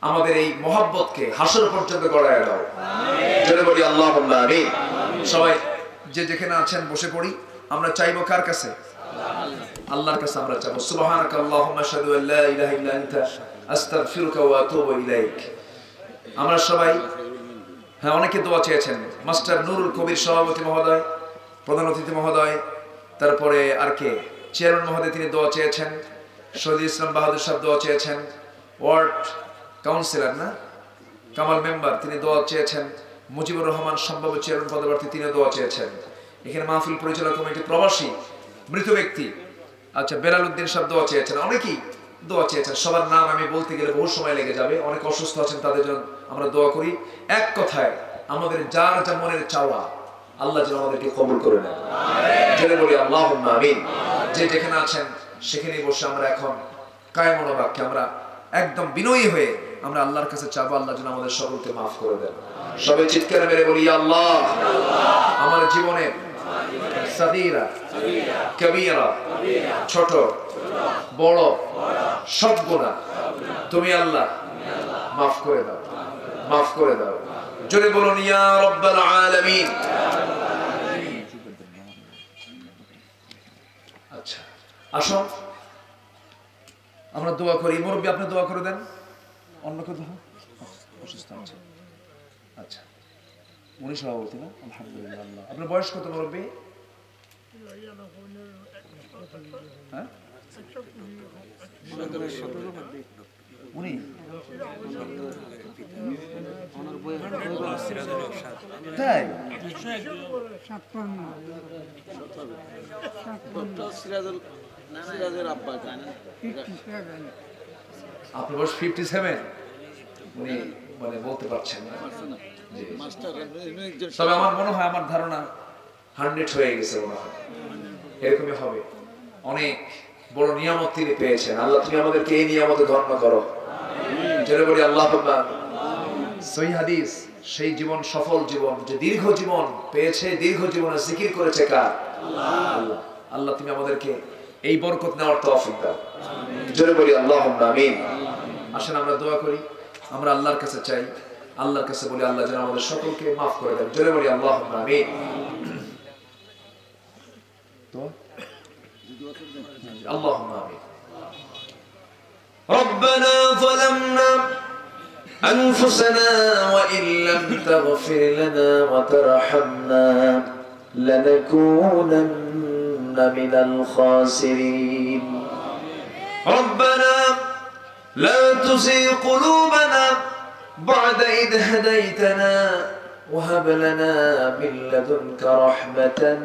আমাদের এই মহব্বতকে হাসর পর্যন্ত গড়ায় দাও, জোরে বলি আল্লাহুম্মা আমিন। সবাই যে যেখানে আছেন বসে পড়ি। আমরা চাইবো কার কাছে? আল্লাহর কাছে আমরা চাইবো। সুবহানাকা আল্লাহুম্মা আশহাদু আল্লা ইলাহা ইল্লা আনতা আস্তাগফিরুকা ওয়া আতুবু ইলাইক। আমরা সবাই, হ্যাঁ, অনেকে দোয়া চেয়েছেন। মাস্টার নুরুল কবির সভাপতি মহোদয়, প্রধান অতিথি মহোদয়, তারপরে আর কে, চেয়ারম্যান মহোদয়, তিনি দোয়া চেয়েছেন। শহীদুল ইসলাম বাহাদুর সাহেব দোয়া চেয়েছেন। ওয়ার্ড কাউন্সিলর না, কামাল মেম্বার, তিনি দোয়া চেয়েছেন। মুজিবুর রহমান সম্ভাব্য চেয়ারম্যান পদপ্রার্থী, তিনি দোয়া চেয়েছেন। এখানে মাহফিল পরিচালক কমিটি প্রবাসী মৃত ব্যক্তি, আচ্ছা, বেলাল উদ্দিন সাহেব দোয়া চেয়েছেন। অনেকেই দোয়া চেয়েছেন, সবার নাম আমি বলতে গেলে বহু সময় লেগে যাবে। অনেক অসুস্থ আছেন, তাদের জন্য আমরা দোয়া করি। এক কথায় আমাদের যার যা মনের চাওয়া, আল্লাহ যেন আমাদেরকে কবুল করে নেন, জেনে বলি আল্লাহুম্মা আমিন। যে যেখানে আছেন সেখানেই বসে আমরা এখন কায়মনো বাক্যে আমরা একদম বিনয়ী হয়ে আমরা আল্লাহর কাছে চাবো, আল্লাহ যেন আমাদের সকলকে মাফ করে দেন। সবাই চিৎকার মেরে বলি আল্লাহ, আমার জীবনে সাগীরা কবীরা, ছোট বড় সব গুনাহ তুমি আল্লাহ মাফ করে দাও, মাফ করে দাও। জোরে বলুন ইয়া রাব্বাল আলামিন। আচ্ছা, আসুন আমরা দোয়া করি। মুরব্বী আপনি দোয়া করে দেন। অন্য কেউ দোয়া? অসুস্থ আছে, আচ্ছা, উনি সভাপতি না? আলহামদুলিল্লাহ। আপনার বয়স কত মুরব্বী? হ্যাঁ, উনি তাই? আপনার বয়স 57? উনি মানে বলতে পারছেন না। তবে আমার মনে হয়, আমার ধারণা 100 হয়ে গেছে মনে হয়, এরকমই হবে। অনেক বড় নিয়ামত তিনি পেয়েছেন। আল্লাহ তুমি আমাদেরকে এই নিয়ামতে ধন্য করো, জোরে বলি আল্লাহুম্মা। সহিহ হাদিস, সেই জীবন সফল জীবন যে দীর্ঘ জীবন পেয়েছে, দীর্ঘ জীবনে জিকির করেছে কার? আল্লাহ। আল্লাহ তুমি আমাদেরকে এই বরকত নেওয়ার তৌফিক দাও, জোরে বলি আল্লাহুম্মা আমিন। আসেন আমরা দোয়া করি, আমরা আল্লাহর কাছে চাই, আল্লাহর কাছে বলি আল্লাহ যেন আমাদের সকলকে মাফ করে দেন, জোরে বলি আল্লাহুম্মা আমিন। اللهم آمين. ربنا ظلمنا أنفسنا وإن لم تغفر لنا وترحمنا لنكونن لنكونن من الخاسرين ربنا لا تزغ قلوبنا بعد إذ هديتنا وهب لنا من لدنك رحمة